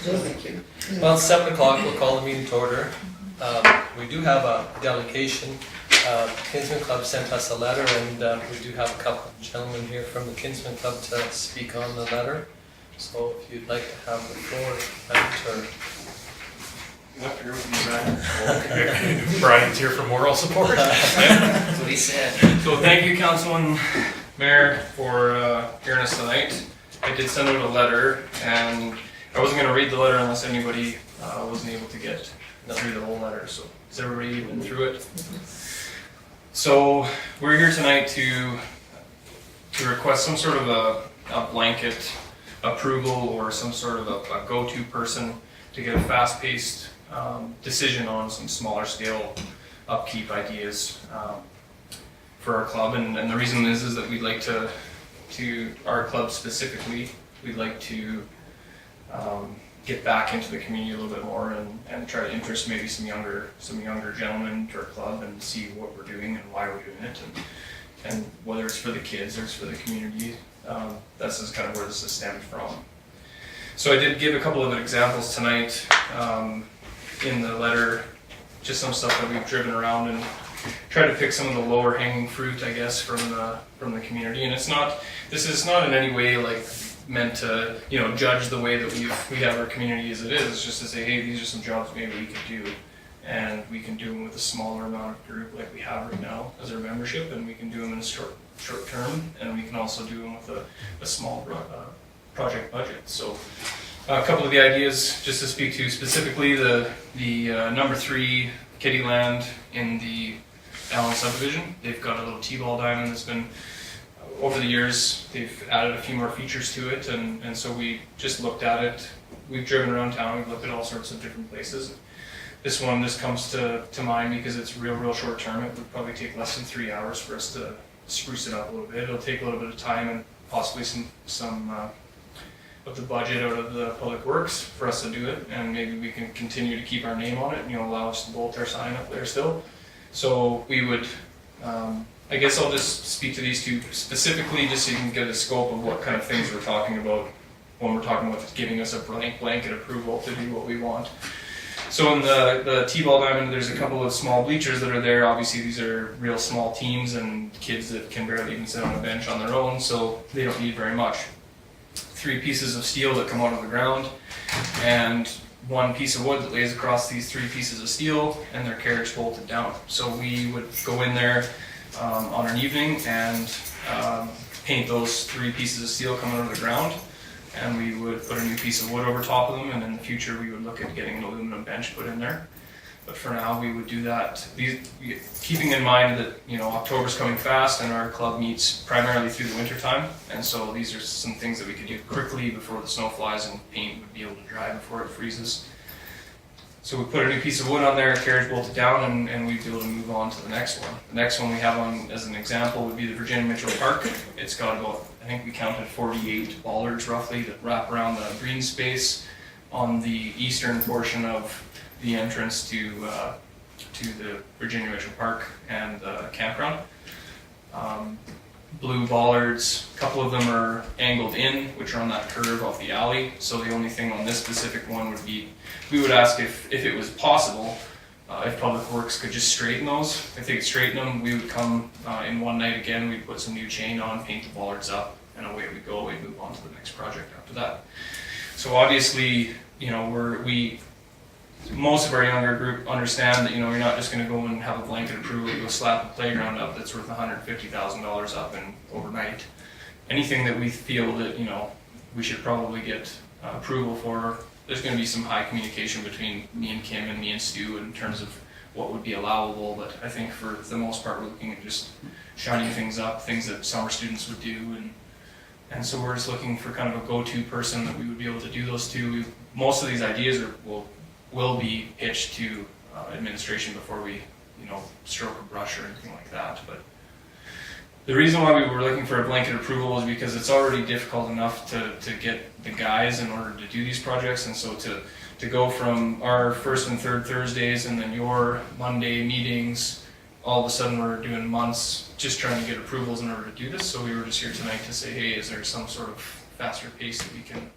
Thank you. Well, it's 7 o'clock, we'll call the meeting to order. We do have a delegation. Kinsman Club sent us a letter, and we do have a couple of gentlemen here from the Kinsman Club to speak on the letter. So if you'd like to have the floor, Matt, Up here with me, Brian's here for moral support. That's what he said. So thank you, Councilman Mayor, for hearing us tonight. I did send out a letter, and I wasn't going to read the letter unless anybody wasn't able to get through the whole letter. So has everybody been through it? So we're here tonight to request some sort of a blanket approval or some sort of a go-to person to get a fast-paced decision on some smaller scale upkeep ideas for our club. And the reason is that we'd like to our club specifically, we'd like to get back into the community a little bit more and try to interest maybe some younger gentlemen to our club and see what we're doing and why we're doing it, and whether it's for the kids or it's for the community. This is kind of where this is stemmed from. So I did give a couple of examples tonight in the letter, just some stuff that we've driven around and tried to pick some of the lower hanging fruit, I guess, from the community. And this is not in any way like meant to, judge the way that we have our community as it is. It's just to say, hey, these are some jobs maybe we could do, and we can do them with a smaller amount of group like we have right now as our membership, and we can do them in a short term, and we can also do them with a small project budget. So a couple of the ideas just to speak to specifically, the number 3 Kitty Land in the Allen subdivision. They've got a little T-ball diamond that's been, over the years, they've added a few more features to it, and so we just looked at it. We've driven around town, we've looked at all sorts of different places. This one just comes to mind because it's real short term. It would probably take less than 3 hours for us to spruce it up a little bit. It'll take a little bit of time and possibly some of the budget out of the public works for us to do it, and maybe we can continue to keep our name on it and allow us to bolt our sign up there still. So we would, I guess I'll just speak to these two specifically just so you can get a scope of what kind of things we're talking about when we're talking about giving us a blanket approval to do what we want. So in the T-ball diamond, there's a couple of small bleachers that are there. Obviously these are real small teams and kids that can barely even sit on a bench on their own, so they don't need very much. 3 pieces of steel that come out of the ground, and 1 piece of wood that lays across these 3 pieces of steel, and they're carriage bolted down. So we would go in there on an evening and paint those 3 pieces of steel coming out of the ground, and we would put a new piece of wood over top of them, and in the future we would look at getting an aluminum bench put in there. But for now we would do that, keeping in mind that October's coming fast and our club meets primarily through the winter time, and so these are some things that we could do quickly before the snow flies and paint would be able to dry before it freezes. So we put a new piece of wood on there, carriage bolted down, and we'd be able to move on to the next one. The next one we have on as an example would be the Virginia Mitchell Park. It's got about, I think we counted 48 bollards roughly that wrap around the green space on the eastern portion of the entrance to the Virginia Mitchell Park and the campground. Blue bollards, a couple of them are angled in, which are on that curve off the alley. So the only thing on this specific one would be, we would ask if it was possible, if Public Works could just straighten those. If they could straighten them, we would come in one night again, we'd put some new chain on, paint the bollards up, and away we go. We'd move on to the next project after that. So obviously, most of our younger group understand that you're not just going to go and have a blanket approval to go slap a playground up that's worth $150,000 up and overnight. Anything that we feel that we should probably get approval for, there's going to be some high communication between me and Kim and me and Stu in terms of what would be allowable. But I think for the most part we're looking at just shining things up, things that summer students would do, and so we're just looking for kind of a go-to person that we would be able to do those to. Most of these ideas will be pitched to administration before we, stroke a brush or anything like that. But the reason why we were looking for a blanket approval is because it's already difficult enough to get the guys in order to do these projects, and so to go from our first and third Thursdays and then your Monday meetings, all of a sudden we're doing months just trying to get approvals in order to do this. So we were just here tonight to say, hey, is there some sort of faster pace that we can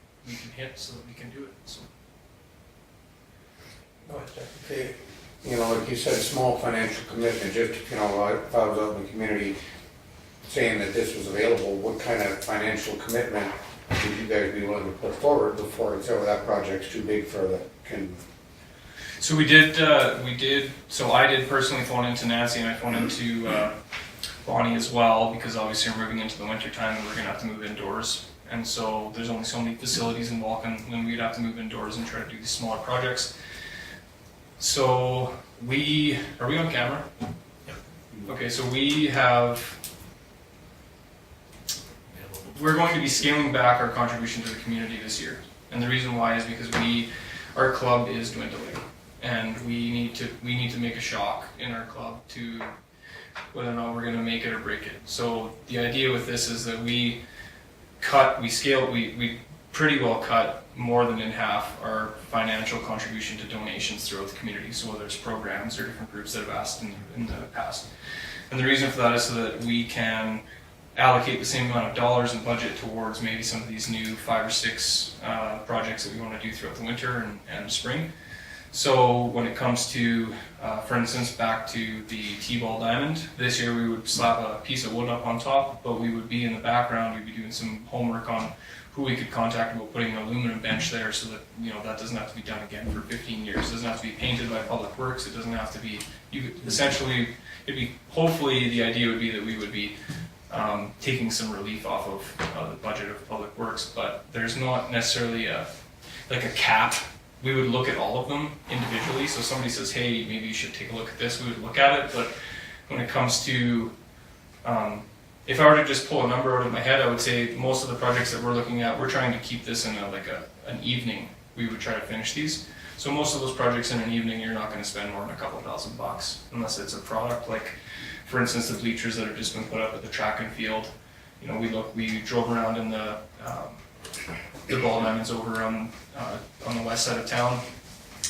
hit so that we can do it? So Go ahead, Jeff. Okay, you know, like you said, a small financial commitment, just, you know, if I was out in the community saying that this was available, what kind of financial commitment would you guys be willing to put forward before it's, oh, that project's too big for the, can, So so I did personally phone into Nancy and I phoned into Bonnie as well, because obviously we're moving into the winter time and we're gonna have to move indoors. And so there's only so many facilities in Vulcan when we'd have to move indoors and try to do these smaller projects. So are we on camera? Yep. Okay, so we're going to be scaling back our contribution to the community this year. And the reason why is because our club is dwindling. And we need to make a shock in our club to whether or not we're gonna make it or break it. So the idea with this is that we pretty well cut more than in half our financial contribution to donations throughout the community. So whether it's programs or different groups that have asked in the past. And the reason for that is so that we can allocate the same amount of dollars and budget towards maybe some of these new 5 or 6 projects that we want to do throughout the winter and spring. So when it comes to, for instance, back to the T-ball diamond, this year we would slap a piece of wood up on top, but we would be in the background, we'd be doing some homework on who we could contact about putting an aluminum bench there so that, you know, that doesn't have to be done again for 15 years. It doesn't have to be painted by Public Works. It doesn't have to be, essentially, hopefully the idea would be that we would be taking some relief off of the budget of Public Works, but there's not necessarily like a cap. We would look at all of them individually. So somebody says, hey, maybe you should take a look at this, we would look at it. But when it comes to, if I were to just pull a number out of my head, I would say most of the projects that we're looking at, we're trying to keep this in an evening. We would try to finish these. So most of those projects in an evening, you're not going to spend more than a couple $1,000 unless it's a product like, for instance, the bleachers that have just been put up at the track and field. You know, we drove around in the ball diamonds over on the west side of town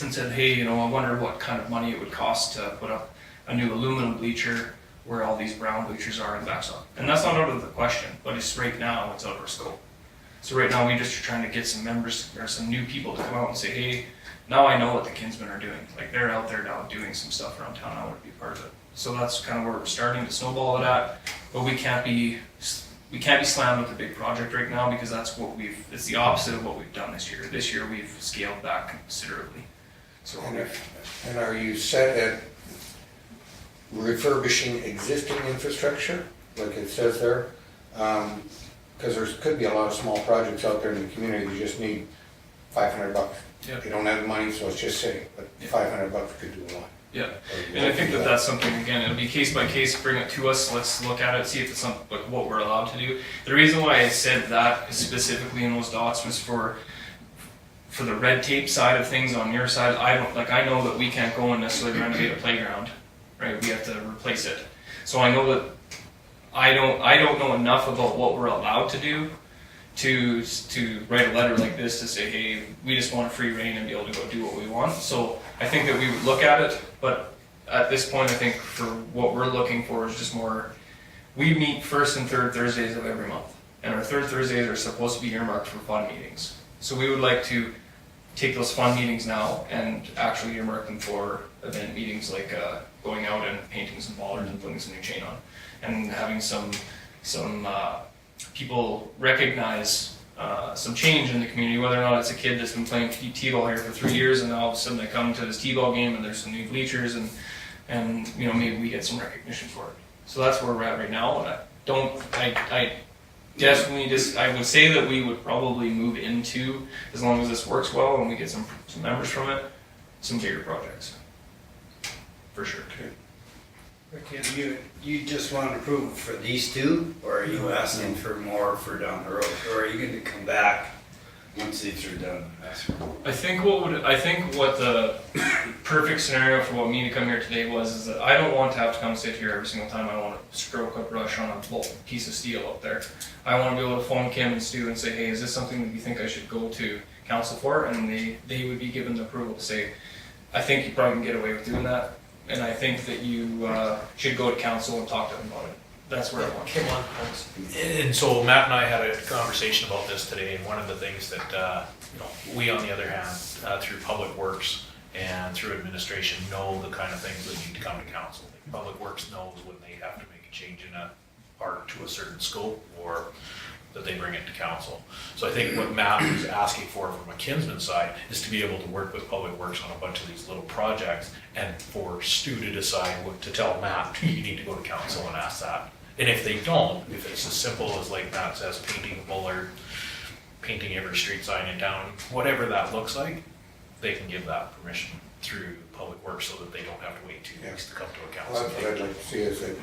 and said, hey, you know, I wonder what kind of money it would cost to put up a new aluminum bleacher where all these brown bleachers are in the backstop. And that's not out of the question, but it's right now, it's out of our scope. So right now we just are trying to get some members or some new people to come out and say, hey, now I know what the Kinsmen are doing. Like they're out there now doing some stuff around town, I want to be part of it. So that's kind of where we're starting to snowball it at, but we can't be slammed with a big project right now because it's the opposite of what we've done this year. This year we've scaled back considerably. So and are you set at refurbishing existing infrastructure, like it says there? Because there could be a lot of small projects out there in the community that just need $500. Yep. You don't have the money, so it's just sitting, but Yep. $500 could do a lot. yeah, and I think that's something, again, it'll be case by case, bring it to us, let's look at it, see if it's something, like what we're allowed to do. The reason why I said that specifically in those dots was for the red tape side of things on your side. I know that we can't go and necessarily renovate a playground, right? We have to replace it. So I know that I don't know enough about what we're allowed to do to write a letter like this to say, hey, we just want a free reign and be able to go do what we want. So I think that we would look at it, but at this point I think for what we're looking for is just more, we meet first and third Thursdays of every month. And our third Thursdays are supposed to be earmarked for fun meetings. So we would like to take those fun meetings now and actually earmark them for event meetings like going out and painting some bollards and putting some new chain on. And having some people recognize some change in the community, whether or not it's a kid that's been playing t-ball here for 3 years and now all of a sudden they come to this t-ball game and there's some new bleachers and you know, maybe we get some recognition for it. So that's where we're at right now. And I definitely I would say that we would probably move into, as long as this works well and we get some members from it, some bigger projects. For sure. Rick, you just want approval for these two, or are you asking for more for down the road, or are you going to come back once these are done? I think what the perfect scenario for what me to come here today was is that I don't want to have to come sit here every single time I want to stroke a brush on a piece of steel up there. I want to be able to phone Kim and Stu and say, hey, is this something that you think I should go to council for? And they would be given the approval to say, I think you probably can get away with doing that. And I think that you should go to council and talk to them about it. That's where I want. Come on, thanks. And so Matt and I had a conversation about this today, and one of the things that, you know, we on the other hand, through Public Works, and through administration know the kind of things that need to come to council. Like Public Works knows when they have to make a change in a part to a certain scope, or that they bring it to council. So I think what Matt was asking for from a Kinsman side is to be able to work with Public Works on a bunch of these little projects, and for Stu to decide what to tell Matt, you need to go to council and ask that. And if they don't, if it's as simple as like Matt says, painting a bollard, painting every street sign in town, whatever that looks like, they can give that permission through Public Works so that they don't have to wait 2 weeks to come to a Well, council. that's what I'd like to see is that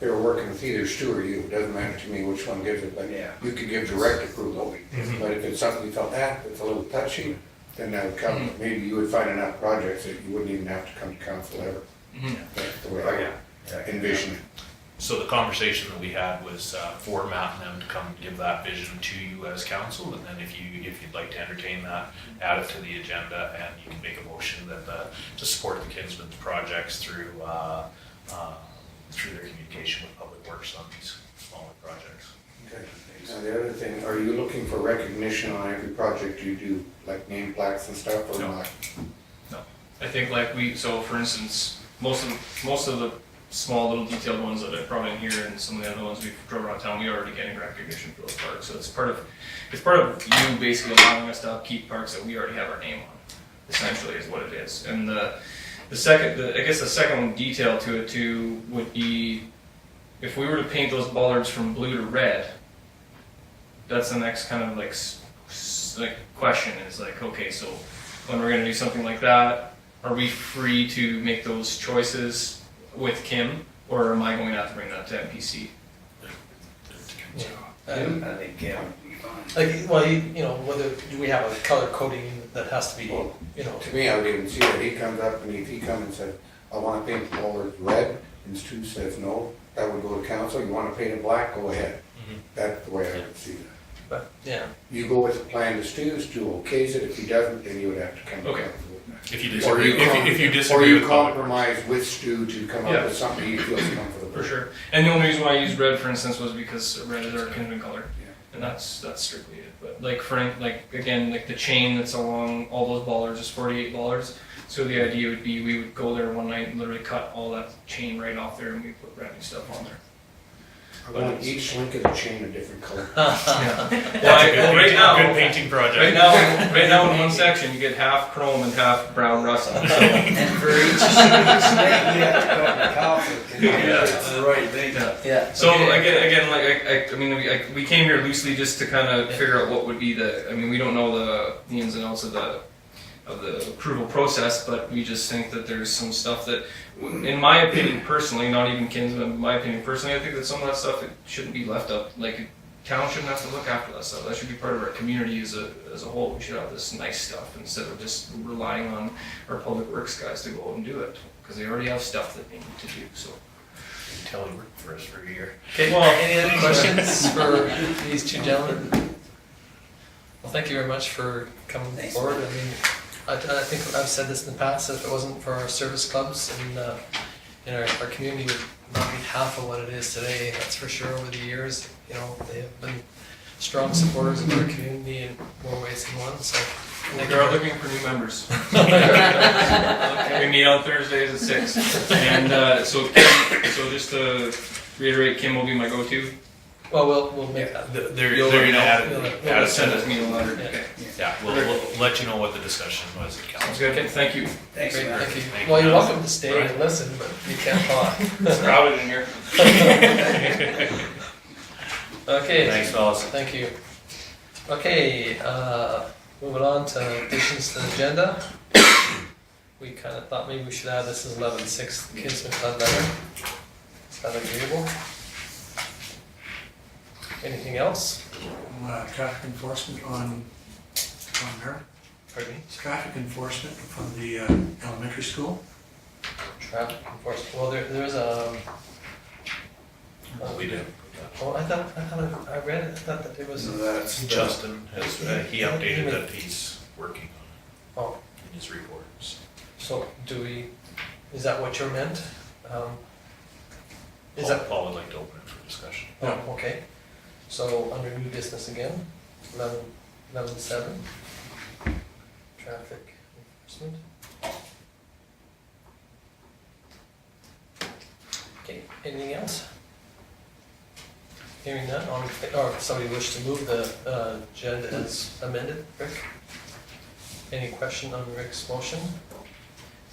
they were working with either Stu or you, it doesn't matter to me which one gives it, but Yeah. you could give direct approval. Mhm. But if it's something you felt, it's a little touchy, then that would come, maybe you would find enough projects that you wouldn't even have to come to council ever. That's the way I envision it. So the conversation that we had was for Matt and them to come give that vision to you as council, and then if you'd like to entertain that, add it to the agenda, and you can make a motion that to support the Kinsman's projects through their communication with Public Works on these smaller projects. Okay. Now, the other thing, are you looking for recognition on every project you do, like name plaques and stuff, or No. not? I think like so for instance, most of the small little detailed ones that I brought in here and some of the other ones we drove around town, we are already getting recognition for those parks. So it's part of you basically allowing us to upkeep parks that we already have our name on, essentially is what it is. And I guess the second detail to it too would be if we were to paint those bollards from blue to red, that's the next kind of like question is like, okay, so when we're gonna do something like that, are we free to make those choices with Kim, or am I going to have to bring that to MPC? I think Kim would be fine. Like, well, you know, whether, do we have a color coding that has to be, you know? To me, I would even see that he comes up and if he comes and says, I want to paint the bollard red, and Stu says no, that would go to council. You want to paint it black, go ahead. Mhm. That's the way I would see that. But, yeah. You go with the plan to Stu, Stu okays it. If he doesn't, then you would have to come to Okay. council with that. If you Or disagree, if you Or disagree you with Public Works. compromise with Stu to come Yeah. up with something he feels comfortable For with. sure. And the only reason why I used red, for instance, was because red is our Kinsman color, Yeah. and that's strictly it. But like again, like the chain that's along all those bollards is 48 bollards. So the idea would be we would go there one night and literally cut all that chain right off there, and we put brand new stuff on there. I want each link of the chain a different color. That's a good good painting project. Right now in one section you get half chrome and half brown rust. So. And for each snake, we have to go to council to make Yeah. sure it's the right thing. Yeah. So again, like I mean, we came here loosely just to kind of figure out what would be I mean, we don't know the ins and outs of the approval process, but we just think that there's some stuff that, in my opinion personally, not even Kinsman, in my opinion personally, I think that some of that stuff it shouldn't be left up. Like town shouldn't have to look after that stuff. That should be part of our community as a whole. We should have this nice stuff instead of just relying on our public works guys to go out and do it, because they already have stuff that they need to do. So. Until he worked for us for a year. Okay, well, any other questions for these two gentlemen? Well, thank you very much for coming Thanks. forward. I mean, I think I've said this in the past, that if it wasn't for our service clubs and our community would not be half of what it is today, that's for sure. Over the years, you know, they have been strong supporters of our community in more ways than one, so. We are looking for new members. We meet on Thursdays at 6. And so just to reiterate, Kim will be my go-to. Well, we'll make that. They're You'll gonna know. add a Send us sentence. me a letter. Yeah. Okay. Yeah, we'll let you know what the discussion was at Sounds council. good. Okay, thank you. Thanks, Great, Mark. thank you. Thank you. Well, you're welcome to stay and listen, but you can't talk. It's crowded in here. Okay. Thanks, fellas. Thank you. Okay, moving on to additions to the agenda. We kind of thought maybe we should add this as 11-6, the Kinsman Club letter. Is that agreeable? Anything else? Traffic enforcement on there. Pardon me? Traffic enforcement from the elementary school. Traffic enforcement. Well, there's a. We did. Oh, I read it. I thought that it was. So that's Justin has, he updated that he's working on Oh, it in his reports. so is that what you meant? Is that? Paul would like to open it for discussion. Oh, okay. So under new business again, 11-7, traffic enforcement. Okay, anything else? Hearing none, or somebody wish to move the agenda as amended, Rick? Any question on Rick's motion?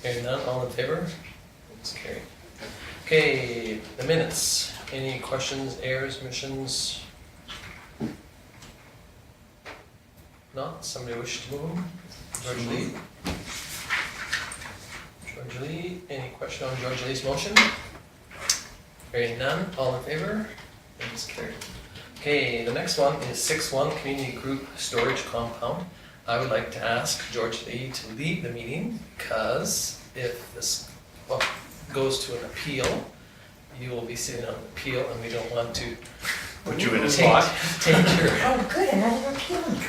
Hearing none, all in favor? It's carried. Okay, the minutes. Any questions, errors, omissions? Not, somebody wish to move them? George Lee? George Lee, any question on George Lee's motion? Hearing none, all in favor? It's carried. Okay, the next one is 6-1 Community Group Storage Compound. I would like to ask George Lee to leave the meeting because if this goes to an appeal, you will be sitting on an appeal and we don't want to Put you in a taint- spot. taint your Oh, good, another appealing.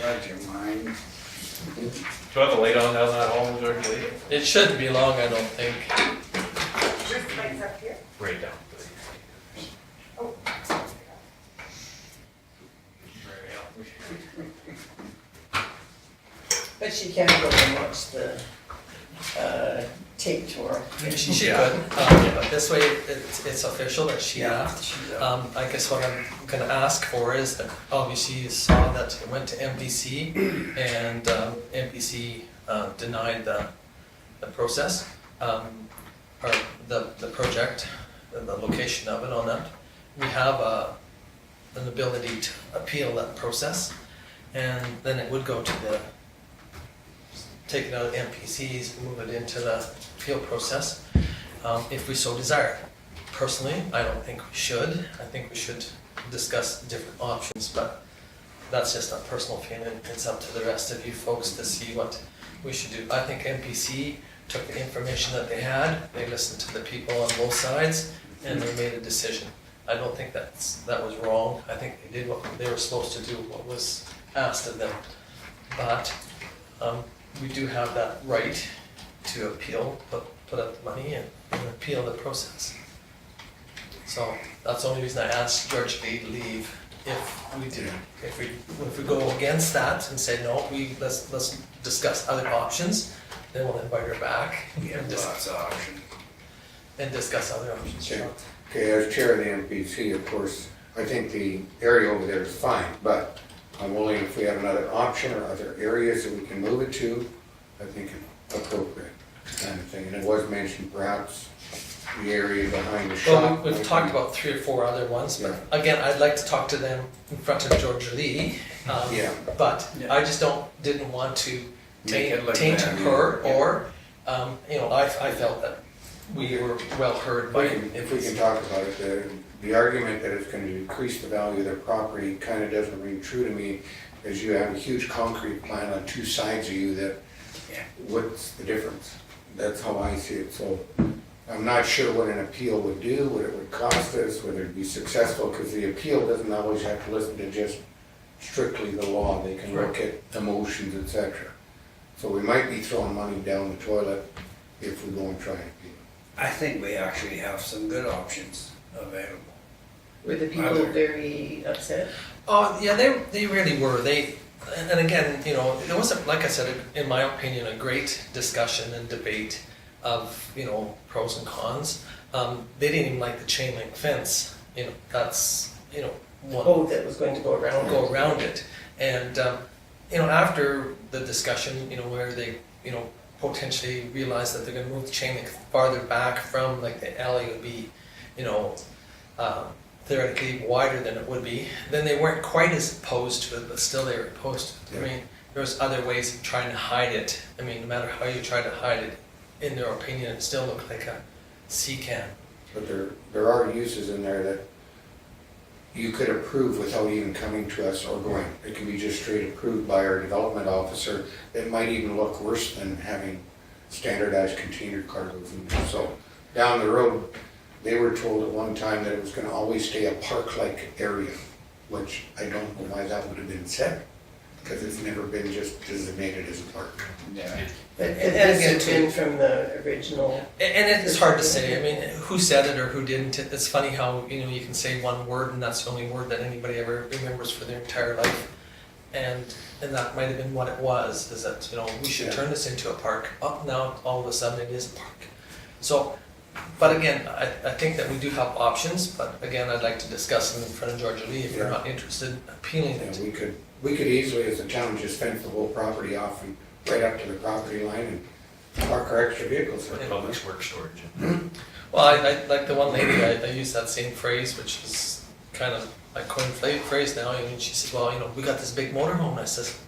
Let your mind. Do you want to lay down that hole, George Lee? It shouldn't be long, I don't think. Just lights up here. Right down. Oh. But she can go and watch the tape tour. She should, but this way it's official that she left. She's out. I guess what I'm gonna ask for is that obviously you saw that it went to MPC and MPC denied the process, or the project, and the location of it on that. We have an ability to appeal that process, and then it would go to take it out of the MPCs, move it into the appeal process, if we so desire. Personally, I don't think we should. I think we should discuss different options, but that's just a personal feeling. It's up to the rest of you folks to see what we should do. I think MPC took the information that they had, they listened to the people on both sides, and they made a decision. I don't think that was wrong. I think they did what they were supposed to do, what was asked of them. But we do have that right to appeal, put up the money and appeal the process. So that's the only reason I asked George Lee to leave. If we go against that and say no, let's discuss other options, then we'll invite her back We have lots of options. and discuss other options. Okay. Okay, as chair of the MPC, of course, I think the area over there is fine, but I'm willing, if we have another option or other areas that we can move it to, I think it's appropriate kind of thing. And it was mentioned perhaps the area behind the shop. Well, we've talked about 3 or 4 other ones, but again, I'd like to talk to them in front of George Lee. Yeah. But Yeah. I just didn't want to Make it look taint bad, her, yeah. or, I felt that we were well heard by. If we can talk about it, the argument that it's gonna decrease the value of their property kind of doesn't ring true to me, as you have a huge concrete plant on 2 sides of you that, Yeah. what's the difference? That's how I see it, so I'm not sure what an appeal would do, what it would cost us, whether it'd be successful, because the appeal doesn't always have to listen to just strictly the law, they can look at emotions, etc. So we might be throwing money down the toilet if we go and try and appeal. I think we actually have some good options available. Were the people Other- very upset? Oh, yeah, they really were. And again, there wasn't, like I said, in my opinion, a great discussion and debate of, pros and cons. They didn't even like the chain link fence, that's, one. Oh, that was going to go around. Go around it. And, after the discussion, where they, potentially realized that they're gonna move the chain link farther back from, like, the alley would be, theoretically wider than it would be, then they weren't quite as opposed to it, but still they were opposed to it. I mean, there was other ways of trying to hide it. I mean, no matter how you try to hide it, in their opinion, it still looked like a sea can. But there are uses in there that you could approve without even coming to us or going. It can be just straight approved by our development officer. It might even look worse than having standardized container cargoes in there. So down the road, they were told at one time that it was gonna always stay a park-like area, which I don't know why that would have been said, because it's never been just designated as a park. Yeah. But And it has again, been from the original. And it's hard to say, I mean, who said it or who didn't. It's funny how, you can say one word and that's the only word that anybody ever remembers for their entire life. And that might have been what it was, is that, we should turn this into a park. Oh, now all of a sudden it is a park. So, But again, I think that we do have options, but again, I'd like to discuss them in front of Georgia Lee if you're not interested in appealing Yeah, it. we could easily, as a town, just fence the whole property off and right up to the property line and park our extra vehicles. For public works storage. Well, I like the one lady, I used that same phrase, which is kind of like coined phrase now, and she said, well, you know, we got this big motorhome, and I says,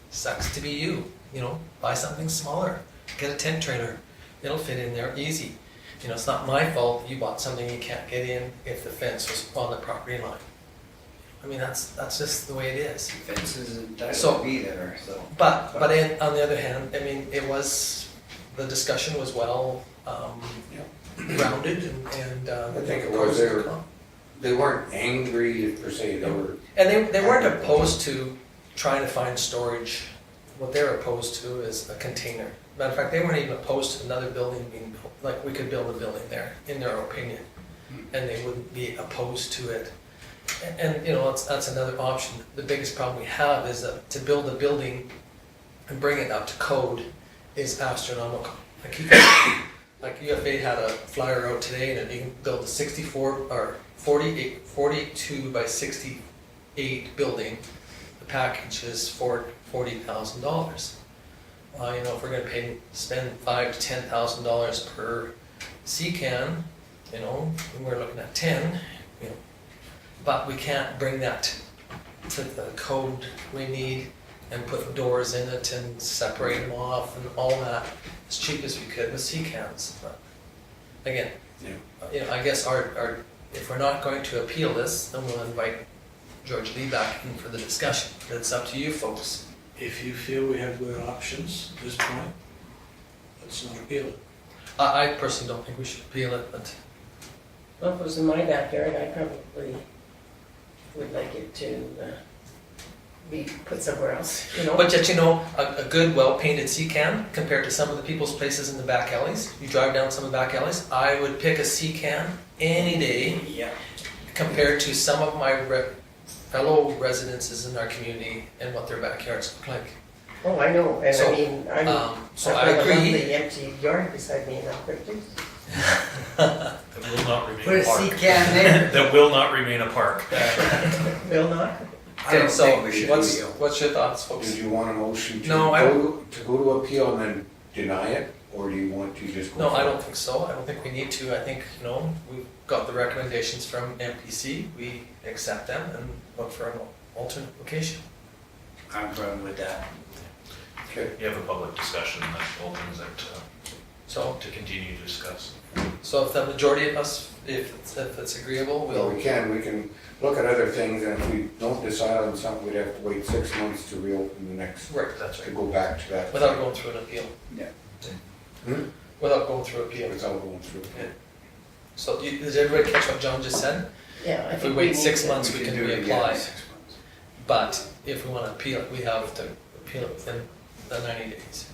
sucks to be you know, buy something smaller, get a tent trailer, it'll fit in there easy. You know, it's not my fault you bought something you can't get in if the fence was on the property line. I mean, that's just the way it is. Fences entitled So- to be there, so. But on the other hand, I mean, the discussion was well rounded and. I think it was, they weren't angry per se, they were, And they weren't opposed to trying to find storage. What they're opposed to is a container. Matter of fact, they weren't even opposed to another building being built, like we could build a building there, in their opinion. And they wouldn't be opposed to it. And you know, that's another option. The biggest problem we have is that to build a building and bring it up to code is astronomical. Like UFA had a flyer out today and you can build a 42 by 68 building. The package is for $40,000. You know, if we're gonna spend $5,000 to $10,000 per CCAN, you know, and we're looking at 10, you know, but we can't bring that to the code we need and put doors in it and separate them off and all that as cheap as we could with CCANs. But again, you know, I guess if we're not going to appeal this, then we'll invite George Lee back in for the discussion. But it's up to you folks. If you feel we have good options at this point, let's not appeal it. I personally don't think we should appeal it, but Well, if it was in my backyard, I probably would like it to be put somewhere else, you know? But yet, you know, a good, well-painted CCAN compared to some of the people's places in the back alleys, you drive down some of the back alleys, I would pick a CCAN any day Yeah. compared to some of my fellow residences in our community and what their backyards look like. Oh, I know, and So, I mean, so I I agree. love the empty yard beside me in Alberta. That will not Put remain a a park. CCAN there. That will not remain a park. Will not? I don't Okay, so think we should appeal. what's your thoughts, folks? did you want a motion to No, I- go to appeal and then deny it? Or do you want to just go? No, for I it? don't think so. I don't think we need to. I think, you know, we've got the recommendations from MPC. We accept them and look for an alternate location. I'm fine with that. Okay. You have a public discussion that opens it So, to continue to discuss. if the majority of us, if it's agreeable, Well, we'll, we can look at other things, and if we don't decide on something, we'd have to wait 6 months to reopen the next, right, That's to right. go back to that. without going through an appeal. Yeah. Hmm? Without going through appeal. Without going through. Yeah. So, did everybody catch what John just said? Yeah, I If we think wait need 6 to- months, we can do it again reapply. in 6 months. But if we want to appeal it, we have to appeal it within the 90 days.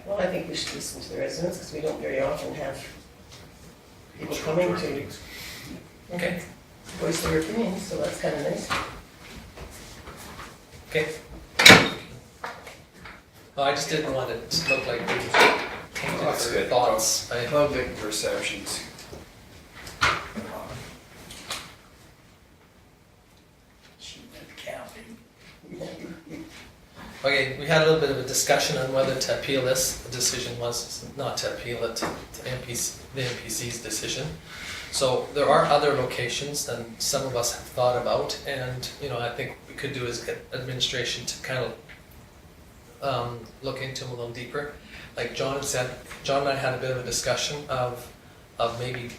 Well, I think we should listen to the residents, because we don't very often have people show coming up to our to meetings. Okay. voice their opinions, so that's kind of nice. Okay. Well, I just didn't want it to look like we painted That's for good. thoughts. Public perceptions. Okay, we had a little bit of a discussion on whether to appeal this. The decision was not to appeal it to the MPC's decision. So there are other locations than some of us have thought about, and you know, I think what we could do is get administration to kind of look into them a little deeper. Like John had said, John and I had a bit of a discussion of maybe,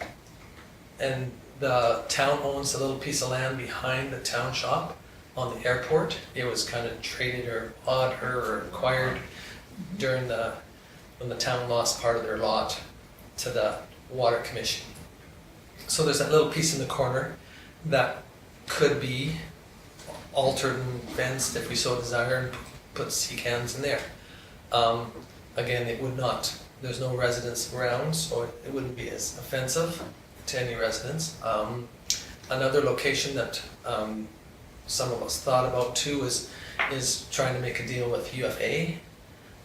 and the town owns a little piece of land behind the town shop on the airport. It was kind of traded or bought or acquired during when the town lost part of their lot to the water commission. So there's that little piece in the corner that could be altered and fenced if we so desire and put sea cans in there. Again, it would not, there's no residents around, so it wouldn't be as offensive to any residents. Another location that some of us thought about too is trying to make a deal with UFA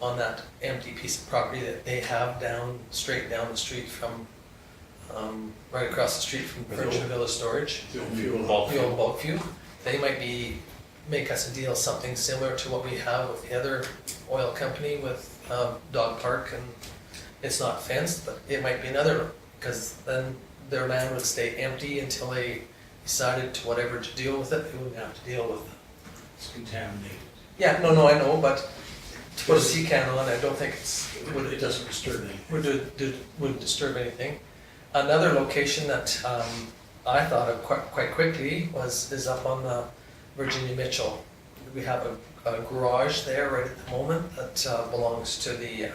on that empty piece of property that they have straight down the street from, right across the street from Furniture Village Storage, The old fuel. the old bulk fuel. They might make us a deal, something similar to what we have with the other oil company with Dog Park, and it's not fenced, but it might be another, because then their land would stay empty until they decided to whatever to deal with it, they wouldn't have to deal with it. It's contaminated. Yeah, no, I know, but to put a sea can on, I don't think It doesn't disturb anything. wouldn't disturb anything. Another location that I thought of quite quickly is up on the Virginia Mitchell. We have a garage there right at the moment that belongs to the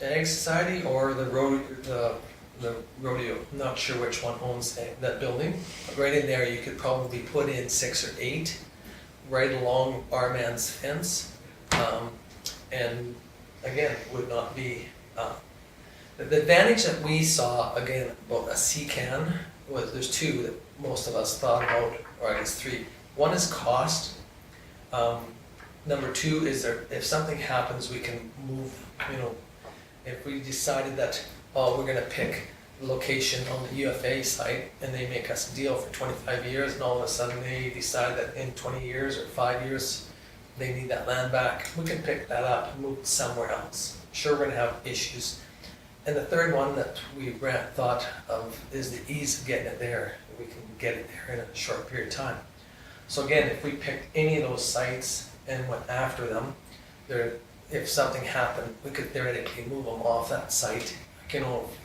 Ag Society or the rodeo. I'm not sure which one owns that building. But right in there, you could probably put in 6 or 8 right along our man's fence. And again, would not be, the advantage that we saw, again, about a sea can, was there's 2 that most of us thought about, or I guess 3. One is cost. Number 2 is if something happens, we can move, if we decided that, we're gonna pick a location on the UFA site and they make us a deal for 25 years and all of a sudden they decide that in 20 years or 5 years, they need that land back, we can pick that up and move it somewhere else. Sure, we're gonna have issues. And the third one that we thought of is the ease of getting it there. We can get it there in a short period of time. So again, if we picked any of those sites and went after them, if something happened, we could theoretically move them off that site.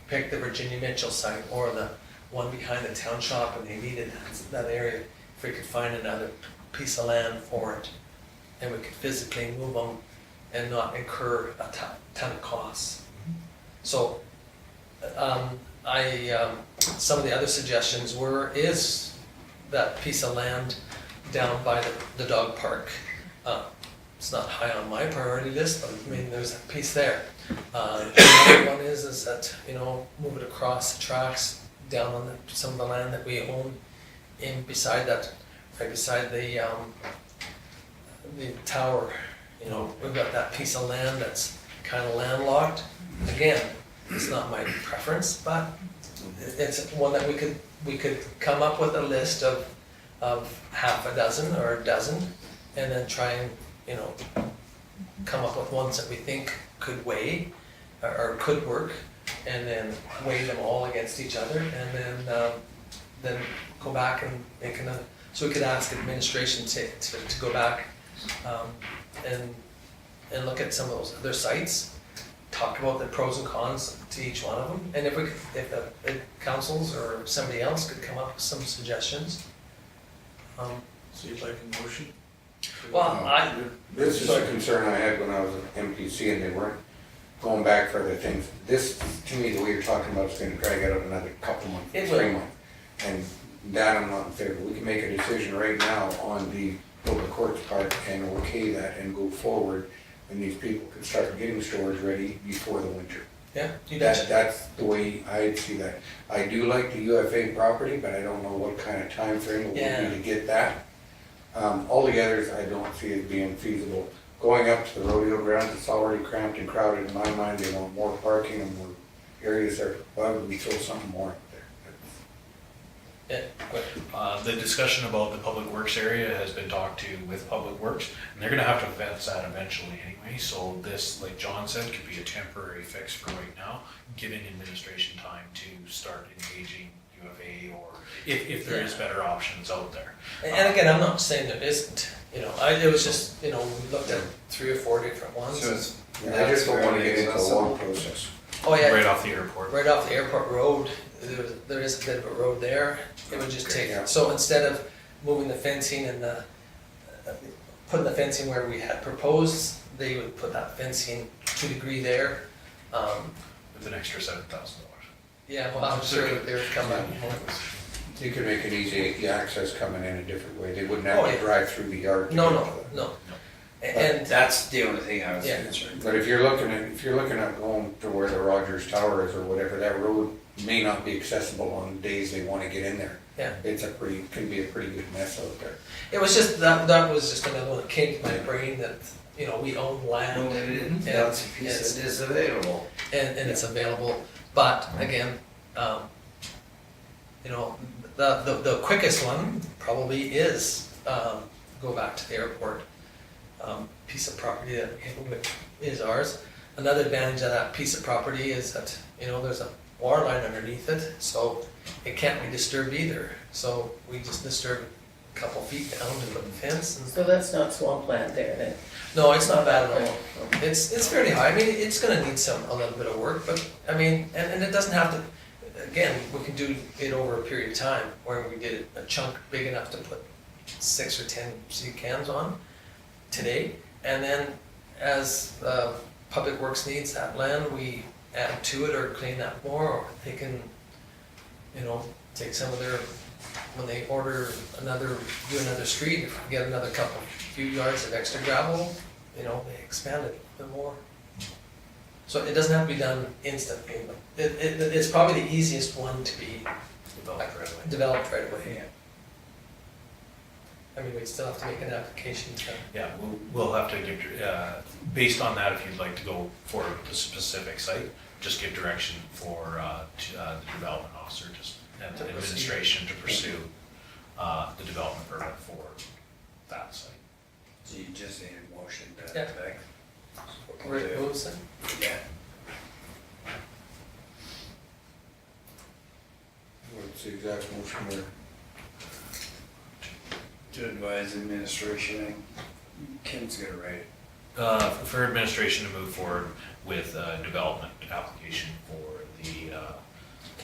Pick the Virginia Mitchell site or the one behind the town shop and they needed that area. If we could find another piece of land for it, and we could physically move them and not incur a ton of costs. So, some of the other suggestions is that piece of land down by the dog park. It's not high on my priority list, but I mean, there's a piece there. Another one is that, move it across the tracks down on some of the land that we own in beside that, right beside the tower. We've got that piece of land that's kind of landlocked. Again, it's not my preference, but it's one that we could come up with a list of half a dozen or a dozen, and then try and come up with ones that we think could weigh or could work, and then weigh them all against each other, and then go back and make another. So we could ask administration to go back and look at some of those other sites, talk about the pros and cons to each one of them, and if the councils or somebody else could come up with some suggestions. So you'd like a motion? Well, This is a concern I had when I was at MPC and they weren't going back for other things. This, to me, the way you're talking about is gonna drag out another couple months, It 3 will. months. And that I'm not in favor. We can make a decision right now on the public courts part and okay that and go forward, and these people can start getting storage ready before the winter. yeah, you betcha. That's the way I see that. I do like the UFA property, but I don't know what kind of time frame it will Yeah. be to get that. All the others, I don't see it being feasible. Going up to the rodeo grounds, it's already cramped and crowded. In my mind, they want more parking and more areas there. Why would we throw something more up there? Yeah, good. The discussion about the public works area has been talked to with public works, and they're gonna have to fence that eventually anyway, so this, like John said, could be a temporary fix for right now, giving administration time to start engaging UFA, or if there is better options out there. And again, I'm not saying there isn't, it was just, we looked at 3 or 4 different ones. So it's, I just don't want to get into a long process. Oh, yeah. Right off the airport. Right off the airport road, there is a bit of a road there. It would just Okay, take, yeah. so instead of moving the fencing and putting the fencing where we had proposed, they would put that fencing to a degree there. With an extra $7,000. Yeah, well, I'm sure that they would come back. You could make it easy access coming in a different way. They wouldn't Oh, have to yeah. drive through the yard. to No, get no, to it. no. And, that's the only thing I was Yeah. concerned. But if you're looking at going to where the Rogers Tower is or whatever, that road may not be accessible on days they want to get in there. Yeah. can be a pretty good mess out there. It was just, that was just another one that came to my brain that, you know, we own land. No, it isn't. And That's a piece that is available. and it's available, but again, you know, the quickest one probably is, go back to the airport, piece of property that is ours. Another advantage of that piece of property is that, you know, there's a water line underneath it, so it can't be disturbed either. So we just disturb a couple feet down to the fence and. So that's not swampland there then? No, it's not bad at all. It's fairly high. I mean, it's gonna need a little bit of work, but I mean, and it doesn't have to, again, we can do it over a period of time where we did a chunk big enough to put 6 or 10 seed cans on today. And then as Public Works needs that land, we add to it or clean that more, or they can, you know, take some of their, when they order do another street, if we get another few yards of extra gravel, you know, they expand it a bit more. So it doesn't have to be done instantly, but it's probably the easiest one to be developed right away. Yeah. I mean, we'd still have to make an application to. Yeah, we'll have to give, based on that, if you'd like to go for the specific site, just give direction for the development officer, just and the administration to pursue the development permit for that site. So you just need a motion to Yeah. effect. Rick moves it. Yeah. What's the exact motion there? To advise administration, Ken's gonna write it. For administration to move forward with a development application for the,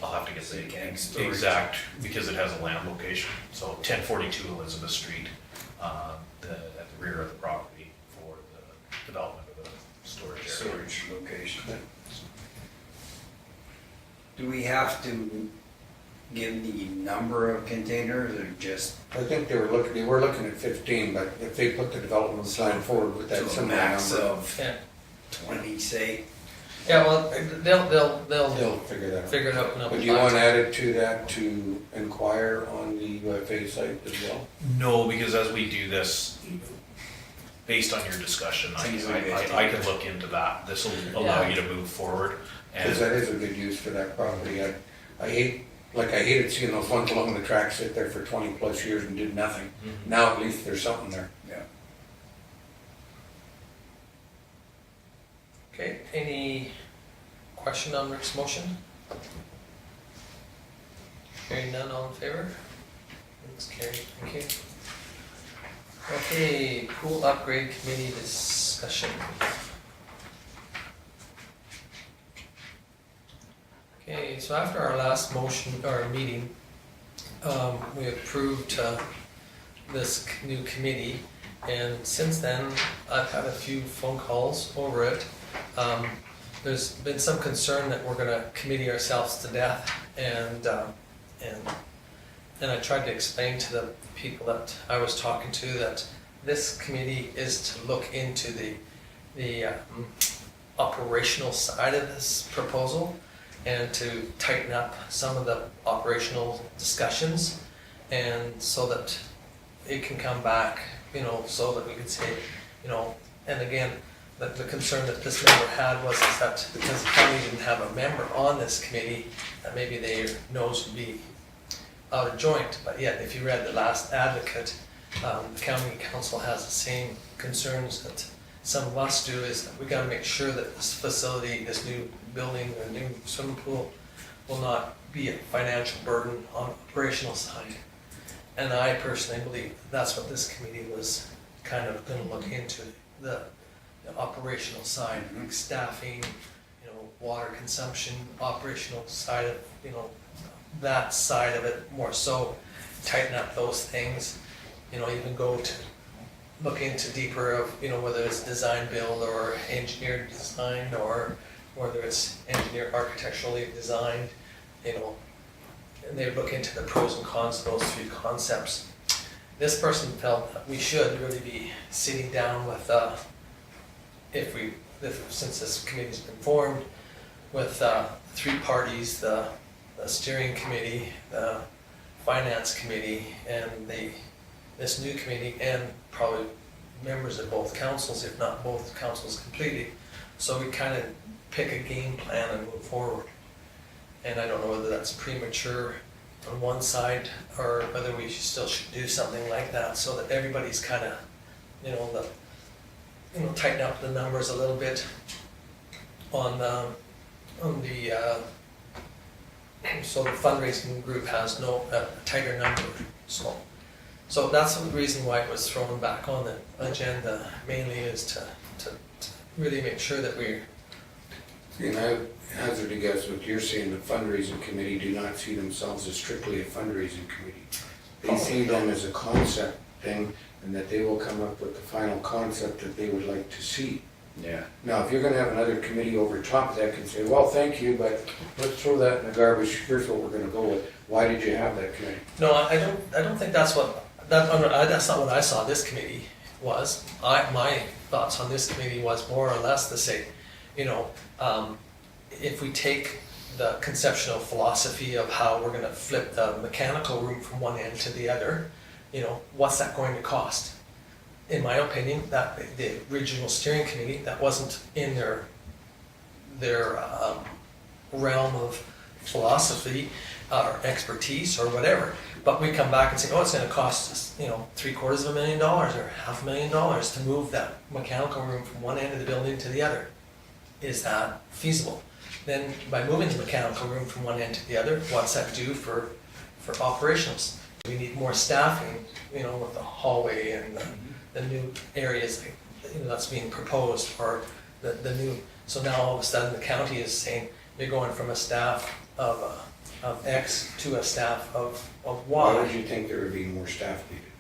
I'll have to get So you can the storage. exact, because it has a land location. So 1042 Elizabeth Street, at the rear of the property for the development of the storage area. Storage location. Do we have to give the number of containers or just I think they were looking at 15, but if they put the development plan forward with that to a similar max number, of Yeah. 20, say? Yeah, well, they'll they'll figure that out. figure it out and But do you want added to that to inquire on the UFA site as well? No, because as we do this, based on your discussion, I can look into that. This will allow Yeah. you to move forward. Because that is a good use for that property. I hated seeing those ones along the track sit there for 20 plus years and did nothing. Mhm. Now at least there's something there. Yeah. Okay, any question on Rick's motion? Hearing none, all in favor? It's carried, thank you. Okay, pool upgrade committee discussion. Okay, so after our last motion, or meeting, we approved this new committee, and since then, I've had a few phone calls over it. There's been some concern that we're gonna committee ourselves to death, and I tried to explain to the people that I was talking to that this committee is to look into the operational side of this proposal and to tighten up some of the operational discussions, and so that it can come back, you know, so that we can say, you know, and again, the concern that this member had was is that because the county didn't have a member on this committee, that maybe their nose would be out of joint, but yet if you read the last advocate, the county council has the same concerns that some of us do, is that we gotta make sure that this facility, this new building, or new swimming pool will not be a financial burden on the operational side. And I personally believe that's what this committee was kind of gonna look into, the operational side, like staffing, you know, water consumption, operational side of, you know, that side of it more so, tighten up those things, you know, even go to look into deeper of, you know, whether it's design build or engineered design, or whether it's engineer architecturally designed, you know, and they look into the pros and cons of those three concepts. This person felt that we should really be sitting down with, since this committee's been formed, with three parties, the steering committee, the finance committee and this new committee, and probably members of both councils, if not both councils completely. So we kind of pick a game plan and move forward. And I don't know whether that's premature on one side, or whether we still should do something like that, so that everybody's kind of, tighten up the numbers a little bit on the so the fundraising group has a tighter number. So that's the reason why it was thrown back on the agenda, mainly is to really make sure that we're. And I hazard to guess what you're saying, the fundraising committee do not see themselves as strictly a fundraising committee. They see them as a concept thing, and that they will come up with the final concept that they would like to see. Yeah. Now, if you're gonna have another committee over top that can say, well, thank you, but let's throw that in the garbage, here's what we're gonna go with. Why did you have that committee? No, I don't think that's that's not what I saw this committee was. My thoughts on this committee was more or less to say, if we take the conceptual philosophy of how we're gonna flip the mechanical room from one end to the other, what's that going to cost? In my opinion, that the regional steering committee, that wasn't in their realm of philosophy or expertise or whatever. But we come back and say, it's going to cost us, $750,000 or $500,000 to move that mechanical room from one end of the building to the other. Is that feasible? Then by moving the mechanical room from one end to the other, what's that do for operations? We need more staffing, with the hallway and the new areas that's being proposed, or the new. So now all of a sudden the county is saying you're going from a staff of X to a staff of Y. Why would you think there would be more staff needed?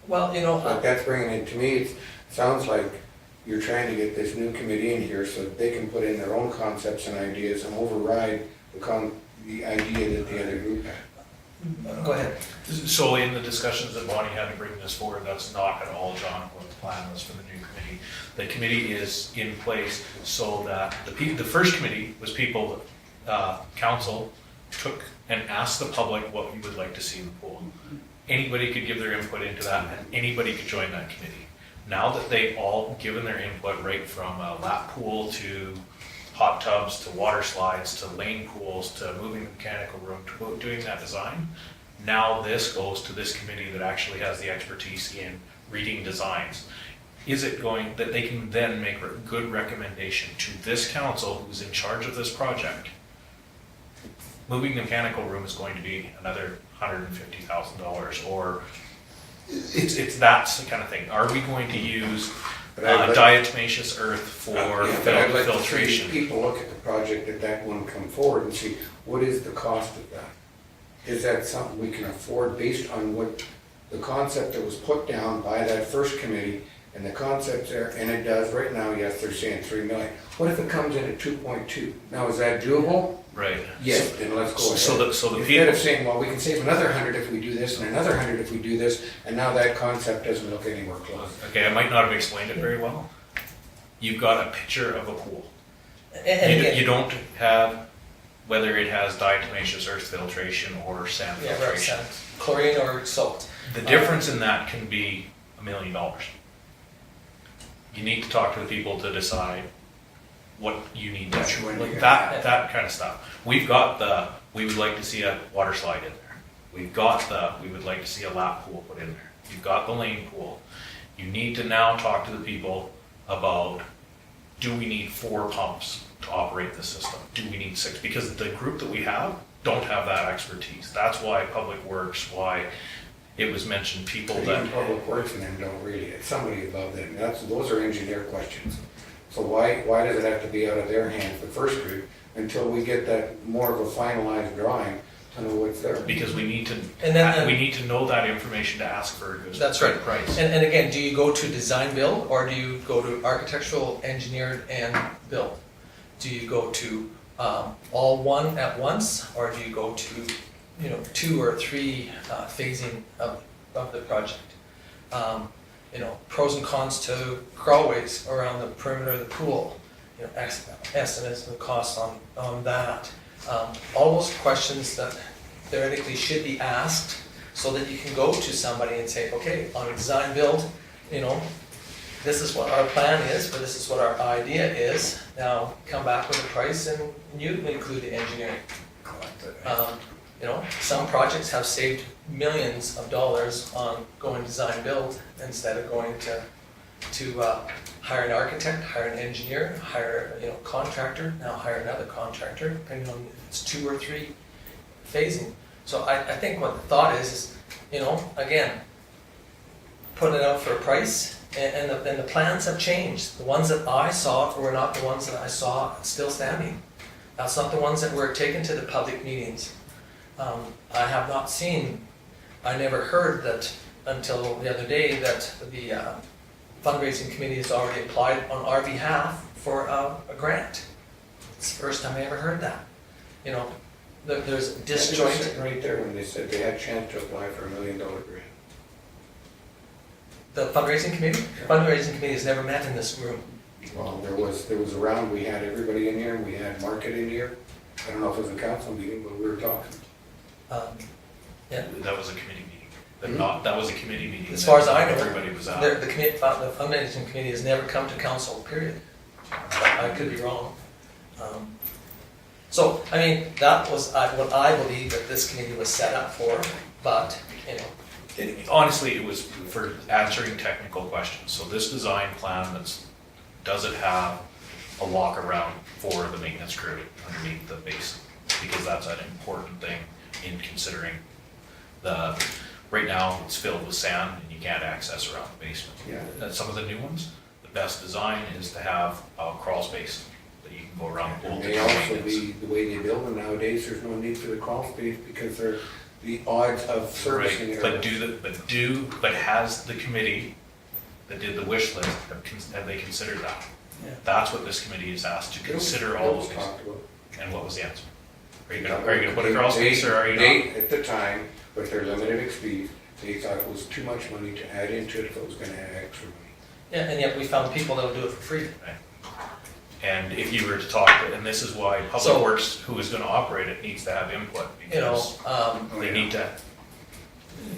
Well, Like that's bringing it, to me, it sounds like you're trying to get this new committee in here so that they can put in their own concepts and ideas and override the idea that the other group had. Go ahead. So in the discussions that Bonnie had to bring this forward, that's not at all, John, what the plan was for the new committee. The committee is in place so that the first committee was people, council took and asked the public what we would like to see in the pool. Anybody could give their input into that, and anybody could join that committee. Now that they've all given their input, right from a lap pool to hot tubs to water slides to lane pools to moving the mechanical room to doing that design, now this goes to this committee that actually has the expertise in reading designs. Is it going that they can then make a good recommendation to this council who's in charge of this project? Moving the mechanical room is going to be another $150,000, or it's that kind of thing. Are we going to use diatomaceous earth for filtration? People look at the project that one come forward and see, what is the cost of that? Is that something we can afford based on what the concept that was put down by that first committee, and the concept's there, and it does right now, yes, they're saying 3 million. What if it comes in at 2.2? Now, is that doable? Right. Yes, then let's go ahead. So the Instead people, of saying, well, we can save another 100 if we do this, and another 100 if we do this, and now that concept doesn't look anywhere close. okay, I might not have explained it very well. You've got a picture of a pool. You don't have whether it has diatomaceous earth filtration or sand filtration. Right, chlorine or salt. The difference in that can be $1 million. You need to talk to the people to decide what you need to Which one like you that kind of stuff. We would like to see a water slide in there. We would like to see a lap pool put in there. You've got the lane pool. You need to now talk to the people about, do we need 4 pumps to operate the system? Do we need 6? Because the group that we have don't have that expertise. That's why Public Works, why it was mentioned, people But that. even Public Works and them don't really, it's somebody above them. Those are engineer questions. So why does it have to be out of their hands, the first group, until we get that more of a finalized drawing to know what's there? Because we need to, And then, we need to know that information to ask for a good That's right. price. And again, do you go to design build, or do you go to architectural, engineered, and build? Do you go to all one at once, or do you go to 2 or 3 phasing of the project? Pros and cons to crawlways around the perimeter of the pool. Estimates of the cost on that. All those questions that theoretically should be asked so that you can go to somebody and say, okay, on a design build, this is what our plan is, or this is what our idea is. Now, come back with a price and you include the engineering. Some projects have saved millions of dollars on going design build instead of going to hire an architect, hire an engineer, hire a contractor, now hire another contractor, depending on if it's 2 or 3 phasing. So I think what the thought is, again, put it out for a price, and the plans have changed. The ones that I saw were not the ones that I saw still standing. That's not the ones that were taken to the public meetings. I have not seen, I never heard that until the other day that the fundraising committee has already applied on our behalf for a grant. It's the first time I ever heard that. There's disjoint. Right there when they said they had a chance to apply for $1 million grant. The fundraising committee? Fundraising committee has never met in this room. Well, there was a round, we had everybody in here, we had Market in here. I don't know if it was a council meeting, but we were talking. Yeah. That was a committee meeting. That was a committee meeting. As far as I know, everybody was out. The fundraising committee has never come to council, period. I could be wrong. So, that was what I believe that this committee was set up for, but, Honestly, it was for answering technical questions. So this design plan does it have a walk around for the maintenance crew underneath the basin? Because that's an important thing in considering right now it's filled with sand and you can't access around the basement. Yeah. And some of the new ones, the best design is to have a crawl space that you can go around the pool And to they do also, maintenance. the way they build them nowadays, there's no need for the crawl space because the odds of servicing Right, it. but has the committee that did the wish list, have they considered that? Yeah. That's what this committee is asked to consider all those things. Talked about. And what was the answer? Are you gonna put a crawl space or are you They, not? at the time, with their limited expertise, they thought it was too much money to add into it if it was gonna add extra money. yeah, and yet we found people that'll do it for free. And if you were to talk, and this is why Public So- Works, who is gonna operate it, needs to have input because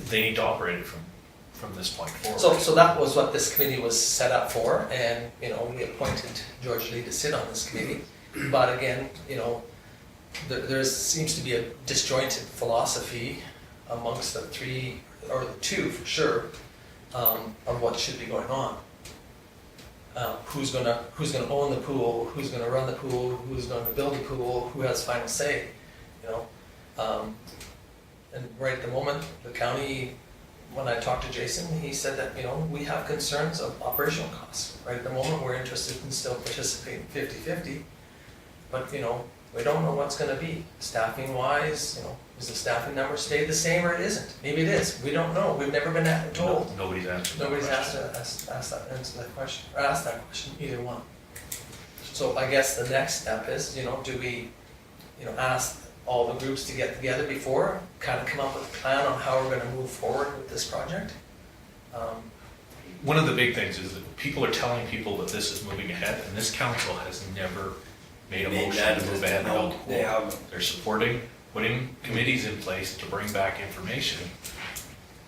they need to operate it from this point forward. So that was what this committee was set up for, and, we appointed George Lee to sit on this committee. But again, there seems to be a disjointed philosophy amongst the 3, or the 2 for sure, of what should be going on. Who's gonna own the pool, who's gonna run the pool, who's gonna build the pool, who has final say, And right at the moment, the county, when I talked to Jason, he said that, we have concerns of operational costs. Right at the moment, we're interested in still participating 50-50, but, we don't know what's gonna be. Staffing wise, does the staffing number stay the same or it isn't? Maybe it is, we don't know, we've never been told. Nobody's answered. that Nobody's question. answer that question, or asked that question, either one. So I guess the next step is, do we, ask all the groups to get together before, kind of come up with a plan on how we're gonna move forward with this project? One of the big things is that people are telling people that this is moving ahead, and this council has never made a motion to move ahead and build the They pool. haven't. They're supporting, putting committees in place to bring back information.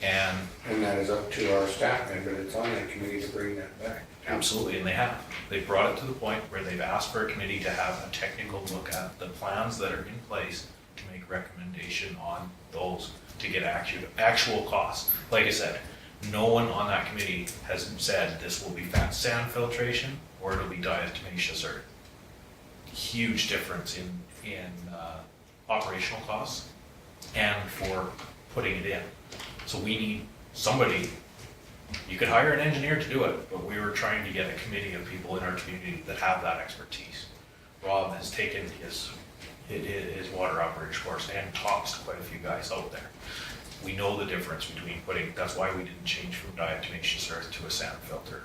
And And that is up to our staff member that's on that committee to bring that back. absolutely, and they have. They brought it to the point where they've asked for a committee to have a technical look at the plans that are in place to make recommendation on those to get actual costs. Like I said, no one on that committee has said this will be fat sand filtration or it'll be diatomaceous earth. Huge difference in operational costs and for putting it in. So we need somebody, you could hire an engineer to do it, but we were trying to get a committee of people in our community that have that expertise. Rob has taken his water operator course and talks to quite a few guys out there. We know the difference between that's why we didn't change from diatomaceous earth to a sand filter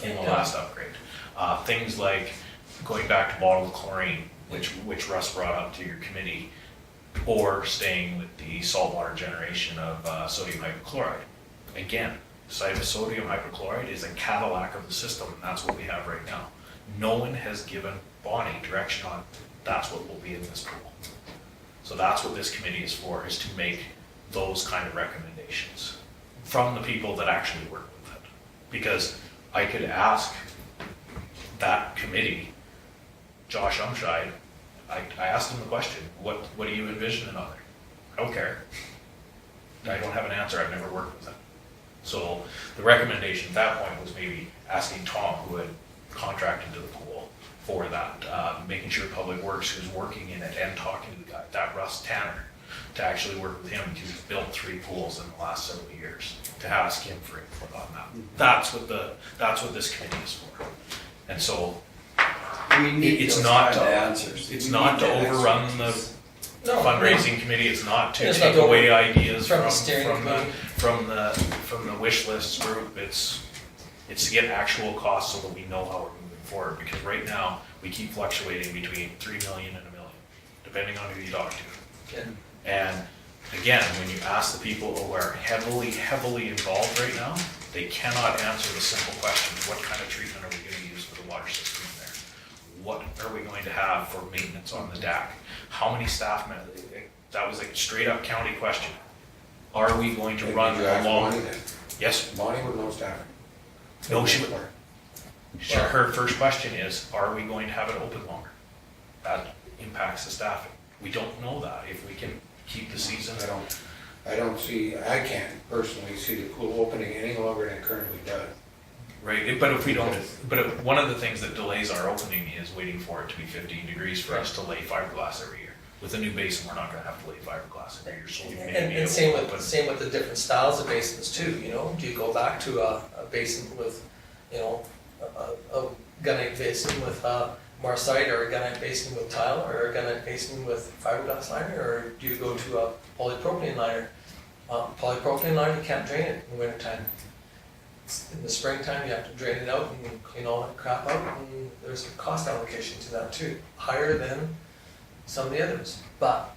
in the last upgrade. Things like going back to bottled chlorine, which Russ brought up to your committee, or staying with the saltwater generation of sodium hypochlorite. Again, sodium hypochlorite is a Cadillac of the system, and that's what we have right now. No one has given Bonnie direction on that's what will be in this pool. So that's what this committee is for, is to make those kind of recommendations from the people that actually work with it. Because I could ask that committee, Josh Umscheid, I asked him the question, what do you envision in other? I don't care. I don't have an answer, I've never worked with him. So the recommendation at that point was maybe asking Tom, who had contracted to the pool for that, making sure Public Works, who's working in it and talking to the guy, that Russ Tanner, to actually work with him, who's built 3 pools in the last several years, to ask him for input on that. That's what this committee is for. And so We need it's those not kind of to, answers. it's We not need to that overrun the expertise. No, fundraising committee, it's not to It's not take to away ideas from from the steering committee. from the wish list group. It's to get actual costs so that we know how we're moving forward, because right now we keep fluctuating between 3 million and $1 million, depending on who you talk to. Yeah. And again, when you ask the people who are heavily involved right now, they cannot answer the simple question, what kind of treatment are we gonna use for the water system in there? What are we going to have for maintenance on the deck? How many staff members? That was a straight up county question. Are we going to run Did you ask along? Bonnie then? Yes, Bonnie would know staffing. no, her first question is, are we going to have it open longer? That impacts the staffing. We don't know that, if we can keep the season. I can't personally see the pool opening any longer than it currently does. Right, but if we don't, one of the things that delays our opening is waiting for it to be 15 degrees for us to lay fiberglass every year. With a new basin, we're not gonna have to lay fiberglass every year, so we may be able And same to with, open. same with the different styles of basins too, you know? Do you go back to a basin with, you know, a gunite basin with marcite, or a gunite basin with tile, or a gunite basin with fiberglass liner, or do you go to a polypropylene liner? Polypropylene liner, you can't drain it in the wintertime. In the springtime, you have to drain it out and clean all that crap out, and there's a cost allocation to that too, higher than some of the others. But,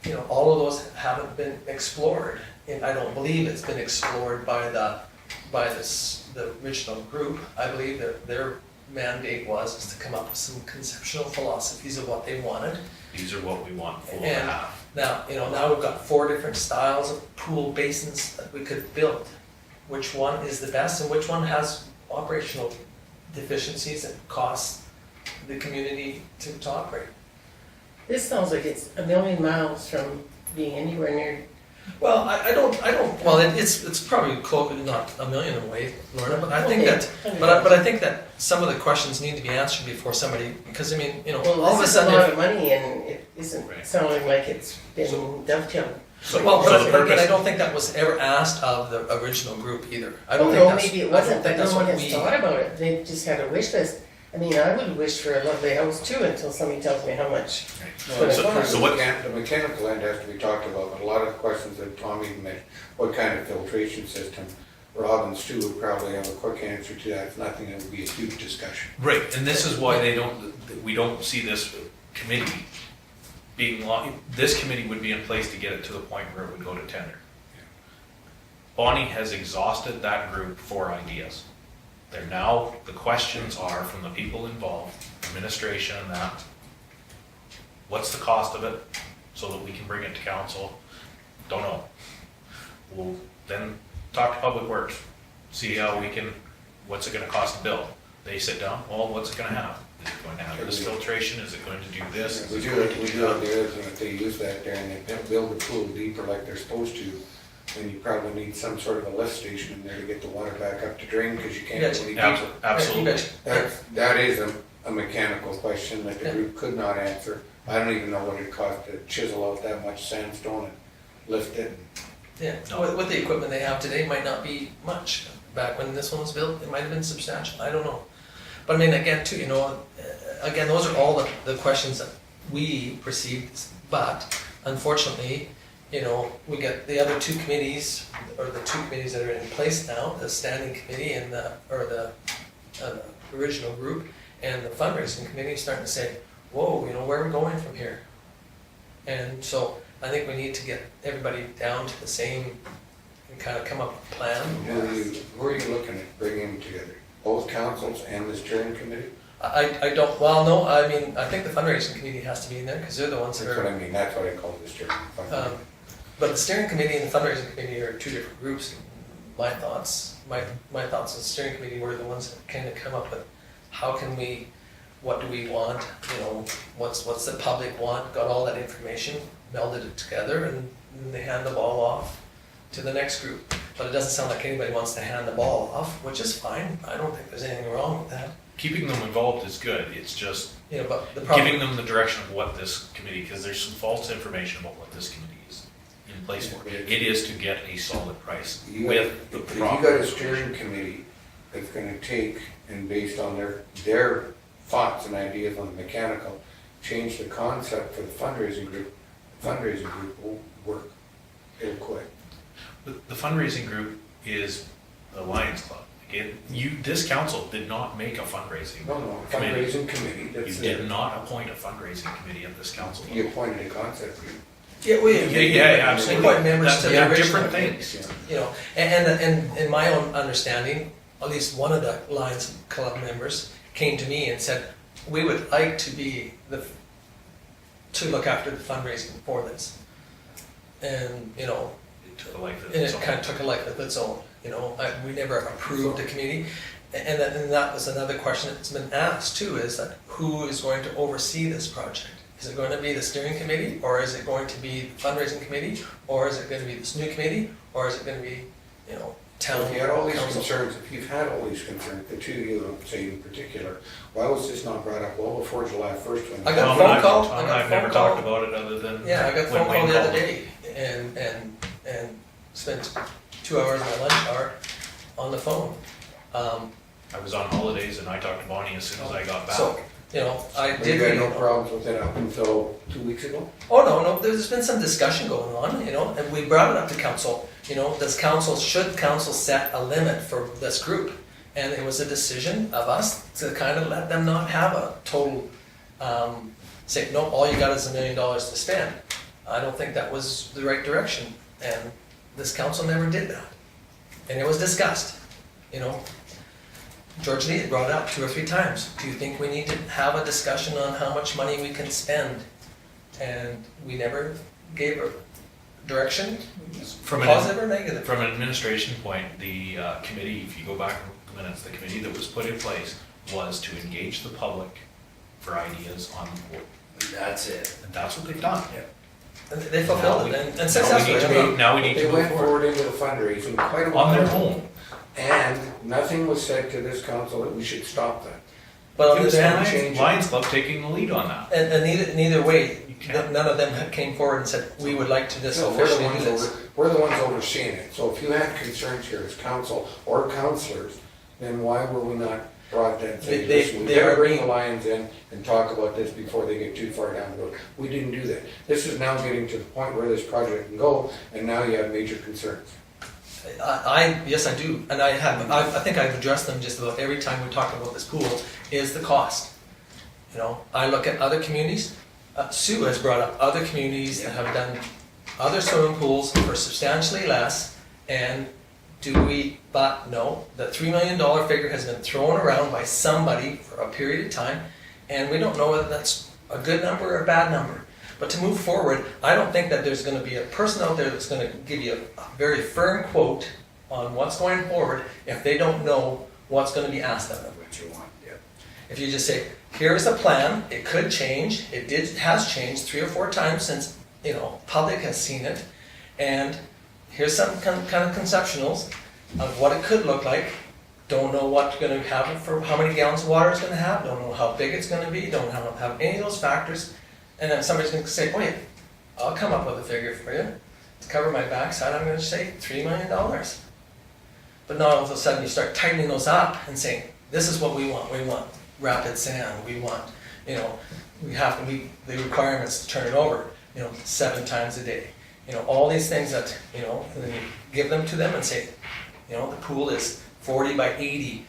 you know, all of those haven't been explored, and I don't believe it's been explored by the original group. I believe that their mandate was to come up with some conceptual philosophies of what they wanted. These are what we want full to And have. now, you know, now we've got 4 different styles of pool basins that we could build. Which one is the best and which one has operational deficiencies that cost the community to operate? This sounds like it's 1,000,000 miles from being anywhere near. Well, I don't, well, it's probably close, not 1,000,000 away, Lorna, but I think that, but I think that some of the questions need to be answered before somebody, because I mean, you know, all Well, of a this is a sudden. lot if- of money and it isn't Right. sounding like it's been dovetailed. Well, So but the again, I purpose- don't think that was ever asked of the original group either. I don't Oh, think no, that's. maybe it I don't wasn't, think but no that's one what has we- thought about it. They just had a wish list. I mean, I would wish for a lovely house too until somebody tells me how much. Right. But So- it's so not. what- The mechanical end has to be talked about, but a lot of the questions that Tom even mentioned, what kind of filtration system, Rob and Stu would probably have a quick answer to that. If nothing, it would be a huge discussion. Right, and this is why we don't see this committee being this committee would be in place to get it to the point where it would go to tender. Bonnie has exhausted that group for ideas. They're now, the questions are from the people involved, administration and that. What's the cost of it, so that we can bring it to council? Don't know. We'll then talk to Public Works, see how we can, what's it gonna cost to build? They sit down, well, what's it gonna have? Is it going to have this filtration, is it going to do this? Is We it do going it, to we do do that? have the other thing, if they use that there and they build the pool deeper like they're supposed to, then you probably need some sort of a lift station in there to get the water back up to drain, because you can't go any deeper. Absolutely. That is a mechanical question that the Yeah. group could not answer. I don't even know what it cost to chisel out that much sandstone and lift it. Yeah, No. with the equipment they have today might not be much. Back when this one was built, it might have been substantial, I don't know. But I mean, again, too, you know, again, those are all the questions that we perceived, but unfortunately, you know, we got the other 2 committees, or the 2 committees that are in place now, the standing committee and the original group, and the fundraising committee starting to say, whoa, you know, where are we going from here? And so I think we need to get everybody down to the same, and kind of come up with a plan. Who are you looking at bringing together? Both councils and the steering committee? I don't, well, no, I mean, I think the fundraising committee has to be in there, because they're the ones that That's are. what I mean, that's what I call the steering fund. But the steering committee and the fundraising committee are two different groups. My thoughts on the steering committee were the ones that kind of come up with, how can we, what do we want, what's the public want, got all that information, melded it together, and then they hand the ball off to the next group. But it doesn't sound like anybody wants to hand the ball off, which is fine. I don't think there's anything wrong with that. Keeping them involved is good, it's just But the problem. giving them the direction of what this committee, because there's some false information about what this committee is in place for. It is to get a solid price with the If you got a proper. steering committee that's gonna take and based on their thoughts and ideas on the mechanical, change the concept for the fundraising group will work. It'll quit. The fundraising group is the Lions Club. Again, this council did not make a fundraising No, committee. fundraising committee, You that's did it. not appoint a fundraising committee at this council. You appointed a concept group. Yeah, absolutely. appoint members to the They're original. different things. And in my own understanding, at least one of the Lions Club members came to me and said, we would like to be to look after the fundraising for this. And, It took a life of and its it own. kind of took a life of its own, we never approved the committee. And that was another question that's been asked too, is that who is going to oversee this project? Is it going to be the steering committee, or is it going to be the fundraising committee, or is it going to be this new committee, or is it going to be, town If you had all these council? concerns, if you've had all these concerns, the two of you, say in particular, why was this not brought up well before July 1st when? I got a Tom phone and call. Tom I and got a I've never phone call. talked about it other than. Yeah, I got a when phone call Wayne the other called. day and spent 2 hours of my lunch hour on the phone. I was on holidays and I talked to Bonnie as soon as I got back. So, I You did. had no problems with it up until 2 weeks ago? Oh, no, there's been some discussion going on, and we brought it up to council. Should council set a limit for this group? And it was a decision of us to kind of let them not have a total, say, no, all you got is $1 million to spend. I don't think that was the right direction, and this council never did that. And it was discussed, George Lee had brought it up 2 or 3 times. Do you think we need to have a discussion on how much money we can spend? And we never gave a direction, From positive or negative. From an administration point, the committee, if you go back in the minutes, the committee that was put in place was to engage the public for ideas on the board. That's it. And that's what they've done. And they fulfilled it, and Now we successfully. need to now we need They to went move forward. forward into the fundraising quite a while. On their ago. own. And nothing was said to this council that we should stop that. But on It the was other the hand, change it. Lions Club taking the lead on that. and neither way, You can't- none of them came forward and said, we would like to this No, we're the officially do ones this. we're the ones overseeing it. So if you had concerns here as council or councilors, then why were we not brought that and say, They- listen, we they gotta are bring the being- Lions in and talk about this before they get too far down the road. We didn't do that. This is now getting to the point where this project can go, and now you have major concerns. Yes, I do, and I think I've addressed them just about every time we talk about this pool, is the cost. I look at other communities, Sue has brought up other communities that have done other swimming pools for substantially less, and but no, the $3 million figure has been thrown around by somebody for a period of time, and we don't know whether that's a good number or a bad number. But to move forward, I don't think that there's going to be a person out there that's going to give you a very firm quote on what's going forward if they don't know what's going to be asked of them. What you want, yeah. If you just say, here's the plan, it could change, has changed 3 or 4 times since, public has seen it, and here's some kind of conceptuals of what it could look like. Don't know what you're going to have for how many gallons of water it's going to have, don't know how big it's going to be, don't have any of those factors. And then somebody's going to say, oh yeah, I'll come up with a figure for you. To cover my backside, I'm going to say $3 million. But now all of a sudden you start tightening those up and saying, this is what we want. We want rapid sand. We want, we have to meet the requirements to turn it over, 7 times a day. All these things that, and then you give them to them and say, the pool is 40 by 80,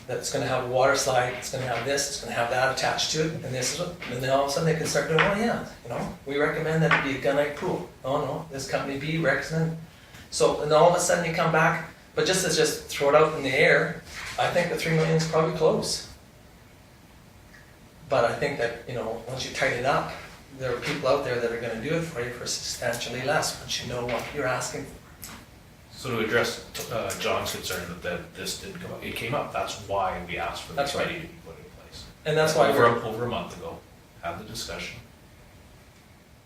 that's gonna have a water slide, it's gonna have this, it's gonna have that attached to it, and this is what, and then all of a sudden they can start doing, oh yeah, we recommend that it be a gunite pool. Oh no, this company B recommends. So, and all of a sudden you come back, but just throw it out in the air, I think the 3 million is probably close. But I think that, once you tighten it up, there are people out there that are gonna do it for you for substantially less, once you know what you're asking for. So to address John's concern that this didn't come up, it came up, that's why we asked for the That's right. committee to be put in place. And that's why Over a month ago, had the discussion.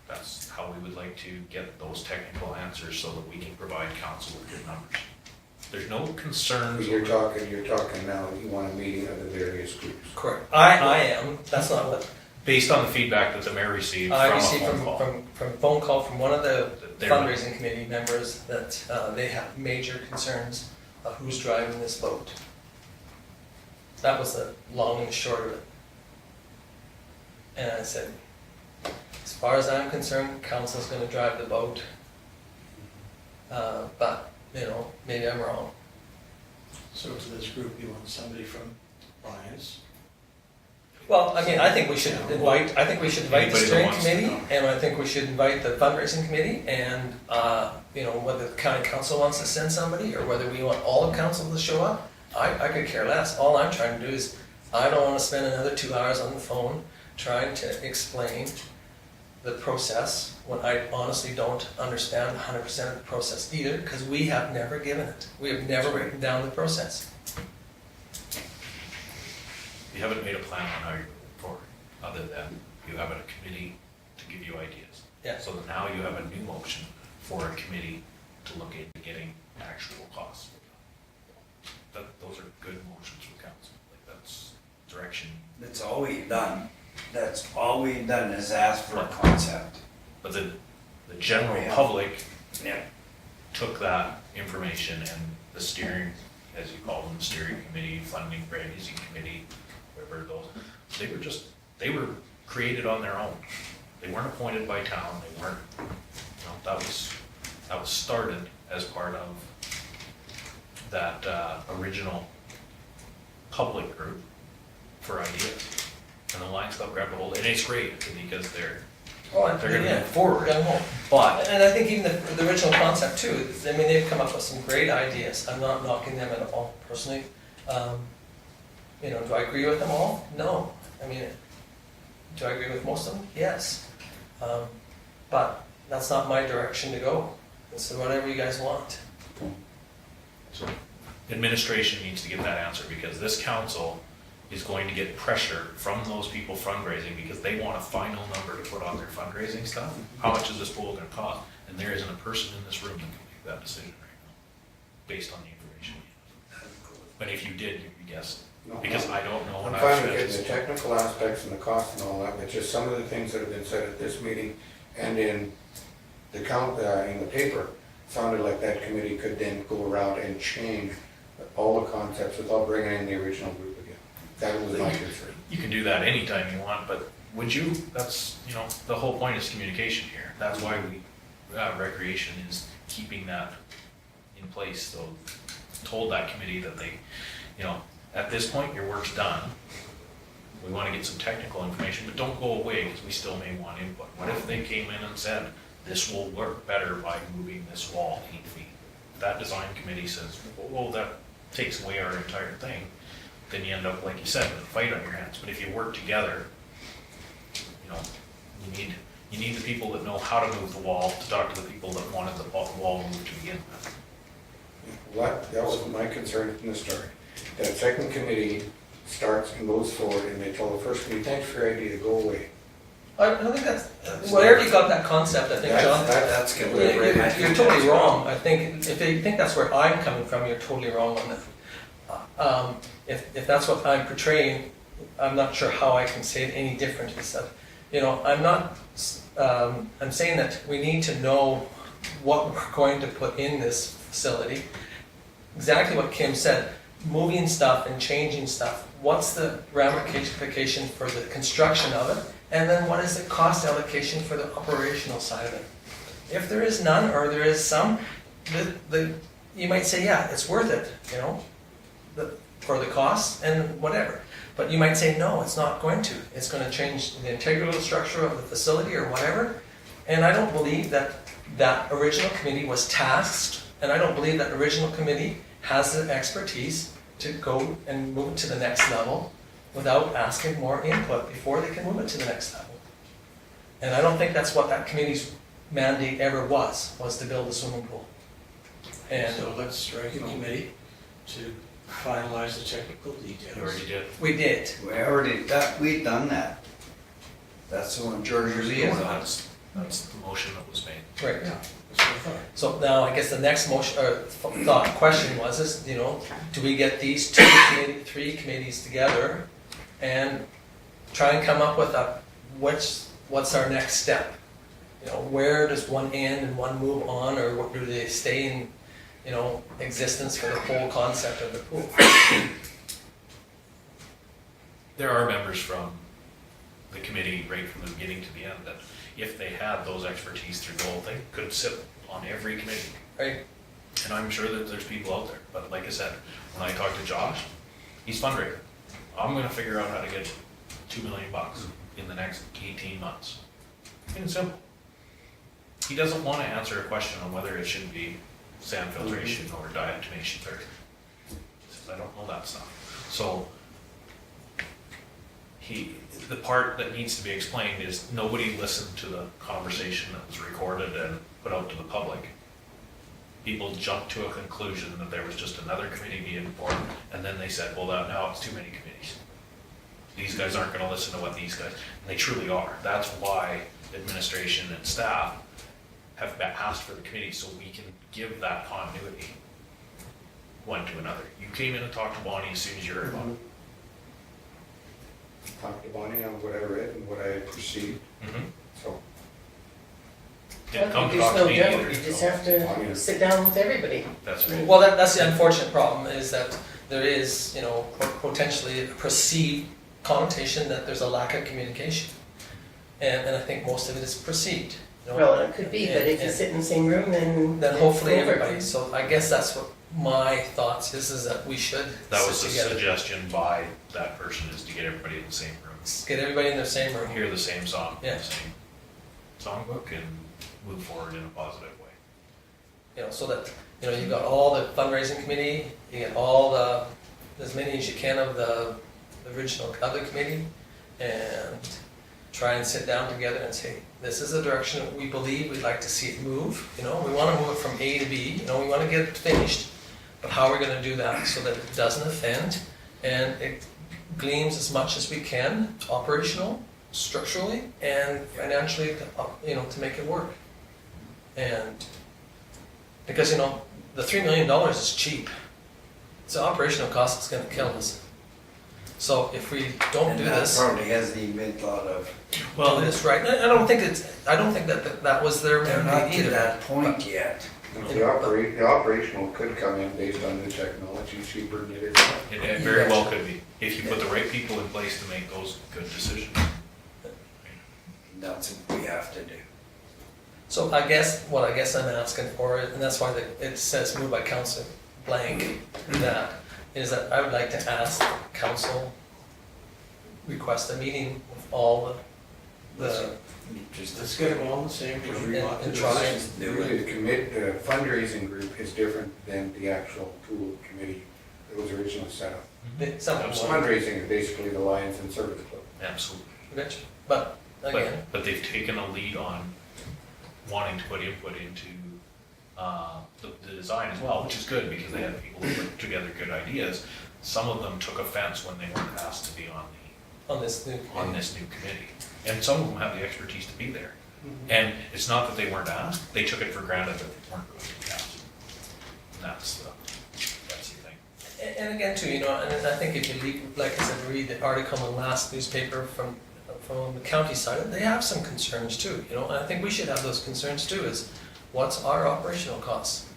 That's how we would like to get those technical answers so that we can provide council with good numbers. There's no concerns. You're talking now, you want a meeting of the various groups. correct. I am, that's not what, Based on the feedback that the mayor received I from a received phone call. from a phone call from one of the They're- fundraising committee members that they have major concerns of who's driving this boat. That was the long and short of it. And I said, as far as I'm concerned, council's gonna drive the boat. But, maybe I'm wrong. So to this group, you want somebody from Lions? Well, I mean, I think we should invite the Anybody that steering wants to committee, know. and I think we should invite the fundraising committee, and, whether the county council wants to send somebody, or whether we want all of council to show up, I could care less. All I'm trying to do is, I don't wanna spend another 2 hours on the phone trying to explain the process, when I honestly don't understand 100% of the process either, because we have never given it. We have never written down the process. You haven't made a plan on how you're moving forward, other than you have a committee to give you ideas. Yeah. So that now you have a new motion for a committee to look into getting actual costs. Those are good motions for council, like that's direction. That's all we've done. That's all we've done is ask for a concept. But the general Yeah. public Yeah. took that information and the steering, as you call them, steering committee, funding, raising committee, whatever those, they were created on their own. They weren't appointed by town, they weren't, that was started as part of that original public group for ideas. And the Lions Club grabbed a hold, and it's great because they're gonna move forward. Got 'em home. But And I think even the original concept too, I mean, they've come up with some great ideas. I'm not knocking them at all personally. Do I agree with them all? No. I mean, do I agree with most of them? Yes. But that's not my direction to go. So whatever you guys want. So administration needs to get that answer, because this council is going to get pressure from those people fundraising, because they want a final number to put on their fundraising stuff. How much is this pool gonna cost? And there isn't a person in this room that can make that decision right now, based on the information you have. But if you did, you'd be guessing, No, because I don't know. I'm and fine I've with said getting the technical aspects and the cost and all that, but just some of the things that have been said at this meeting and in the in the paper, sounded like that committee could then go around and change all the concepts without bringing in the original group again. That was my concern. You can do that anytime you want, but would you? That's, the whole point is communication here. That's why recreation is keeping that in place. So told that committee that they, at this point, your work's done. We want to get some technical information, but don't go away, because we still may want input. What if they came in and said, this will work better by moving this wall 8 feet? If that design committee says, well, that takes away our entire thing, then you end up, like you said, with a fight on your hands. But if you work together, you need the people that know how to move the wall to talk to the people that wanted the wall moved to begin with. That was my concern from the start. That second committee starts and goes forward, and they tell the first committee, thanks for your idea, go away. I think that's, wherever you got that concept, I think, John, That's good. you're totally wrong. I think, if you think that's where I'm coming from, you're totally wrong on that. If that's what I'm portraying, I'm not sure how I can say it any different. Is that, I'm saying that we need to know what we're going to put in this facility. Exactly what Kim said, moving stuff and changing stuff. What's the ramification for the construction of it? And then what is the cost allocation for the operational side of it? If there is none, or there is some, you might say, yeah, it's worth it, for the cost and whatever. But you might say, no, it's not going to. It's going to change the integral structure of the facility or whatever. And I don't believe that original committee was tasked, and I don't believe that original committee has the expertise to go and move it to the next level without asking more input before they can move it to the next level. And I don't think that's what that committee's mandate ever was to build a swimming pool. And So let's strike a committee to finalize the technical You details. already did. we did. We've done that. That's the one George Lee is on. That's the motion that was made. Right. Yeah, that's what I thought. So now I guess the next motion, or question was, is, you know, do we get these three committees together and try and come up with what's our next step? You know, where does one end and one move on, or what, do they stay in, you know, existence for the whole concept of the pool? There are members from the committee right from the beginning to the end that if they had those expertise through the whole thing, could sit on every committee. Right? And I'm sure that there's people out there, but like I said, when I talked to Josh, he's fundraiser. I'm gonna figure out how to get $2 million in the next 18 months. Plain and simple. He doesn't wanna answer a question on whether it should be sand filtration or diatomaceous earth. He says, I don't know that stuff. So, the part that needs to be explained is nobody listened to the conversation that was recorded and put out to the public. People jumped to a conclusion that there was just another committee being formed, and then they said, well, now it's too many committees. These guys aren't gonna listen to what these guys, and they truly are. That's why administration and staff have asked for the committee, so we can give that continuity one to another. You came in and talked to Bonnie as soon as you heard about it. Talked to Bonnie on what I read and what I perceived, so. Didn't come to There's talk to no me doubt, either, you just so have to sit down with everybody. that's right. Well, that's the unfortunate problem, is that there is, you know, potentially a perceived connotation that there's a lack of communication. And I think most of it is perceived. You know? Well, it could be, but if you And- sit in the same room, then. Then hopefully it's over. everybody, so I guess that's what my thoughts is that we should That was sit the together. suggestion by that person, is to get everybody in the same room. Get everybody in the same room. Hear the same song, Yeah. the same songbook, and move forward in a positive way. You know, so that, you know, you've got all the fundraising committee, you get all as many as you can of the original other committee, and try and sit down together and say, this is the direction that we believe we'd like to see it move. You know, we want to move it from A to B, you know, we want to get it finished, but how are we going to do that so that it doesn't offend and it gleams as much as we can, operational, structurally, and financially, you know, to make it work. And because, you know, the $3 million is cheap. It's the operational cost that's going to kill us. So if we don't do this, Probably hasn't even been thought of. do this right. I don't think that was their They're not mandate to either. that point yet. The operational could come in based on new technology, cheaper than it is. It very well could be, if you put the right people in place to make those good decisions. That's what we have to do. So what I guess I'm asking for, and that's why it says moved by Council blank, that is that I would like to ask Council request a meeting with all the Let's get them all in the same room. and try and Usually the fundraising group is different than the actual pool committee that was originally set up. something Absolutely. more. Fundraising is basically the Lions and Service Club. Absolutely. But again, But they've taken a lead on wanting to put input into the design as well, which is good, because they had people who put together good ideas. Some of them took offense when they weren't asked to be on this new on this new committee. And some of them have the expertise to be there. And it's not that they weren't asked, they took it for granted that they weren't going to be asked. And that's the thing. And again, too, you know, and I think if you read, like I said, read the article in the last newspaper from the county side, they have some concerns too, you know, and I think we should have those concerns too, is what's our operational costs?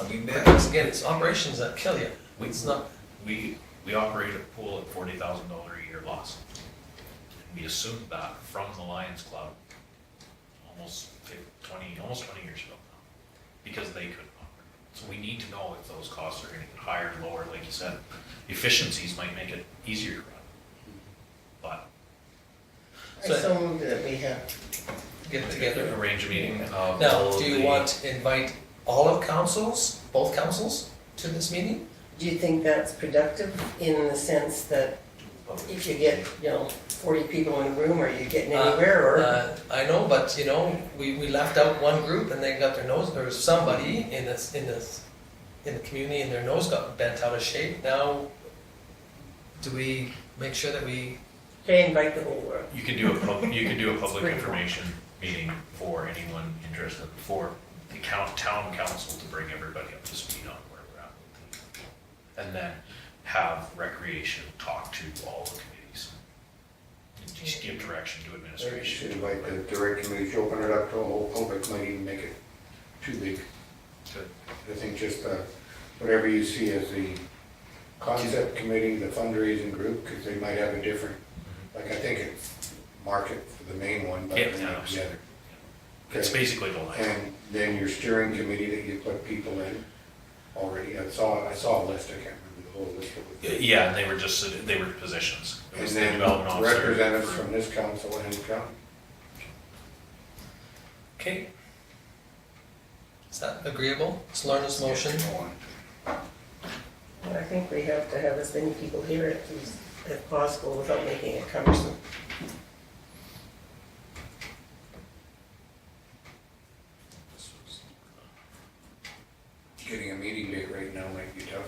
You bet. Because again, it's operations that kill you. It's not, We operate a pool at $40,000 a year loss. We assumed that from the Lions Club almost 20 years ago now, because they couldn't operate. So we need to know if those costs are gonna get higher or lower, like you said. Efficiencies might make it easier to run. But I so moved that we have. get together. arrange a meeting of all Now, of do you the- want to invite all of councils, both councils, to this meeting? Do you think that's productive in the sense that public. If you get, 40 people in a room, are you getting anywhere, or? I know, but we left out one group and they got their nose, there was somebody in the community and their nose got bent out of shape. Now, do we make sure that we, They invite the whole world. You could do a public Great. information meeting for anyone interested, for the town council to bring everybody up to speed on where we're at with things. And then have recreation talk to all the committees. And just give direction to You administration. should invite the direct committees, open it up to a whole public, might even make it too big. Good. I think just whatever you see as the concept committee, the fundraising group, because they might have a different, like I think it's market for the main one, but Yeah, then yeah. the other. It's basically the line. And then your steering committee that you put people in already, I saw a list, I can't remember the whole list. Yeah, and they were positions. It And was the then development officer. representatives from this council and county. okay? Is that agreeable? It's Lorna's motion. I think we have to have as many people here as possible without making it cumbersome. Getting a meeting date right now might be tough.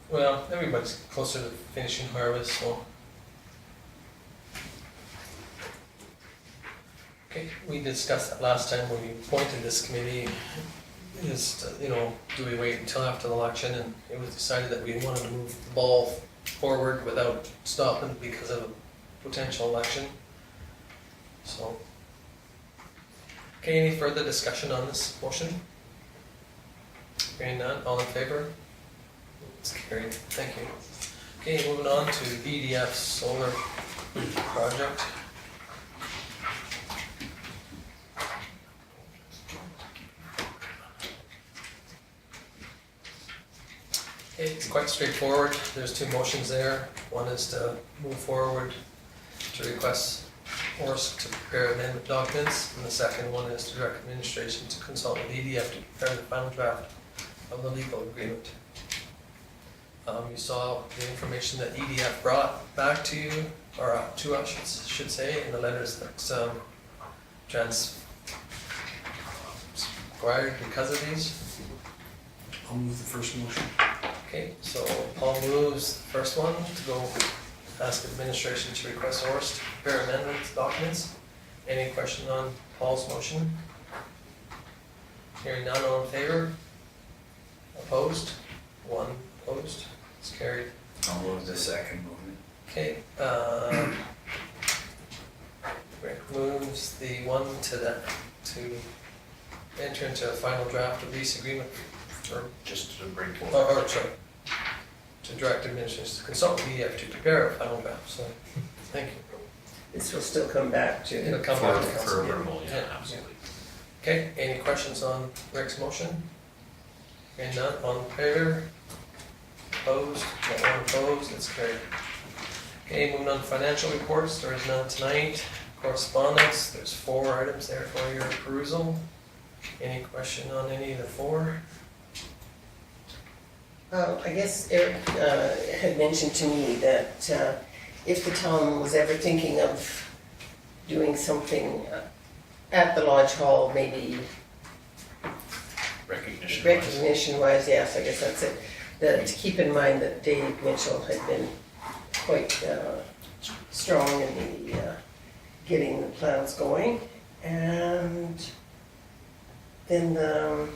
Well, everybody's closer to finishing harvest, so. Okay, we discussed that last time when we appointed this committee, do we wait until after the election? And it was decided that we wanted to move the ball forward without stopping because of a potential election. So. Okay, any further discussion on this motion? Hearing none, all in favor? It's carried, thank you. Okay, moving on to EDF solar project. Okay, it's quite straightforward. There's two motions there. One is to move forward to request ORS to prepare amendment documents, and the second one is to direct administration to consult with EDF to prepare the final draft of the legal agreement. You saw the information that EDF brought back to you, or to us, should say, in the letters that's transpired because of these. I'll move the first motion. Okay, so Paul moves the first one to go ask administration to request ORS to prepare amendment documents. Any question on Paul's motion? Hearing none, all in favor? Opposed? One opposed. It's carried. I'll move the second movement. Okay, Rick moves the one to enter into a final draft of lease agreement for, Just to bring forward. sorry, to direct administration to consult with EDF to prepare a final draft, so, thank you. This will still come back It'll to, come back to For council. approval, yeah, Yeah. absolutely. Okay, any questions on Rick's motion? Hearing none, all in favor? Opposed? Not one opposed, it's carried. Okay, moving on to financial reports, there is none tonight. Correspondence, there's 4 items there for your perusal. Any question on any of the 4? I guess Eric had mentioned to me that if the town was ever thinking of doing something at the Lodge Hall, maybe recognition-wise, yes, I guess that's it. To keep in mind that Dave Mitchell had been quite strong in the getting the plans going. And then the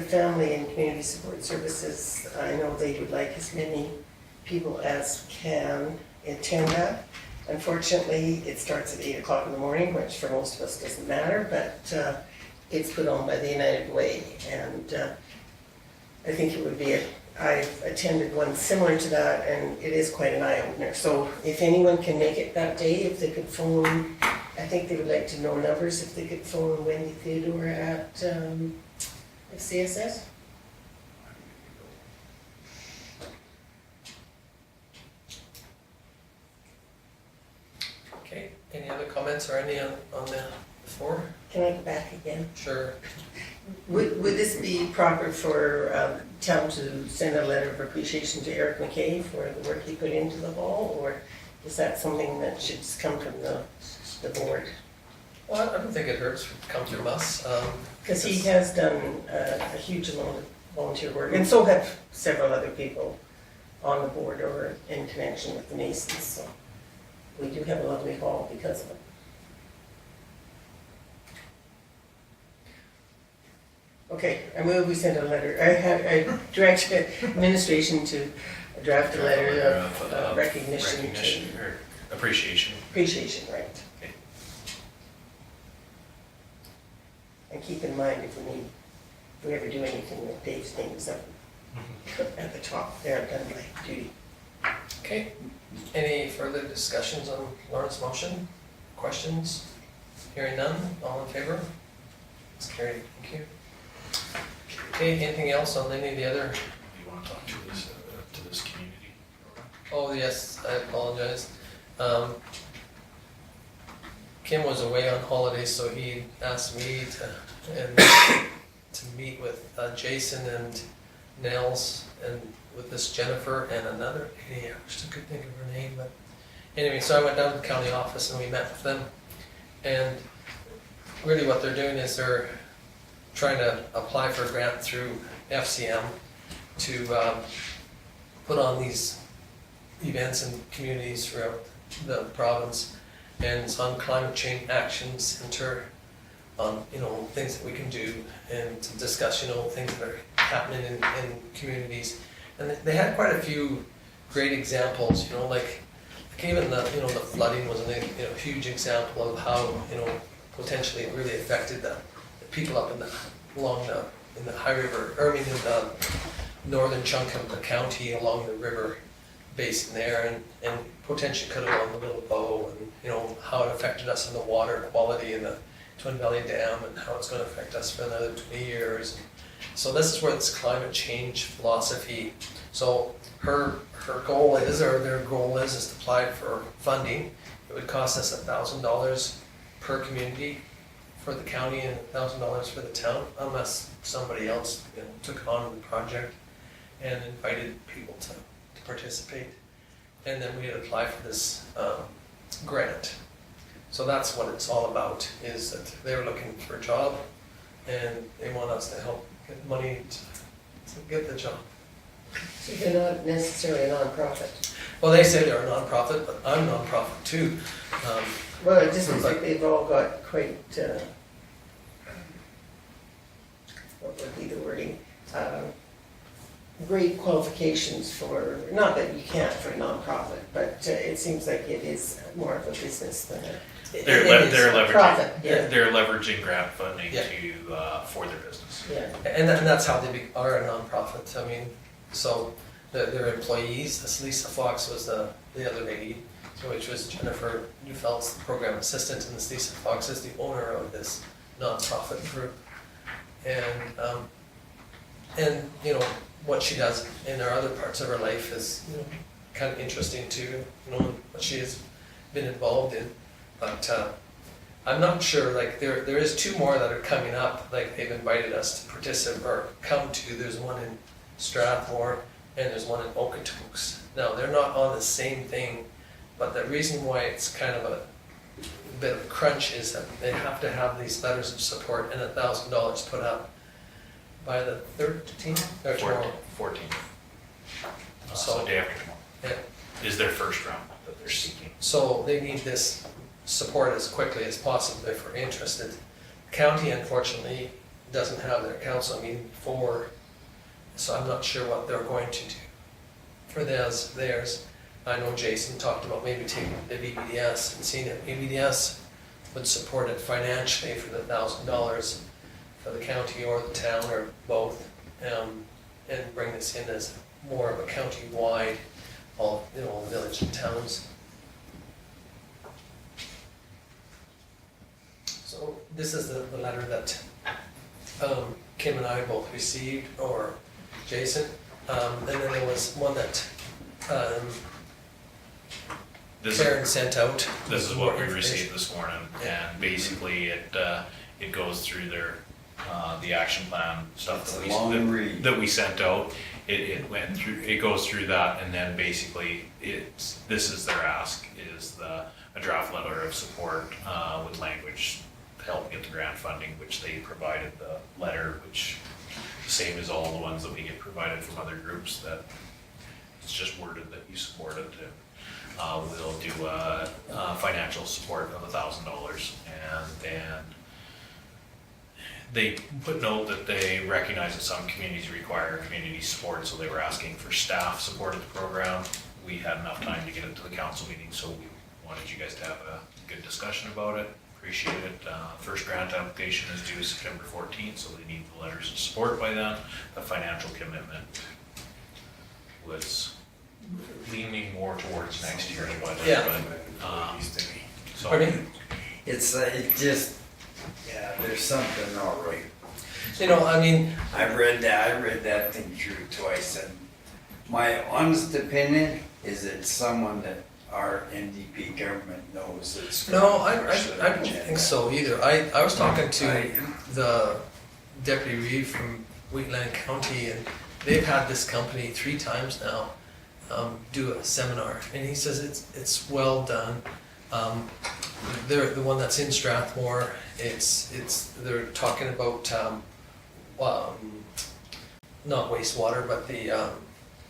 Family and Community Support Services, I know they would like as many people as can attend that. Unfortunately, it starts at 8 o'clock in the morning, which for most of us doesn't matter, but it's put on by the United Way. And I think it would be, I've attended one similar to that, and it is quite an eye-opener. So if anyone can make it that day, if they could phone, I think they would like to know numbers, if they could phone Wendy Theodore at CSS. Okay, any other comments or any on the 4? Can I go back again? Sure. Would this be proper for town to send a letter of appreciation to Eric McKay for the work he put into the hall? Or is that something that should just come from the board? Well, I don't think it hurts to come from us. Because he has done a huge amount of volunteer work, and so have several other people on the board or in connection with the Masons. So we do have a lovely hall because of it. Okay, I move we send a letter. I direct administration to draft a letter of recognition or appreciation. appreciation, right? Okay. And keep in mind if we ever do anything with Dave's names up at the top there, I've done my duty. Okay, any further discussions on Lauren's motion? Questions? Hearing none, all in favor? It's carried, thank you. Okay, anything else on any of the other? Do you want to talk to this community program? Oh, yes, I apologize. Kim was away on holiday, so he asked me to meet with Jason and Nels and with this Jennifer and another lady, I wish I could think of her name, but anyway, so I went down to the county office and we met with them. And really what they're doing is they're trying to apply for a grant through FCM to put on these events in communities throughout the province. And it's on climate change action center, on things that we can do, and to discuss things that are happening in communities. And they had quite a few great examples, like even the the flooding was a huge example of how potentially it really affected the people up in the high river, in the northern chunk of the county along the river basin there, and potentially could have gone a little bow, and how it affected us in the water quality in the Twin Valley Dam, and how it's going to affect us for another 20 years. So this is where this climate change philosophy. So her goal is, or their goal is to apply for funding. It would cost us $1,000 per community for the county and $1,000 for the town, unless somebody else took on the project and invited people to participate. And then we'd apply for this grant. So that's what it's all about, is that they're looking for a job and they want us to help get money to get the job. So they're not necessarily a nonprofit. Well, they say they're a nonprofit, but I'm a nonprofit too. Well, it just looks like they've all got quite, what would be the wording? Great qualifications for, not that you can't for a nonprofit, but it seems like it is more of a business than a. They're it is a leveraging. profit, yeah. They're leveraging grant funding Yeah. for their business. Yeah. And that's how they are a nonprofit. I mean, so their employees, this Lisa Fox was the other lady, which was Jennifer Neufeld's the program assistant, and this Lisa Fox is the owner of this nonprofit group. And what she does in her other parts of her life is kind of interesting too, what she has been involved in. But I'm not sure, like there is two more that are coming up, like they've invited us to participate or come to. There's one in Strathmore and there's one in Okotoks. Now they're not on the same thing, but the reason why it's kind of a bit of a crunch is that they have to have these letters of support and $1,000 put up by the 13th or tomorrow. 14th. So- So day after tomorrow Yeah. is their first round that they're seeking. So they need this support as quickly as possible if we're interested. The county unfortunately doesn't have their council meeting before, so I'm not sure what they're going to do for theirs. I know Jason talked about maybe taking the VBDS and seeing if VBDS would support it financially for the $1,000 for the county or the town or both, and bring this in as more of a county-wide, all village and towns. So this is the letter that Kim and I both received, or Jason, and then there was one that Karen sent out. This is what we More received information. this morning, Yeah. and basically it goes through their the action plan stuff It's that a we, long read. that we sent out. It went through, it goes through that, and then basically this is their ask, is a draft letter of support, with language to help get the grant funding, which they provided the letter, which same as all the ones that we get provided from other groups, that it's just worded that you support it. We'll do a financial support of $1,000, and then they put note that they recognize that some communities require community support, so they were asking for staff support of the program. We had enough time to get it to the council meeting, so we wanted you guys to have a good discussion about it. Appreciate it. First grant application is due September 14th, so they need the letters of support by then. The financial commitment was leaning more towards next year's budget. Yeah. But, so, Pardon? It's, it just, yeah, there's something not right. You know, I mean, I read that thing through twice, and my honest opinion is it's someone that our NDP government knows that's. no, I push the don't agenda. think so either. I was talking to I- the Deputy Reeve from Wheatland County, and they've had this company 3 times now do a seminar, and he says it's well done. They're the one that's in Strathmore. They're talking about not wastewater, but the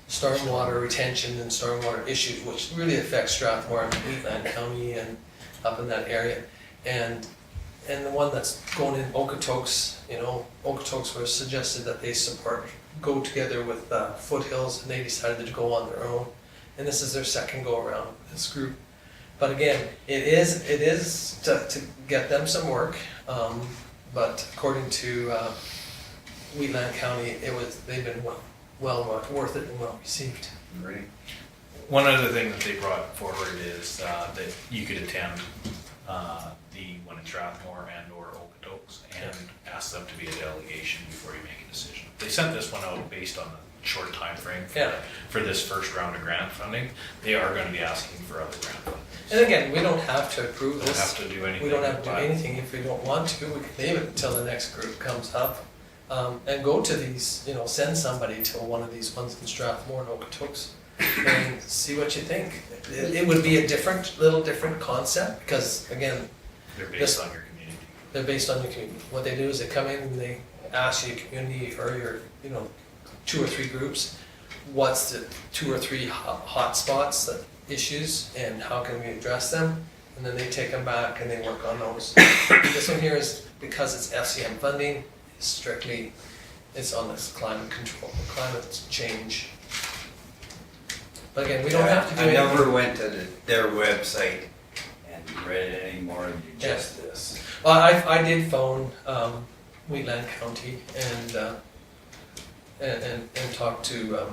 stormwater retention and stormwater issues, which really affect Strathmore and Wheatland County and up in that area. And the one that's going in Okotoks, you know, Okotoks was suggested that they go together with Foothills, and they decided to go on their own. And this is their second go around with this group. But again, it is to get them some work. But according to Wheatland County, they've been well worth it and well received. Right. one other thing that they brought forward is that you could attend the one in Strathmore and or Okotoks and ask them to be a delegation before you make a decision. They sent this one out based on the short time frame for this first round of grant funding. They are going to be asking for other grant funding. And again, we don't have to approve Don't this. have to do anything. We don't have to do but- anything if we don't want to. We can leave it until the next group comes up. And go to these, send somebody to one of these ones in Strathmore and Okotoks and see what you think. It would be a little different concept because, again, They're based on your community. they're based on your community. What they do is they come in and they ask your community or your, 2 or 3 groups, what's the 2 or 3 hot spots, the issues, and how can we address them? And then they take them back and they work on those. This one here is, because it's FCM funding, strictly, it's on this climate control, climate change. But again, we don't have to do I anything. never went to their website and read any more than just this. Well, I did phone Wheatland County and talk to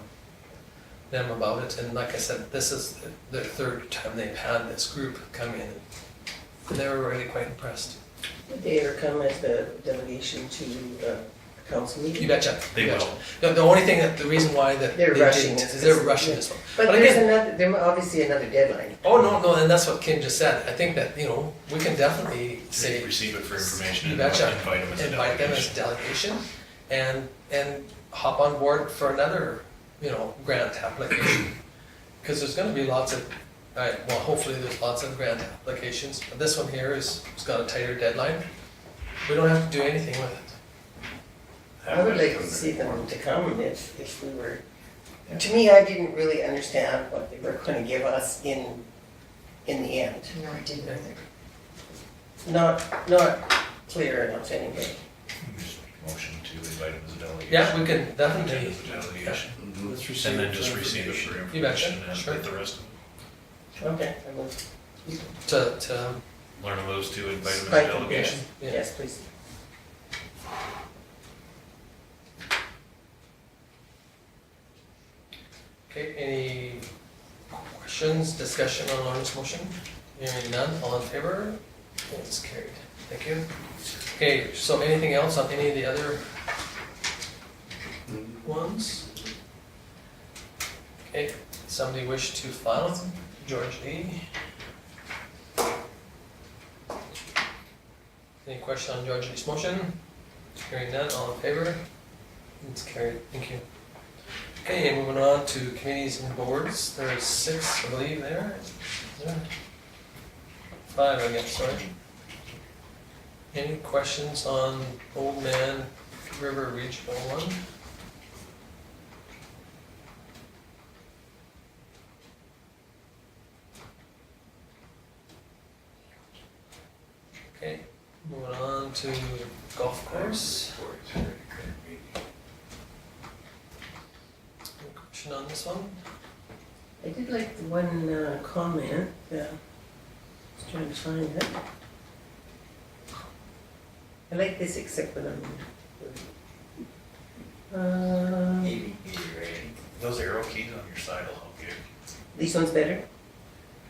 them about it. And like I said, this is the 3rd time they've had this group come in, and they were really quite impressed. Would they ever come as the delegation to the council meeting? You betcha. They you will. betcha. The only thing the reason why that They're they rushing didn't it. is they're rushing this one. But again, there's obviously another deadline. oh no, and that's what Kim just said. I think that we can definitely say Receive it for information you and betcha. invite them as a Invite them as delegation. delegation and hop on board for another, grant application. Because there's gonna be lots of, hopefully there's lots of grant applications, but this one here it's got a tighter deadline. We don't have to do anything with it. I would like to see them to come if we were, to me, I didn't really understand what they were gonna give us in the end. No, I didn't either. Not clear enough anyway. Motion to invite them as a delegation. Yeah, we can definitely, As a delegation. Let's receive And then it just for receive it for information. You betcha, information and sure. get the rest of Okay, I will. to, it. Learn of those two, invite them as a Invite them, delegation. yeah. Yes, please. Okay, any questions, discussion on Lauren's motion? Hearing none, all in favor? It's carried. Thank you. Okay, so anything else on any of the other ones? Okay, somebody wish to file? George Lee? Any question on George Lee's motion? Hearing none, all in favor? It's carried, thank you. Okay, moving on to committees and boards. There's 6, I believe, there. Is there? 5, I guess, sorry. Any questions on Old Man River Regional 1? Okay, moving on to golf course. Any question on this one? I did like the one comment, I was trying to find it. I like this except for them. Those arrow keys on your side will help you. These ones better?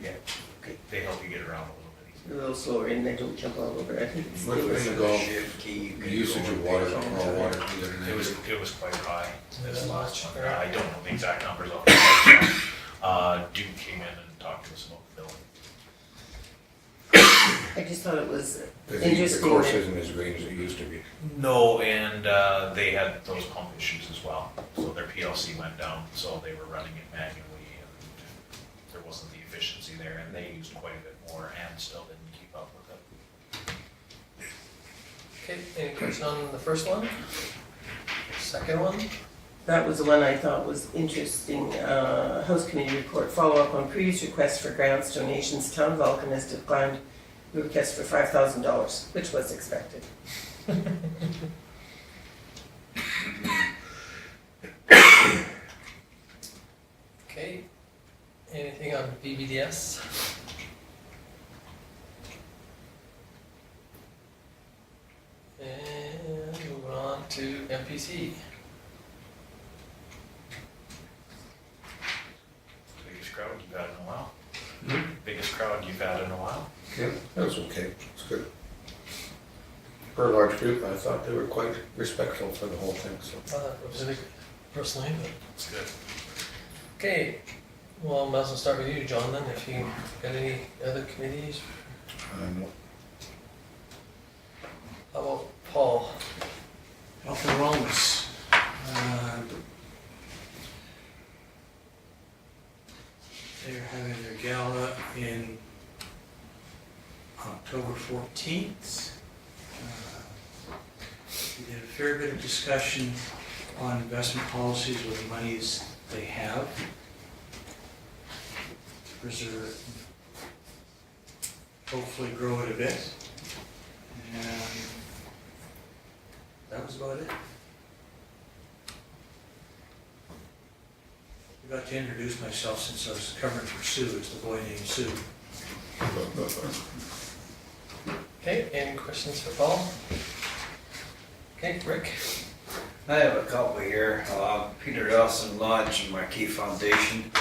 They help you get around a little bit easier. A little slower and they don't jump all over. I think it's What's still. in the golf, Shift key, you the can usage go of water, over raw there. water? It was quite high this Yeah, last one. yeah. I don't know the exact numbers off the top of my head. Duke came in and talked to us about filling. I just thought it was Because the interesting. course isn't as green as it used to be. No, and they had those pump issues as well. So their PLC went down, so they were running it manually, and there wasn't the efficiency there, and they used quite a bit more and still didn't keep up with it. Okay, any question on the first one? Second one? That was the one I thought was interesting. House Committee report, follow up on previous requests for grants, donations. Town of Vulcan has declined the request for $5,000, which was expected. Okay, anything on BBDS? And moving on to MPC. Biggest crowd you've had in a while. Biggest crowd you've had in a while. Yeah, that was okay, it's good. For a large group, I thought they were quite respectful for the whole thing, so. It was really good, personally, but. It's good. Okay, well, might as well start with you, John, then, if you got any other committees. How about Paul? Health and wellness. They're having their gala in October 14th. We did a fair bit of discussion on investment policies with the monies they have to preserve, hopefully grow it a bit. And that was about it. I got to introduce myself since I was covering for Sue, as the boy named Sue. Okay, any questions for Paul? Okay, Rick? I have a couple here. Peter Dawson Lodge and Marquee Foundation.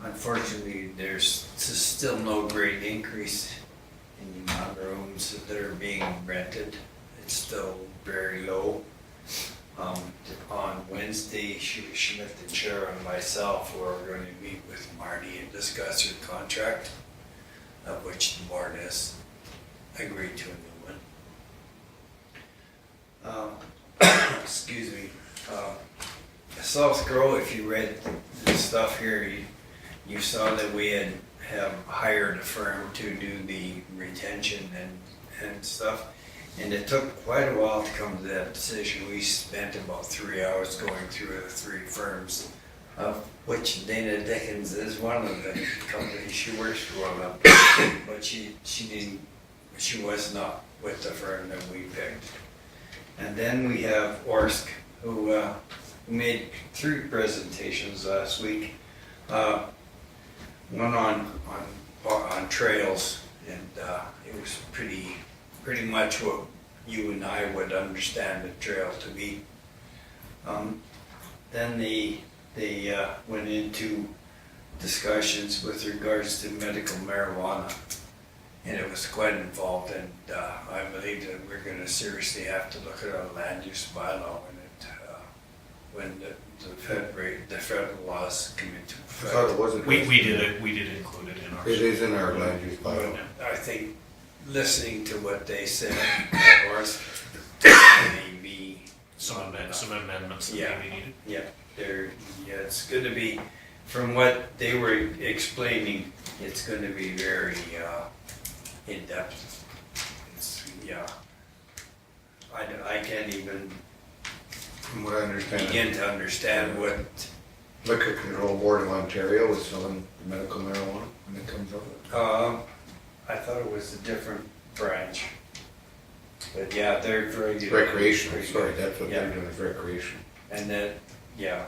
Unfortunately, there's still no great increase in the amount of rooms that are being rented. It's still very low. On Wednesday, Schmidt, the chair, and myself were going to meet with Marty and discuss her contract, of which the board has agreed to a new one. Excuse me. South Grove, if you read the stuff here, you saw that we have hired a firm to do the retention and stuff. And it took quite a while to come to that decision. We spent about 3 hours going through the 3 firms, of which Dana Dickens is one of the companies. She works for one of them, but she was not with the firm that we picked. And then we have Orsk, who made 3 presentations last week. One on trails, and it was pretty much what you and I would understand a trail to be. Then they went into discussions with regards to medical marijuana, and it was quite involved, and I believe that we're going to seriously have to look at our land use bylaw when the federal laws come into I thought effect. it wasn't. We did include it in our. It is in our land use bylaw. I think listening to what they said, or some amendments that Yeah. may be needed. Yeah, it's gonna be, from what they were explaining, it's gonna be very, in-depth. It's, yeah. I can't even From what I understand, begin to understand what, Liquor Control Board of Ontario is selling medical marijuana when it comes over. I thought it was a different branch. But yeah, they're very good. Recreational, sorry, that's what Yeah. they're doing, is recreation. And that, yeah.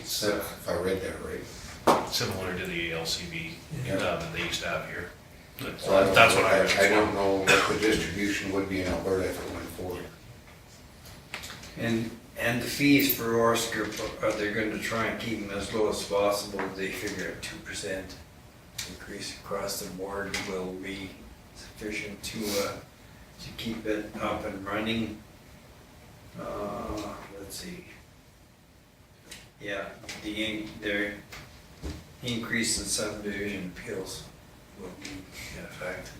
So, if I read that right. Similar to the LCB Yeah. that they used to have here. So I don't That's know- what I read. I don't know what the distribution would be in Alberta if it went forward. And the fees for Orange Group, they're gonna try and keep them as low as possible. They figure a 2% increase across the board will be sufficient to keep it up and running. Let's see. Yeah, their increase in subdivision appeals will be in effect.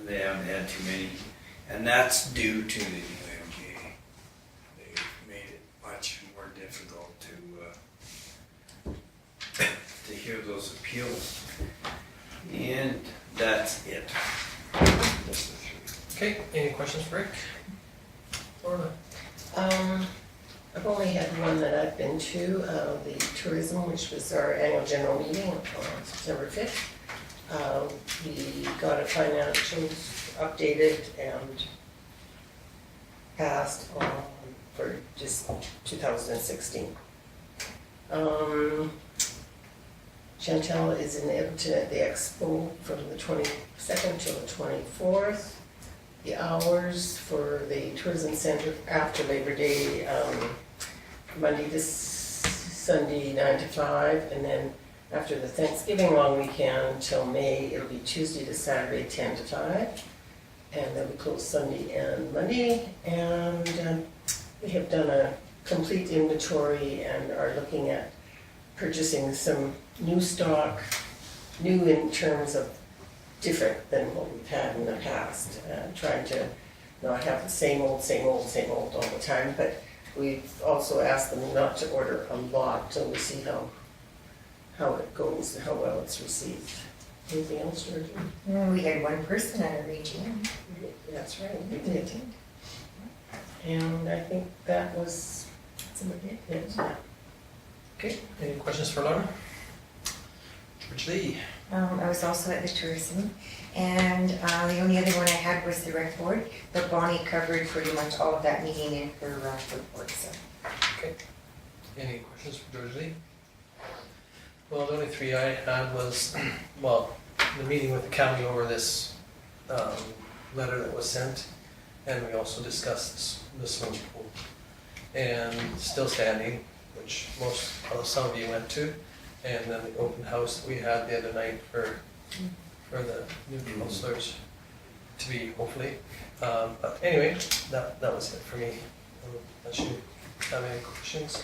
They haven't had too many, and that's due to the new MGA. They've made it much more difficult to hear those appeals. And that's it. That's the three. Okay, any questions for Rick? Lorna? I've only had one that I've been to, the tourism, which was our annual general meeting on September 5th. We got a financials updated and passed on for just 2016. Chantel is in Edmonton at the expo from the 22nd till the 24th. The hours for the tourism center after Labor Day, Monday to Sunday 9 to 5, and then after the Thanksgiving long weekend till May, it'll be Tuesday to Saturday 10 to 5, and then we close Sunday and Monday. And we have done a complete inventory and are looking at purchasing some new stock, new in terms of different than what we've had in the past, trying to not have the same old all the time, but we've also asked them not to order a lot till we see how it goes, how well it's received. Anything else, Georgie? We had one person at our AGM. That's right, we did. And I think that was it. Yeah. Okay, any questions for Laura? George Lee? I was also at the tourism, and the only other one I had was the rec board, but Bonnie covered pretty much all of that meeting in her report, so. Okay. Any questions for George Lee? Well, the only three I had was, well, the meeting with the county over this letter that was sent, and we also discussed the swimming pool. And still standing, which some of you went to, and then the open house that we had the other night for the new counselors to be, hopefully. But anyway, that was it for me. Unless you have any questions.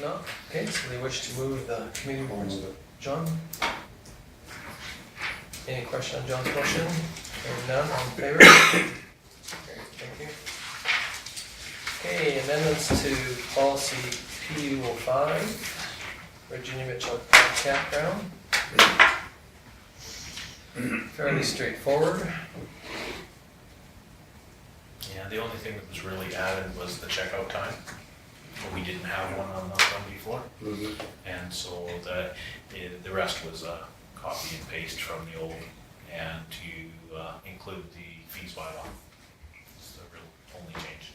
No? Okay, so they wish to move the committee reports. John? Any question on John's motion? Hearing none, all in favor? Okay, thank you. Okay, amendments to policy PU05, Virginia Mitchell Campground. Fairly straightforward. Yeah, the only thing that was really added was the checkout time. We didn't have one on that one before. And so the rest was a copy and paste from the old, and to include the fees bylaw. It's the real only change.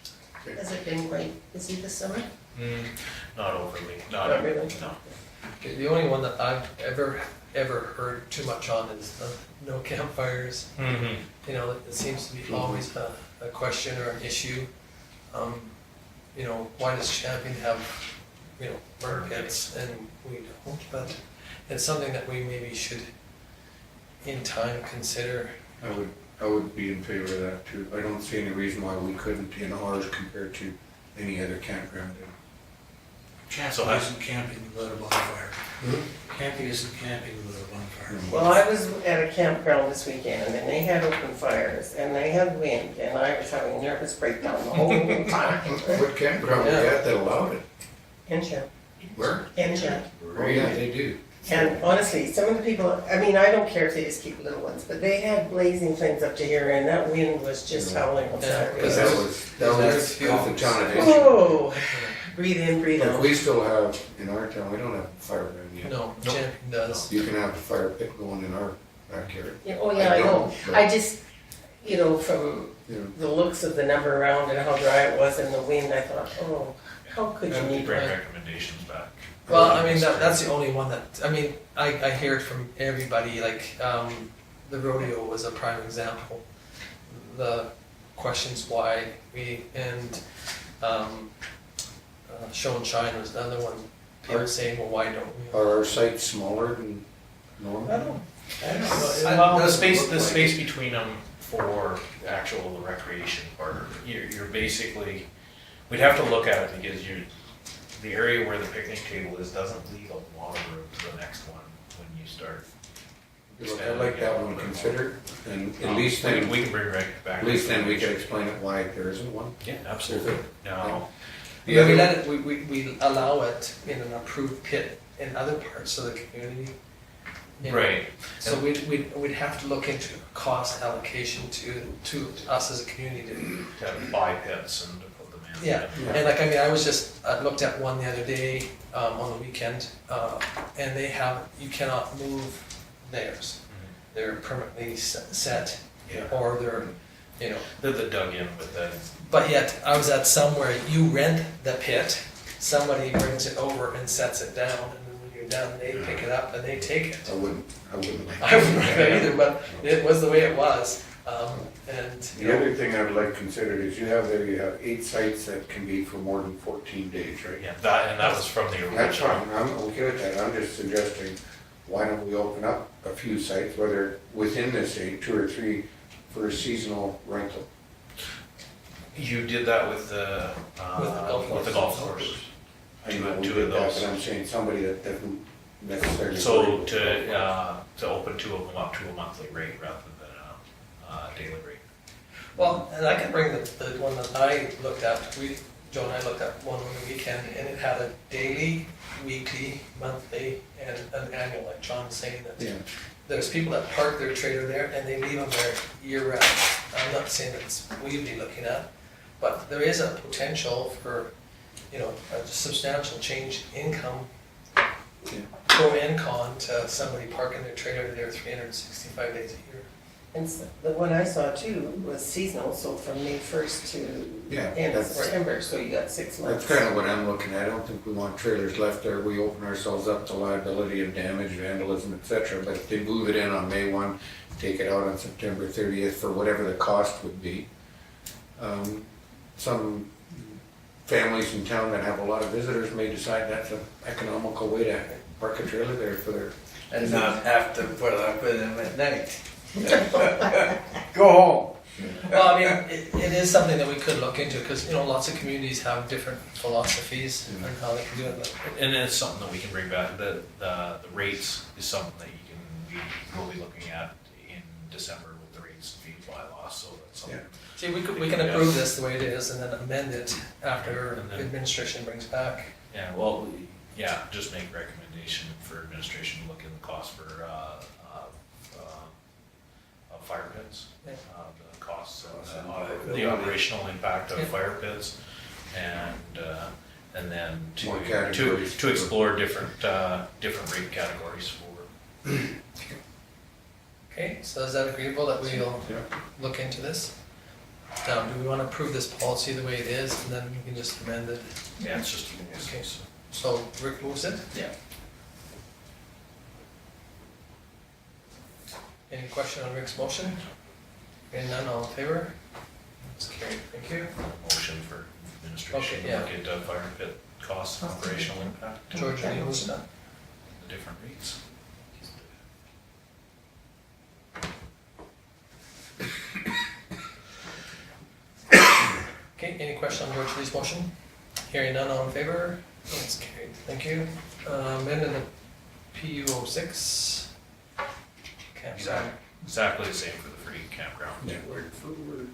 Has it been quite busy this summer? Not overly, Not really? no. Okay, the only one that I've ever heard too much on is the no campfires. Mm-hmm. You know, it seems to be always a question or an issue. You know, why does Champion have, you know, burn pits and we don't? But it's something that we maybe should, in time, consider. I would be in favor of that too. I don't see any reason why we couldn't in ours compared to any other campground. Camping isn't camping without a bonfire. Camping isn't camping without a bonfire. Well, I was at a campground this weekend and they had open fires and they had wind and I was having a nervous breakdown the whole time. What campground was that that allowed it? Engine, Where? engine. Oh, yeah, they do. And honestly, some of the people, I mean, I don't care if they just keep little ones, but they had blazing things up to here and that wind was just howling on Because Saturday. that was off the town of Issue. Whoa, breathe in, breathe But out. we still have, in our town, we don't have a fire brand yet. No, Champion does. You can have a fire pit going in our backyard. Yeah, oh yeah, I know. don't, but, I just, you know, from you know, the looks of the number around and how dry it was and the wind, I thought, oh, how could you And we need bring one? recommendations back. Well, I mean, that's the only one that, I mean, I hear it from everybody, like, the rodeo was a prime example. The questions why and show and shine was another one. People saying, well, why don't we? Are our sites smaller than normal? I don't know. Well, the space between them for the actual recreation part, you're basically, we'd have to look at it because the area where the picnic table is doesn't leave a lot of room to the next one when you start. I'd like that one considered, and at least then, We can bring right back. at least then we can explain it why there isn't one. Yeah, absolutely. Now, The other- We let it, we allow it in an approved pit in other parts of the community. You know, right, So we'd have to look into cost allocation to us as a community to, to buy pits and to put them in. yeah. And like, I mean, I looked at one the other day, on the weekend, and they have, you cannot move theirs. They're permanently set, Yeah, or they're, you know, they're dug in with the, but yet I was at somewhere, you rent the pit, somebody brings it over and sets it down, and then when you're done, they pick it up and they take it. I wouldn't like I wouldn't like that either, but it was the way it was, and, you The know, other thing I'd like considered is you have 8 sites that can be for more than 14 days, right? yeah, that was from the That's original. fine, I'm okay with that, I'm just suggesting, why don't we open up a few sites, whether within this 8, 2 or 3, for a seasonal rental? You did that with the golf course. I know we Two did of that, those. but I'm saying somebody that doesn't necessarily. So to open 2 of them up to a monthly rate rather than a daily rate. well, and I can bring the one that I looked at, Joe and I looked at one on the weekend, and it had a daily, weekly, monthly, and an annual, like John was saying, that Yeah, there's people that park their trailer there and they leave them there year round. I'm not saying that's what we'd be looking at, but there is a potential for, you know, a substantial change in income, pro and con, to somebody parking their trailer there 365 days a year. And the one I saw too was seasonal, so from May 1st to yeah, end of that's, September, so you got 6 months. that's kind of what I'm looking at, I don't think we want trailers left there, we open ourselves up to liability of damage, vandalism, etc. But if they move it in on May 1, take it out on September 30th for whatever the cost would be. Some families in town that have a lot of visitors may decide that's an economical way to park a trailer there for their. And not have to put up with them at night. Go home. Well, I mean, it is something that we could look into, because, you know, lots of communities have different philosophies on how they can do it. But And it's something that we can bring back. The rates is something that we'll be looking at in December with the rates and fees bylaw, so that's something. see, we can approve this the way it is and then amend it after And then- administration brings back. Yeah, well, yeah, just make recommendation for administration to look in the cost for, fire pits. Yeah. The costs, the operational impact of Yeah. fire pits, and then More categories. to explore different rate categories for. Okay, so is that agreeable that we'll Yeah. look into this? Now, do we want to approve this policy the way it is, and then we can just amend it? Yeah, it's just. Okay. So Rick moves it? Yeah. Any question on Rick's motion? Hearing none, all in favor? It's carried, thank you. Motion for administration Okay, to yeah. look at fire pit costs and operational impact. George, any motion? The different rates. Okay, any question on George Lee's motion? Hearing none, all in favor? That's carried, thank you. Then in the PU06. Campground. Exactly the same for the free campground. Yeah. Word for word.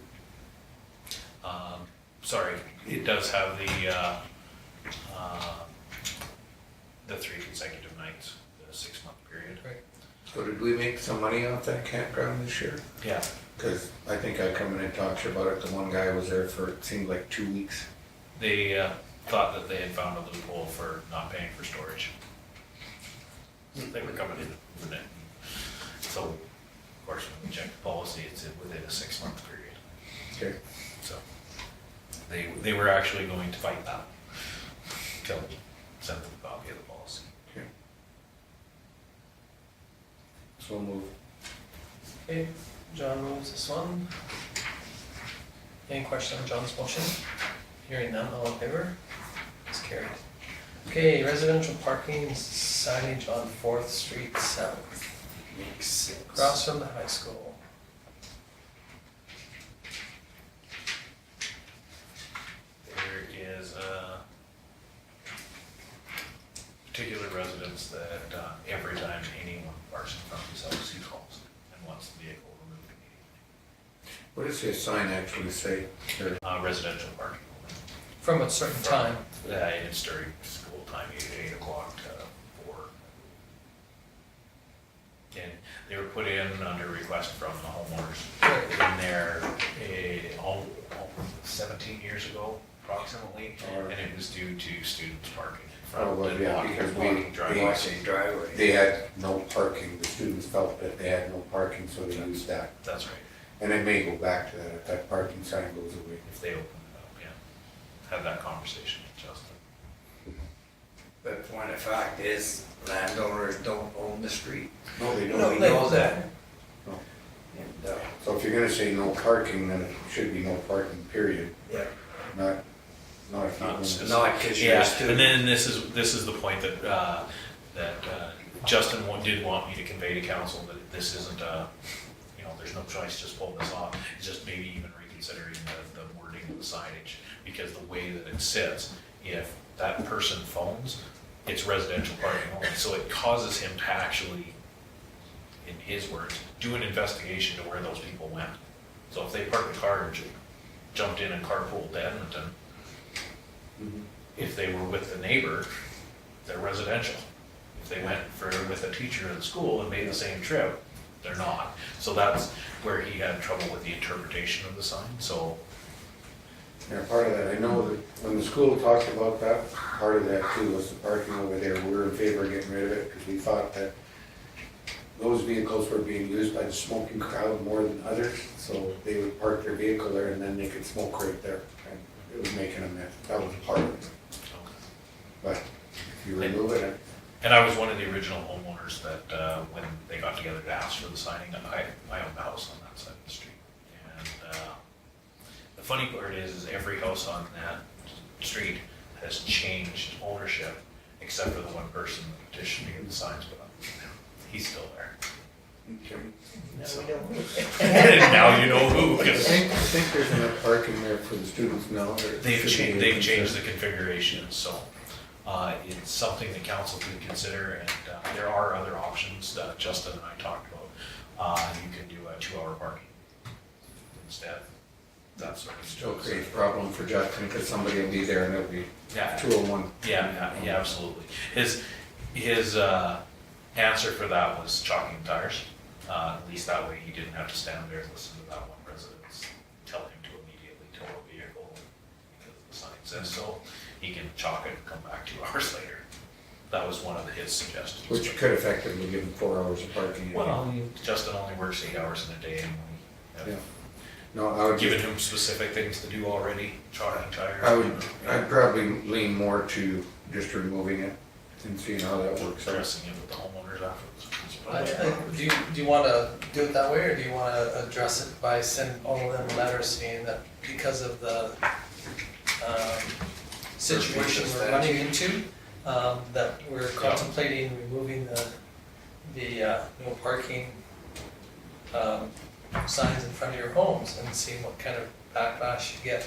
Sorry, it does have the 3 consecutive nights, the 6-month period. So did we make some money off that campground this year? Yeah, Because I think I come in and talked to you about it, the one guy was there for, it seemed like 2 weeks. they thought that they had found a loophole for not paying for storage. They were coming in with it. So, of course, when we checked the policy, it's within a 6-month period. Okay. So, they were actually going to fight that until we sent them a copy of the policy. Okay. So move. Okay, John moves this one. Any question on John's motion? Hearing none, all in favor? It's carried. Okay, residential parking signage on 4th Street South, Makes sense. across from the high school. There is a particular residence that every time anyone parks in front of his house, he calls and wants the vehicle removed immediately. What does his sign actually say? There. Residential parking only. From a certain time. And it's during school time, 8 o'clock to 4. And they were put in under request from the homeowners. In there, 17 years ago approximately, and it was due to students parking in front Oh, well, and yeah, walking, because walking driveways. Watching driveway. They had no parking, the students felt that they had no parking, so they used that. That's right, And it may go back to that, if that parking sign goes away. if they open it up, yeah. Have that conversation with Justin. But the point of fact is, landowners don't own the street. No, they No, don't. we know that. No. And, So if you're gonna say no parking, then it should be no parking, period, yeah, not if you Not own specific. it. not because you're Yeah, a student. and then this is the point that Justin did want me to convey to council, that this isn't there's no choice, just pull this off. It's just maybe even reconsidering the wording of the signage, because the way that it sits, if that person phones, it's residential parking only, so it causes him to actually, in his words, do an investigation to where those people went. So if they parked the car and jumped in and carpooled to Edmonton, Mhm. if they were with the neighbor, they're residential. If they went with a teacher in the school and made the same trip, they're not. So that's where he had trouble with the interpretation of the sign, so. Yeah, part of that, I know that when the school talked about that, part of that too was the parking over there. We were in favor of getting rid of it because we thought that those vehicles were being used by the smoking crowd more than others. So they would park their vehicle there and then they could smoke right there. And it was making a mess. That was part of it. But if you remove it, And I was one of the original homeowners that, when they got together to ask for the signing, I owned the house on that side of the street. And the funny part is every house on that street has changed ownership, except for the one person that petitioned to get the signs put up. He's still there. okay. Now we know. And now you know who, I 'cause think there's enough parking there for the students now. they've changed the configuration, so it's something the council can consider, and there are other options that Justin and I talked about. You can do a 2-hour parking instead. That sort of Still stuff. creates a problem for Justin because somebody will be there and it'll be Yeah, 201. yeah, absolutely. His answer for that was chalking tires. At least that way he didn't have to stand there and listen to that one residence tell him to immediately tow a vehicle because the sign says so. He can chalk it and come back 2 hours later. That was one of his suggestions. Which could effectively give them 4 hours of parking. Well, Justin only works 8 hours in a day, and we Yeah. have No, I would given him specific things to do already, chalking tires. I'd probably lean more to just removing it and seeing how that works out. Addressing it with the homeowners afterwards. Do you want to do it that way, or do you want to address it by sending all of them a letter saying that because of the situation we're running into, that we're contemplating removing the no parking signs in front of your homes, and seeing what kind of backlash you get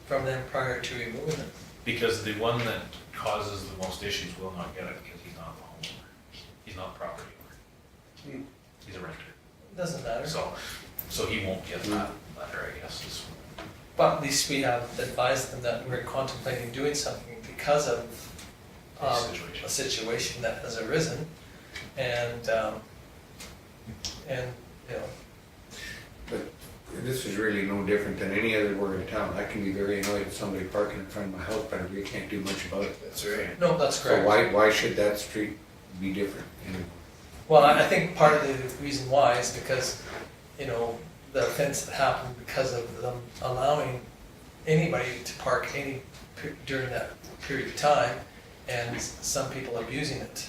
from them prior to removing them? Because the one that causes the most issues will not get it because he's not the homeowner. He's not the property owner. He's a renter. Doesn't matter. So he won't get that letter, I guess, is. But at least we have advised them that we're contemplating doing something because of Situation. a situation that has arisen. And you know, But this is really no different than any other word in town. I can be very annoyed at somebody parking in front of my house, but I really can't do much about it. That's right. no, that's So correct. why should that street be different anymore? Well, I think part of the reason why is because, you know, the offense that happened because of them allowing anybody to park during that period of time, and some people abusing it.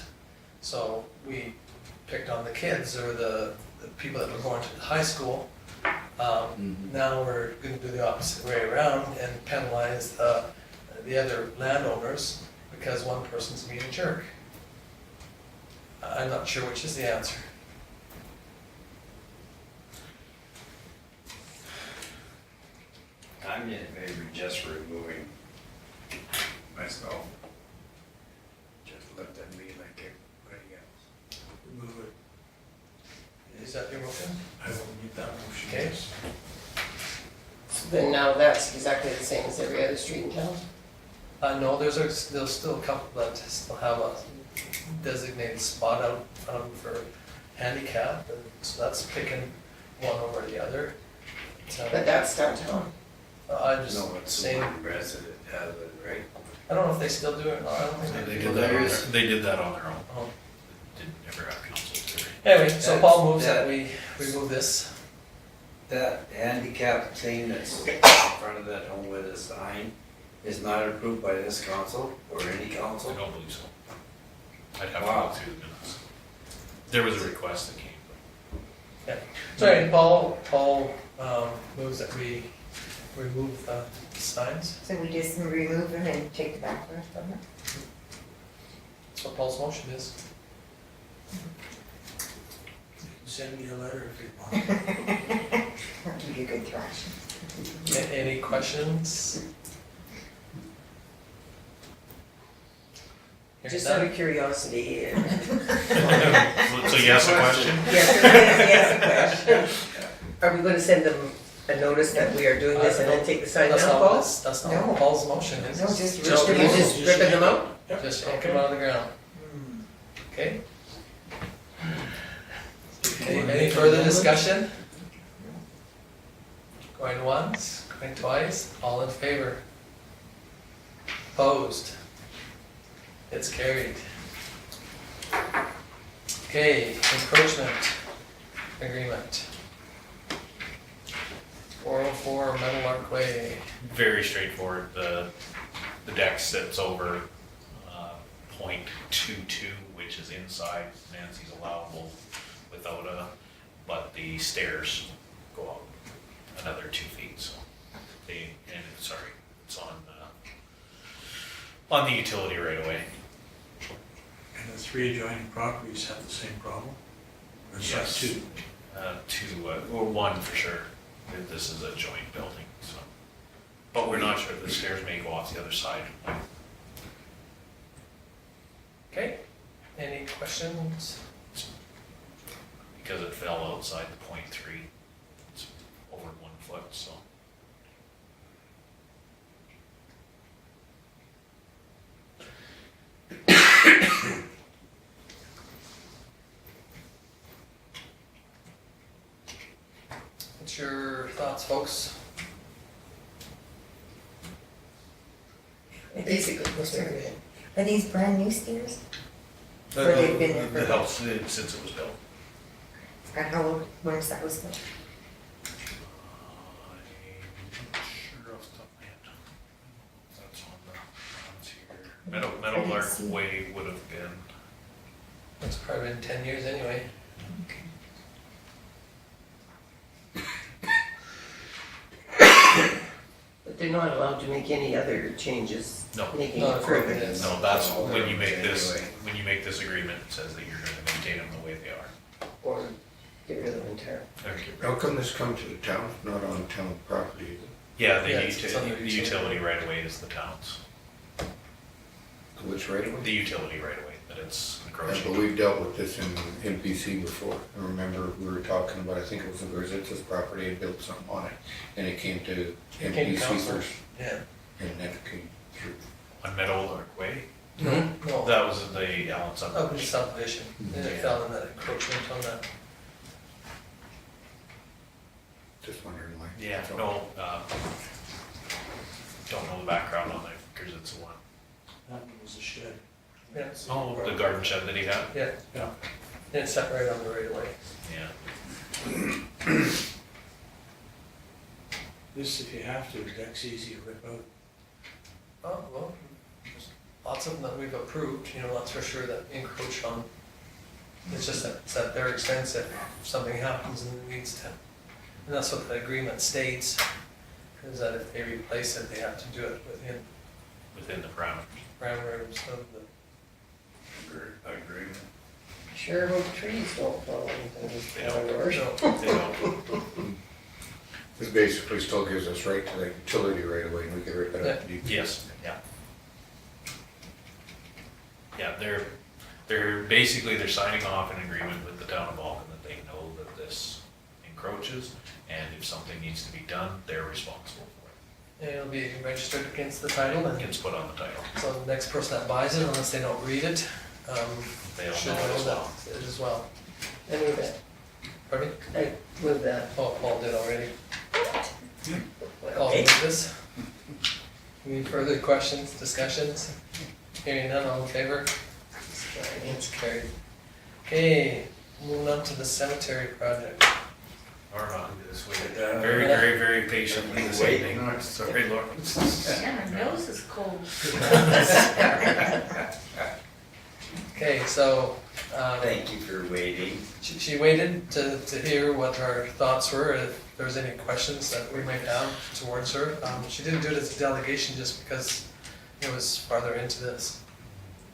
So we picked on the kids or the people that were going to the high school. Now we're gonna do the opposite way around and penalize the other landowners because one person's being a jerk. I'm not sure which is the answer. I'm in favor of just removing myself. Just let them be like everybody else. Move it. Is that your motion? I will need that motion. Okay. So then now that's exactly the same as every other street in town? No, there's still a couple that still have a designated spot out for handicap, and so that's picking one over the other. So, But that's downtown. I'm No, just it's the saying, one resident has it, right? I don't know if they still do it or not, I don't think They they did do. that on their, they did that on their own. Oh. Didn't ever have council. Anyway, so Paul moves That- that we remove this. That handicap thing that's in front of that home with a sign is not approved by this council or any I council? don't believe so. I'd have to Wow. go through the minutes. There was a request that came. So anyway, Paul moves that we remove signs. So we just remove them and take the backlash from them? That's what Paul's motion is. Send me a letter if you want. That'll give you a good thrashing. Any questions? Hearing Just none. out of curiosity. So yes, a question? Yes, question. Are we gonna send them a notice that we are doing this and then take the sign down, That's not, Paul? that's not No. what Paul's motion is. No, just rip Just, them you out. just ripping them out? Just yank them out of the ground. Okay? Any further discussion? Going once, going twice, all in favor? Opposed? It's carried. Okay, encroachment agreement. 404 Metal Arc Way. Very straightforward. The deck sits over .22, which is inside Nancy's allowable without but the stairs go up another 2 feet, so it's on the utility right away. And the three adjoining properties have the same problem? Or is that Yes. two? Or one for sure. This is a joint building, so. But we're not sure, the stairs may go off the other side. Okay, any questions? Because it fell outside the .3, it's over 1 foot, so. What's your thoughts, folks? Basically, what's their name? Are these brand new stairs? Or they've been there for- The house, since it was built. And how old, when was that was built? I'm not sure off the top of my head. That's on the, plans here. Metal Arc see. Way would have been, It's probably been 10 years anyway. But they're not allowed to make any other changes, No. making No, it further. it's- no, that's Oh, when you make anyway. this agreement, it says that you're gonna maintain them the way they are. Or get rid of them entirely. How come this comes to the town, not on town property? Yeah, Yeah, it's on the the utility right away is the town's. Which right away? The utility right away, that it's Yeah, encroaching. but we've dealt with this in NPC before. I remember we were talking about, I think it was the Garzitza's property, and built something on it, and it came to It came to NPC council. first, Yeah. and then it came through. On Meadow Lark Way, No, that was in the Allen that was subdivision. subdivision, and it fell in that encroachment on that. Just wondering why. Yeah, So- no, don't know the background on it, because it's one. That one was a shed. Yeah, Oh, the garden shed that he had? yeah. Yeah. And it's set right on the right of way. Yeah. This, if you have to, deck's easy to rip out. Oh, well, there's lots of them that we've approved, you know, that's for sure, that encroach on. It's just that it's at their expense if something happens and it needs to. And that's what the agreement states, is that if they replace it, they have to do it within Within the parameters. parameters of the. Agreement. Sure hope trees don't fall into this They don't. corridor. No, They don't. This basically still gives us right to the utility right away, and we can rip it up. Yes, yeah. Yeah, they're basically, they're signing off an agreement with the town of Vulcan that they know that this encroaches, and if something needs to be done, they're responsible for it'll be registered against the title, it. and It gets put on the title. so the next person that buys it, unless they don't read it, They'll should know it know as well. that as well. I move that, Pardon me? I move that. Oh, Paul did already. Paul Okay. moved this. Any further questions, discussions? Hearing none, all in favor? It's carried. Okay, moving on to the cemetery project. Or not, this way. Yeah. Very, very, very patiently this Wait. evening. Sorry, Laura. Yeah, my nose is cold. Okay, so, Thank you for waiting. she waited to hear what our thoughts were, if there was any questions that we might have towards her. She didn't do it as a delegation just because it was farther into this.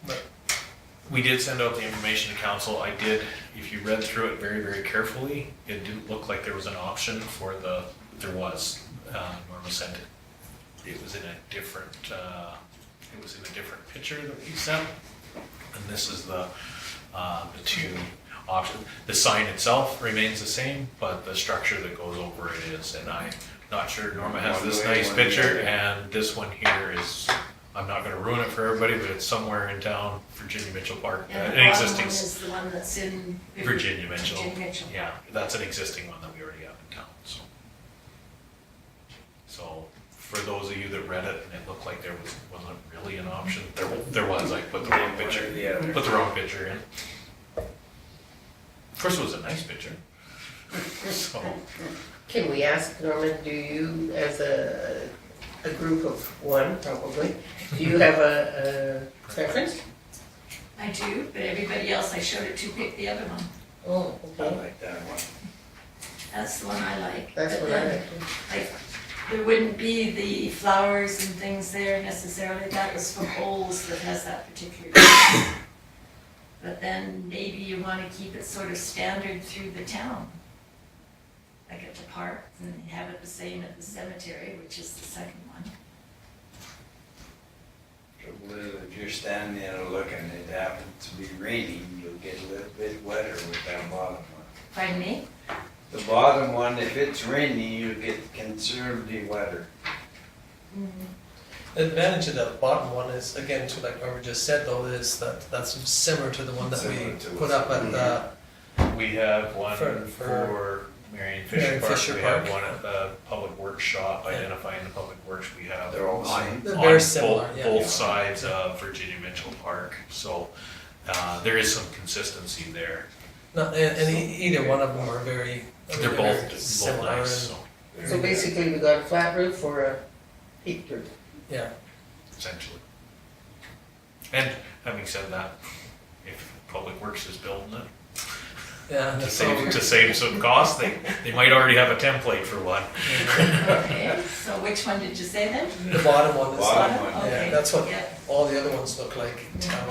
But, We did send out the information to council. I did, if you read through it very, very carefully, it didn't look like there was an option for there was, Norma sent it. It was in a different picture that we sent. And this is the two options. The sign itself remains the same, but the structure that goes over it is, and I'm not sure, Norma has this nice picture, and this one here is, I'm not gonna ruin it for everybody, but it's somewhere in town, Virginia Mitchell Park, And an the bottom one existing, is the one that's in. Virginia Mitchell. Virginia Mitchell. Yeah, that's an existing one that we already have in town, so. So, for those of you that read it, and it looked like wasn't really an option, there was, I put the wrong picture, The other. put the wrong picture in. Of course, it was a nice picture. So, Can we ask, Norman, do you, as a group of one probably, do you have a preference? I do, but everybody else I showed it to picked the other one. Oh, I okay, like that one. That's the one I like. that's But what I then, like. there wouldn't be the flowers and things there necessarily. That was from Olds that has that particular. But then maybe you want to keep it sort of standard through the town. Like at the park, and have it the same at the cemetery, which is the second one. Trouble is, if you're standing there looking, it happens to be raining, you'll get a little bit wetter with that bottom one. Pardon me? The bottom one, if it's raining, you get considerably wetter. the advantage of the bottom one is, again, to like Robert just said though, is that that's similar to the one that we Similar to put up at the, we have one For- for Marion Marion Fisher Park, Fisher we have Park. one at the Public Works shop, Yeah. identifying the Public Works, we have. They're all the same. They're on very both- similar, yeah. Both sides of Virginia Mitchell Park, so, there is some consistency there. no, and either one of them are very, I mean, They're very both similar nice, and- so, So basically, we got a flat roof or a peaked roof? Yeah, essentially. And having said that, if Public Works is building it, yeah. and so- to save some cost, they might already have a template for one. Okay, so which one did you say then? The bottom one is, Bottom one. yeah, Okay, that's what yeah. all the other ones look like in town.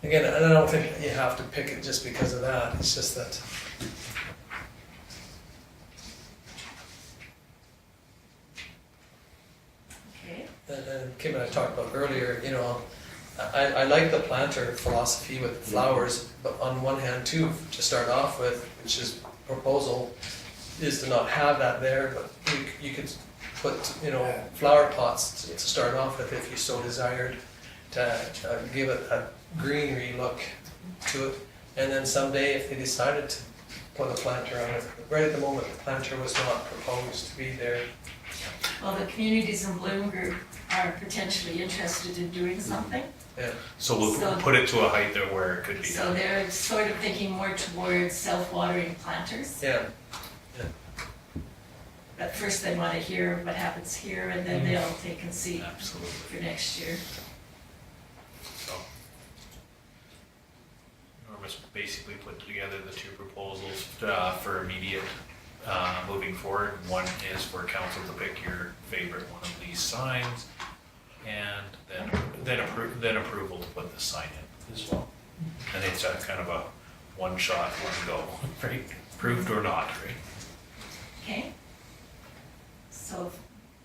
Again, and I don't think you have to pick it just because of that, it's just that. Okay. And Kim and I talked about earlier, you know, I like the planter philosophy with the flowers, but on one hand too, to start off with, which is proposal, is to not have that there, but you could put, flower pots to start off with if you so desired, to give it a greenery look to it. And then someday, if they decided to put a planter on it, right at the moment, the planter was not proposed to be there. Well, the Communities in Bloom group are potentially interested in doing something. Yeah. So we'll put it to a height there where it could be So done. they're sort of thinking more towards self-watering planters. Yeah. But first they want to hear what happens here, and then they'll take and see Absolutely. for next year. So Norma's basically put together the two proposals for immediate moving forward. One is for council to pick your favorite one of these signs, and then approval to put the sign in as well. And it's a kind of a one shot, one go, right? Approved or not, right? Okay? So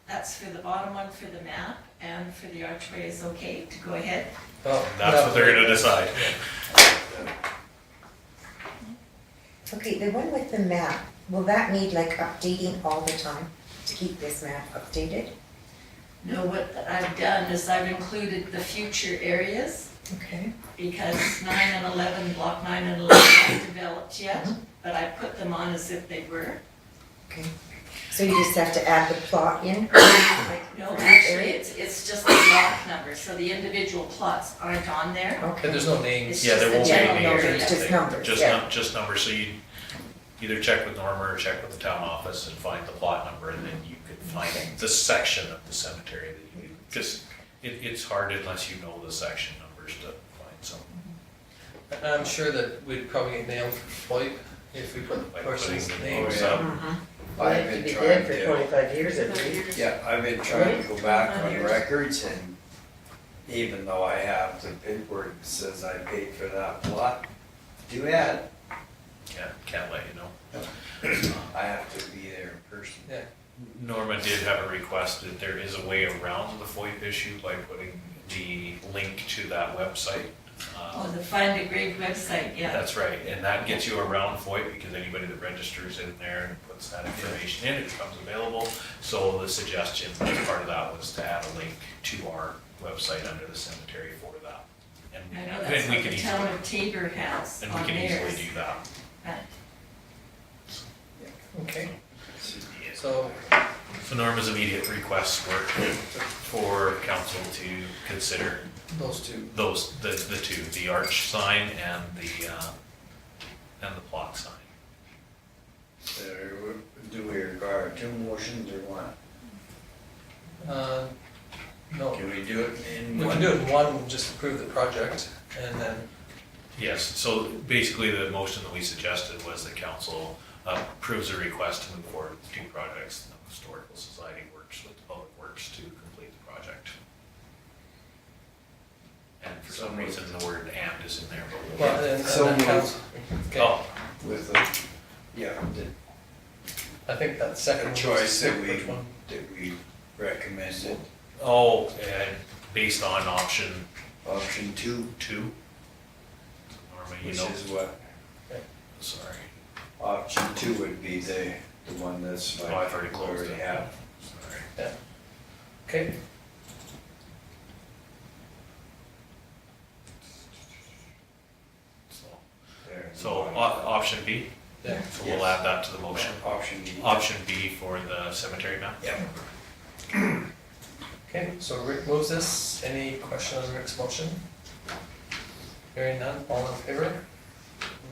that's for the bottom one for the map, and for the archway is okay to go ahead? Well, That's what they're gonna decide. Okay, the one with the map, will that need like updating all the time to keep this map updated? No, what I've done is I've included the future areas, Okay. because 9 and 11, block 9 and 11 aren't developed yet, but I put them on as if they were. Okay. So you just have to add the plot in? Like No, for each actually, area? it's just the block number, so the individual plots aren't on there. Okay. And there's no names. It's Yeah, just there the won't be general any number. areas. It's just numbers, yeah. Just numbers, so you either check with Norma or check with the town office and find the plot number, and then you could find the section of the cemetery that you, because it's hard unless you know the section numbers to find something. I'm sure that we'd probably get nailed for FOIP if we put the By person's putting the names names up. Well, I've it could been be trying dead for to, 25 years at least. yeah, I've been trying to go back on 100 years. records, and even though I have the paperwork that says I paid for that plot, too bad, Can't let you know. I have to be there in person. Yeah. Norma did have a request that there is a way around the FOIP issue by putting the link to that website. Oh, the Find a Grave website, yeah. That's right, and that gets you around FOIP because anybody that registers in there and puts that information in, it becomes available. So the suggestion as part of that was to add a link to our website under the cemetery for that. I know And that's we what can the easily, town of Tabor has and on we can theirs. easily do that. Right. Okay, Should be it. so, So Norma's immediate requests were for council to consider those two. the two, the arch sign and the plot sign. Do we require two motions or one? No, Can we do it in we one? can do it in one, just approve the project, and then, Yes, so basically the motion that we suggested was that council approves a request to move forward with two projects. The Historical Society works with the Public Works to complete the project. And for some reason, the word "and" is in there, but we'll. well, and So then moved. council. Okay, Oh, With the, yeah, I think that second the one. choice that we, Which one? that we recommended, oh, and based on option option 2, 2. Norma, you which know, is what, sorry, option 2 would be the one that's like. Oh, I've already we closed already it. have. sorry. Okay, There. So option B, yeah, so we'll add that to the motion. Option B. Option B for the cemetery map? Yeah. okay, so Rick moves this, any question on Rick's motion? Hearing none, all in favor?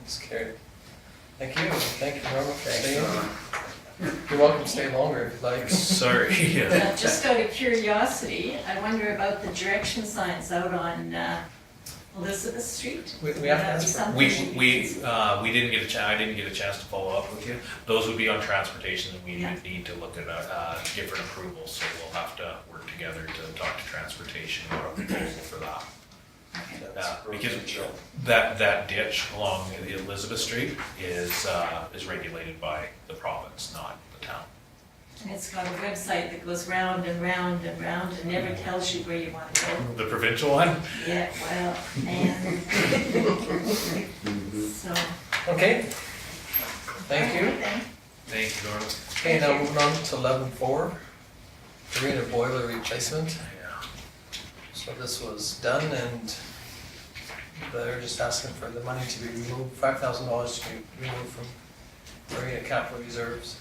It's carried. Thank you, thank you Norma for staying. You're welcome to stay longer if you'd like. Sorry, yeah. Just out of curiosity, I wonder about the direction signs out on Elizabeth Street. We have to Would that be ask for, something We didn't get a chance, I didn't get a chance to follow up with you. Those would be on transportation, and we Yeah. would need to look at different approvals, so we'll have to work together to talk to transportation about a proposal for that. Because that ditch along the Elizabeth Street is regulated by the province, not the town. And it's got a website that goes round and round and round and never tells you where you want to go. The provincial one? Yeah, well, and so. Okay, thank you. Thank you, Norm. Okay, now moving on to 11.4, arena boiler replacement. Yeah. So this was done and they're just asking for the money to be removed, $5,000 to be removed from arena capital reserves.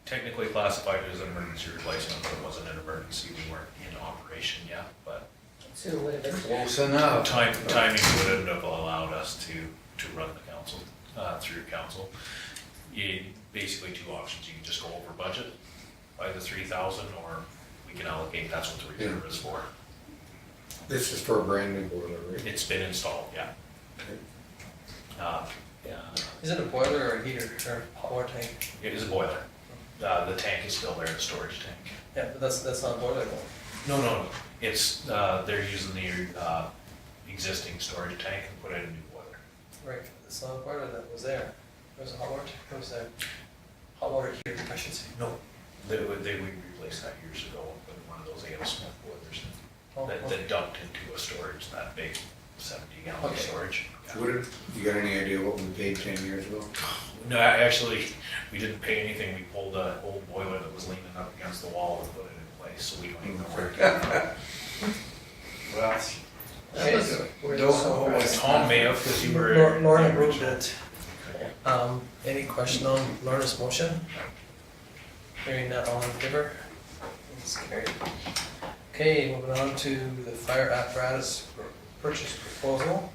Technically classified as an emergency replacement, but it wasn't an emergency. We weren't in operation yet, but Soon would have been. Close enough. timing wouldn't have allowed us to run the council, through council. Basically two options. You can just go over budget by the 3,000, or we can allocate, that's what the reserve is for. This is for a brand new boiler, right? It's been installed, yeah. Yeah, Is it a boiler or a heater or hot water tank? it is a boiler. The tank is still there, the storage tank. Yeah, but that's not a boiler though. No, it's, they're using the existing storage tank and put in a new boiler. Right, it's not a boiler that was there. There was a hot water tank, there was a hot water heater, I should say. No, we replaced that years ago with one of those A.L. Smith boilers Oh, that dumped into a storage, that big 70-gallon Okay. storage. Yeah. You got any idea what we paid 10 years ago? No, actually, we didn't pay anything. We pulled an old boiler that was leaning up against the wall and put it in place, so we don't even know where it came from. Well, Okay, don't so know what's Tom may have, because you were. Lorna moved it. Any question on Lorna's motion? Hearing that, all in favor? It's carried. Okay, moving on to the fire apparatus purchase proposal.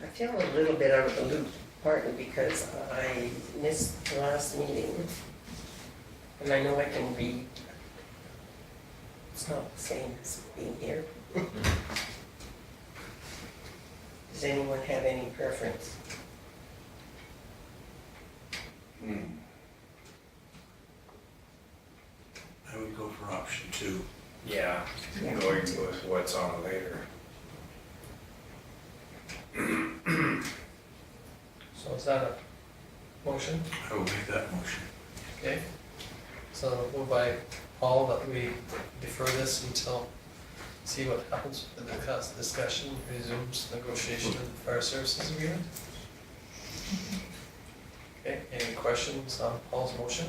I feel a little bit out of the loop, partly because I missed the last meeting. And I know I can read. It's not the same as being here. Does anyone have any preference? I would go for option 2. Yeah, going with what's on later. So is that a motion? I will make that motion. Okay. So moved by Paul that we defer this until, see what happens with the discussion, resumes negotiation of the fire services agreement. Okay, any questions on Paul's motion?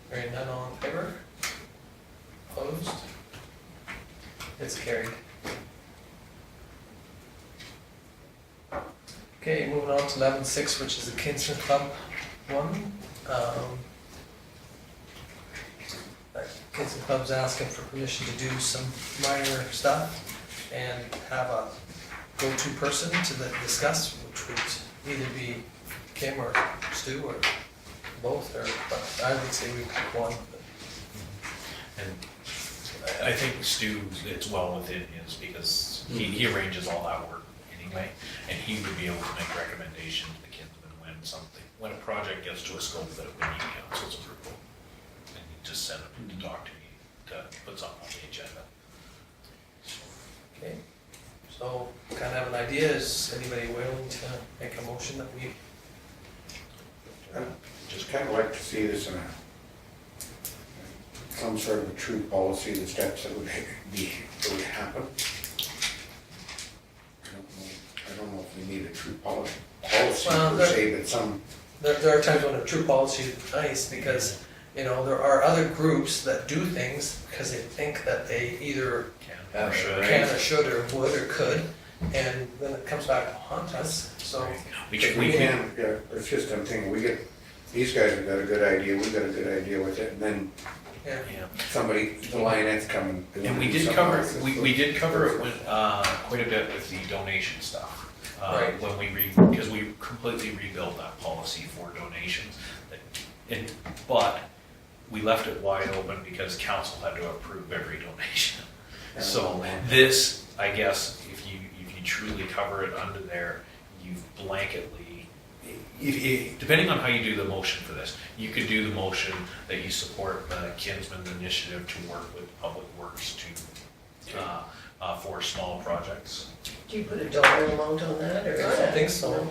Hearing none, all in favor? Opposed? It's carried. Okay, moving on to 11.6, which is the Kinsman Club one. Kinsman Club's asking for permission to do some minor stuff and have a go-to person to discuss, which would either be Kim or Stu or both, or, but I would say we pick one. And I think Stu, it's well within his, because he arranges all that work anyway, and he would be able to make recommendations to Kinsman when a project gets to a scope that it would need council's approval. And you just send him to talk to me, to put something on the agenda. Okay, so kind of have an idea, is anybody willing to make a motion that we, I'd just kind of like to see this in some sort of a true policy, the steps that would happen. I don't know if we need a true policy Well, per se, but some, there are times when a true policy is nice, because, you know, there are other groups that do things because they think that they either Can or should. can or should or would or could, and then it comes back to haunt us, so. We we can, can, yeah, it's just, I'm thinking, these guys have got a good idea, we've got a good idea with it, and then Yeah, yeah. somebody, the lionette's coming. And we did cover, we did cover it with, quite a bit with the donation stuff. Right. When because we completely rebuilt that policy for donations. But we left it wide open because council had to approve every donation. So this, I guess, if truly cover it under there, you've blanketly, depending on how you do the motion for this, you could do the motion that you support the Kinsman's initiative to work with Public Works to, for small projects. Do you put a dollar amount on that, or? I don't think so.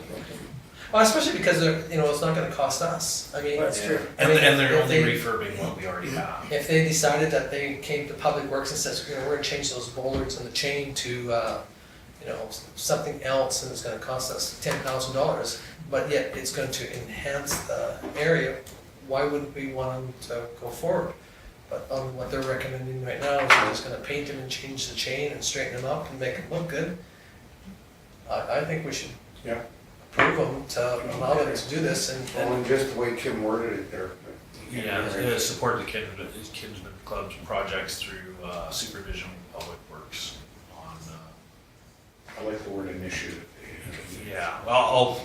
Well, especially because it's not gonna cost us. I mean, That's true. And, mean, and they're if only they- refurbing what we already have. if they decided that they came to Public Works and says, we're gonna change those bollards and the chain to, something else, and it's gonna cost us $10,000, but yet it's going to enhance the area, why wouldn't we want them to go forward? But what they're recommending right now is we're just gonna paint them and change the chain and straighten them up and make them look good. I think we should Yeah. approve them to allow them to do this Well, and and just the way Kim worded it there. Yeah, support the Kinsman Club's projects through supervision of Public Works on, I like the word initiative. yeah, well,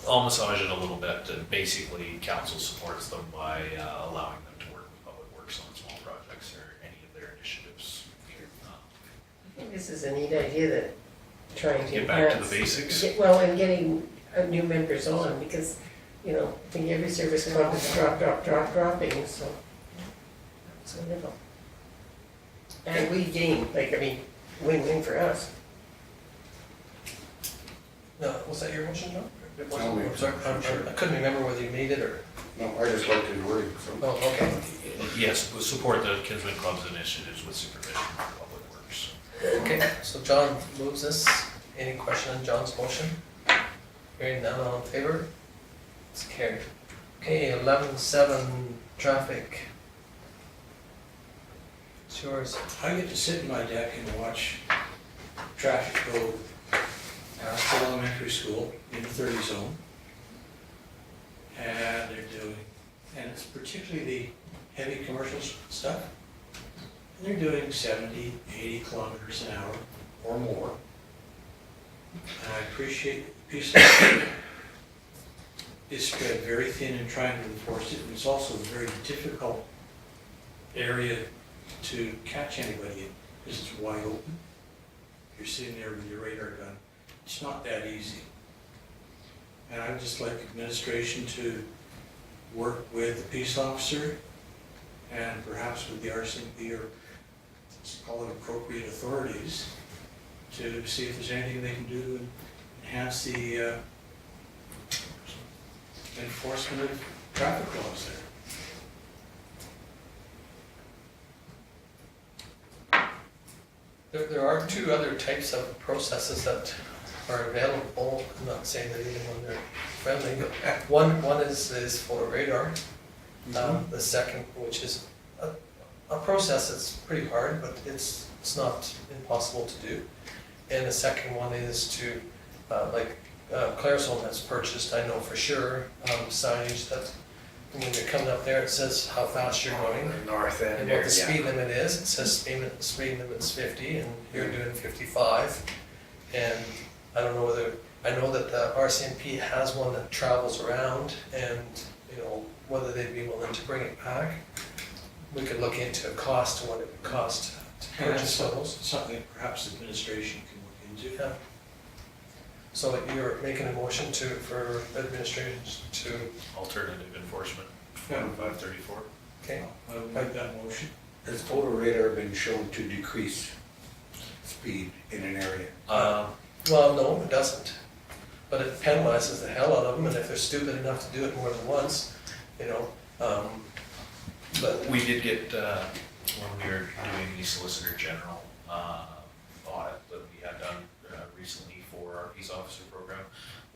I'll massage it a little bit, that basically council supports them by allowing them to work with Public Works on small projects or any of their initiatives. I think this is a neat idea, that trying to Get back to the enhance- basics. Well, and getting new members on, because, I think every service club is dropping, so. It's wonderful. And we gain, win-win for us. No, was that your motion, John? No, I'm sorry, I couldn't remember whether you made it or, No, I just liked his wording, so. oh, okay. Yes, we'll support the Kinsman Club's initiatives with supervision of Public Works. Okay, so John moves this. Any question on John's motion? Hearing none, all in favor? It's carried. Okay, 11-7 traffic. It's yours. I get to sit in my deck and watch traffic go past the elementary school in the 30 zone. And and it's particularly the heavy commercial stuff. And they're doing 70, 80 kilometers an hour or more. And I appreciate the piece of is spread very thin in trying to enforce it. And it's also a very difficult area to catch anybody in, because it's wide open. You're sitting there with your radar gun. It's not that easy. And I would just like administration to work with the peace officer and perhaps with the RCMP, or let's call it appropriate authorities, to see if there's anything they can do to enhance the enforcement of traffic laws there. There are two other types of processes that are available. I'm not saying that either one are friendly, but one is photo radar. The second, which is a process that's pretty hard, but it's not impossible to do. And the second one is to, Claire's Home has purchased, I know for sure, signage that when you're coming up there, it says how fast you're going. North end And there, what the yeah. speed limit is, it says speed limit's 50 and you're doing 55. And I don't know I know that the RCMP has one that travels around and, whether they'd be willing to bring it back. We could look into a cost and what it would cost to And that's purchase those. something that perhaps administration can look into. Yeah. So you're making a motion for administration to, Alternative enforcement, Yeah. 534. okay? I would make that motion. Has photo radar been shown to decrease speed in an area? Well, no, it doesn't. But it penalizes the hell out of them, and if they're stupid enough to do it more than once, but We did get, when we were doing the Solicitor General audit that we had done recently for our peace officer program,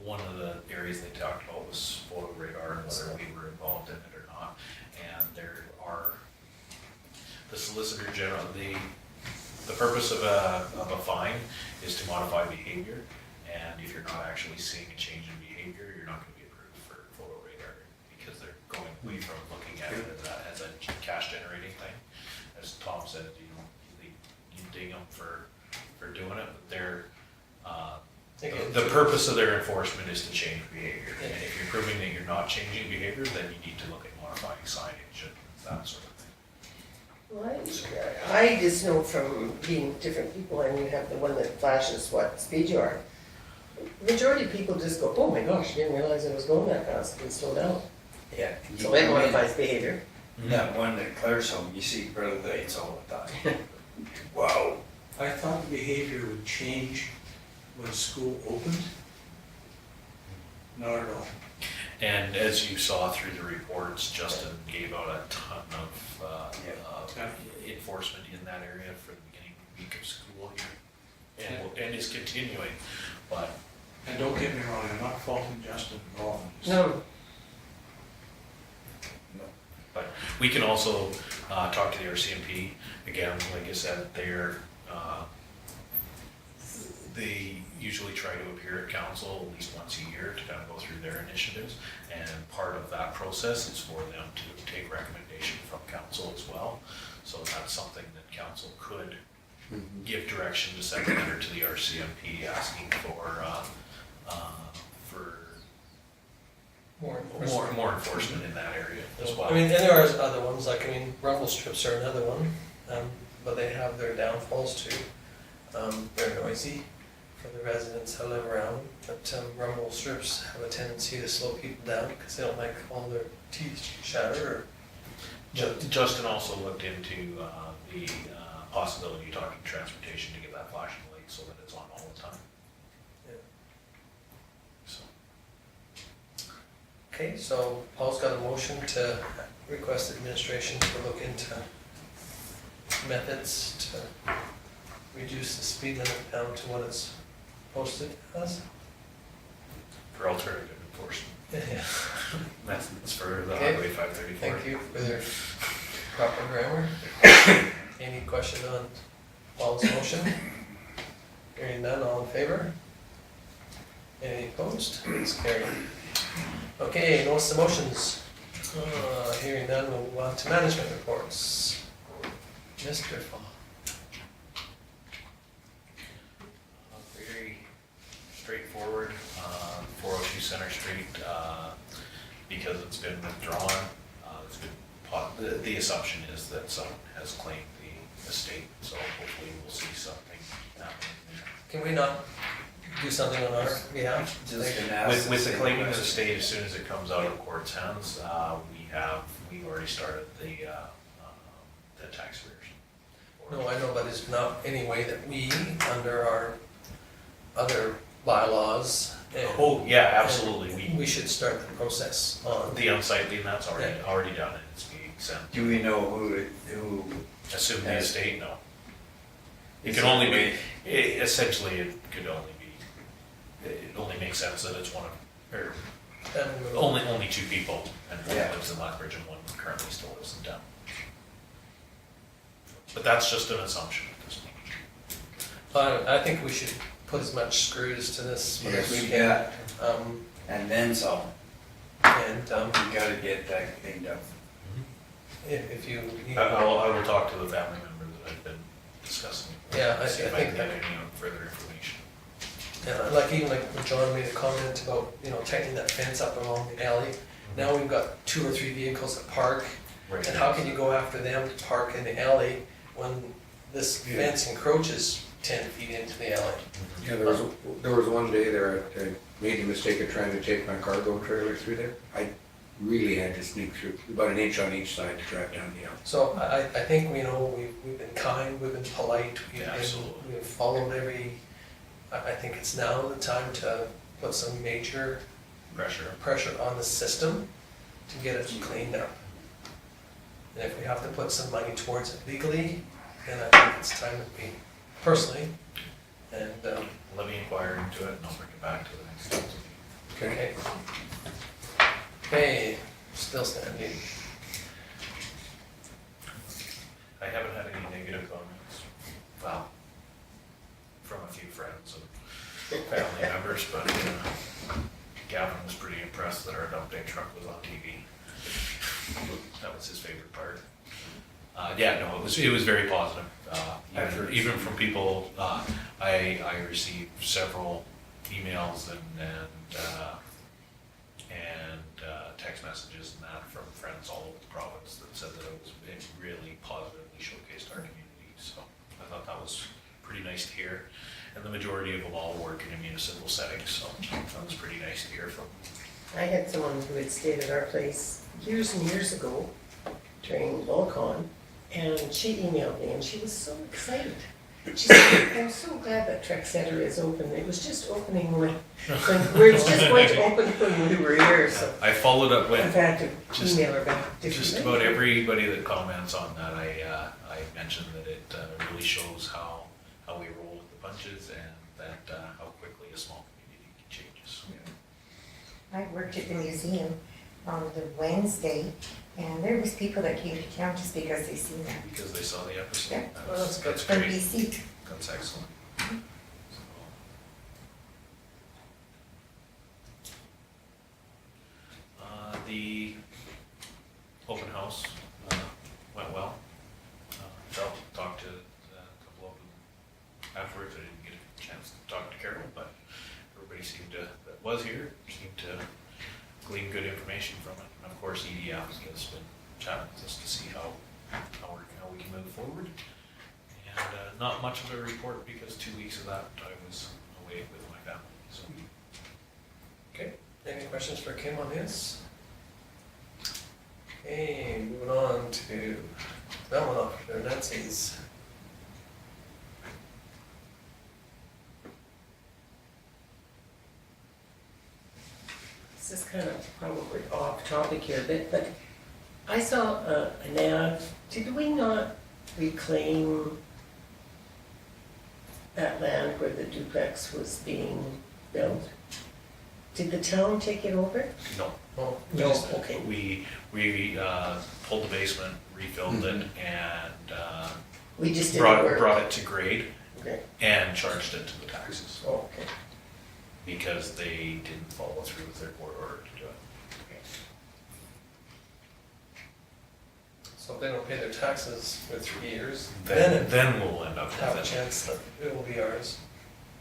one of the areas they talked about was photo radar and whether we were involved in it or not. And there are, the Solicitor General, the purpose of a fine is to modify behavior. And if you're not actually seeing a change in behavior, you're not going to be approved for photo radar, because they're going away from looking at it as a cash generating thing. As Tom said, you ding them for doing it, but they're, the purpose of their enforcement is to change behavior. And if you're proving that you're not changing behavior, then you need to look at modifying signage and that sort of thing. Well, I just know from being with different people, and you have the one that flashes what speed you are. Majority of people just go, oh my gosh, didn't realize I was going that fast, and slow down. Yeah. So that modifies behavior. That one that Claire's home, you see brother lights all the time. Wow. I thought the behavior would change when school opened. Not at all. And as you saw through the reports, Justin gave out a ton of enforcement in that area for the beginning week of school here. And is continuing, but And don't get me wrong, I'm not faulting Justin at all. No, But we can also talk to the RCMP. Again, like I said, they usually try to appear at council at least once a year to kind of go through their initiatives. And part of that process is for them to take recommendation from council as well. So that's something that council could give direction to send a letter to the RCMP asking for more enforcement in that area as well. I mean, and there are other ones, like, I mean, rumble strips are another one, but they have their downfalls too. They're noisy for the residents who live around, but rumble strips have a tendency to slow people down because they don't like all their teeth shatter. Justin also looked into the possibility of talking transportation to get that flashing light so that it's on all the time. Yeah. So. Okay, so Paul's got a motion to request administration to look into methods to reduce the speed limit down to what it's posted as. For alternative enforcement. Yeah. That's for the Okay. Highway 534. Thank you for your proper grammar. Any question on Paul's motion? Hearing none, all in favor? Any opposed? It's carried. Okay, notice the motions. Hearing none, we'll move on to management reports. Mr. Fall. Very straightforward, 402 Center Street, because it's been withdrawn, the assumption is that someone has claimed the estate, so hopefully we'll see something happening Can we not do something on our behalf? Just gonna there. ask With the same claiming of the question. estate, as soon as it comes out of court's hands, we've already started the tax arrears. No, I know, but there's not any way that we, under our other bylaws. and- Oh, yeah, absolutely, We should start the process on. the unsightly, and that's already done, and it's being sent. Do we know who Assume the Yes. estate, no. It Is can it only way- be, essentially, it could only be, it only makes sense that it's one of, or only two people, and one Yeah. lives in Lethbridge and one currently still lives in town. But that's just an assumption at this point. I think we should put as much screws to this as we we can. got, Um, and then some, and, we gotta get that cleaned up. if you. I will talk to the family member that I've been discussing. Yeah, I See if I think can get any further information. Yeah, even like when John made a comment about, tightening that fence up along the alley. Now we've got 2 or 3 vehicles that park, Right. and how can you go after them to park in the alley when this fence encroaches 10 feet into the alley? Yeah, there was one day there, I made the mistake of trying to take my cargo trailer through there. I really had to sneak through, about an inch on each side to drive down the alley. So I think, we've been kind, we've been polite, Yeah, absolutely. we've followed I think it's now the time to put some major pressure on the system to get it cleaned up. And if we have to put some money towards it legally, then I think it's time that we, personally, and, Let me inquire into it and I'll bring it back to the next council meeting. Okay? okay, still standing. I haven't had any negative comments, well, from a few friends and family members, but Gavin was pretty impressed that our dump day truck was on TV. That was his favorite part. Yeah, no, it was very positive. Even from people, I received several emails and text messages and that from friends all over the province that said that it really positively showcased our community. So I thought that was pretty nice to hear. And the majority of them all work in a municipal setting, so that was pretty nice to hear from. I had someone who had stayed at our place years and years ago during Vulcan, and she emailed me, and she was so excited. She said, I'm so glad that Trek Center is open. It was just opening when we were just going to open when we were here, so I followed up with I've had to just- email her back differently. just about everybody that comments on that. I mentioned that it really shows how we roll with the punches and that how quickly a small community changes. I worked at the museum on the Wednesday, and there was people that came to town just because they seen that. Because they saw the episode. Yeah. That's From great. BC. That's excellent. The open house went well. Talked to a couple of them afterwards. I didn't get a chance to talk to Carol, but everybody that was here seemed to glean good information from it. And of course, EDF has been chatting with us to see how we can move forward. And not much of a report because 2 weeks of that I was away with my family. So Okay, any questions for Kim on this? Okay, moving on to development officer Nancy's. This is kind of probably off topic here a bit, but I saw an ad. Did we not reclaim that land where the duplex was being built? Did the town take it over? no, Oh, No, just- okay. we pulled the basement, refilled it, and We just didn't work. brought it to grade Okay. and charged it to the taxes Oh, okay. because they didn't follow through with their court order to do it. So if they don't pay their taxes for 3 years, Then we'll end up have a with it. chance that it will be ours.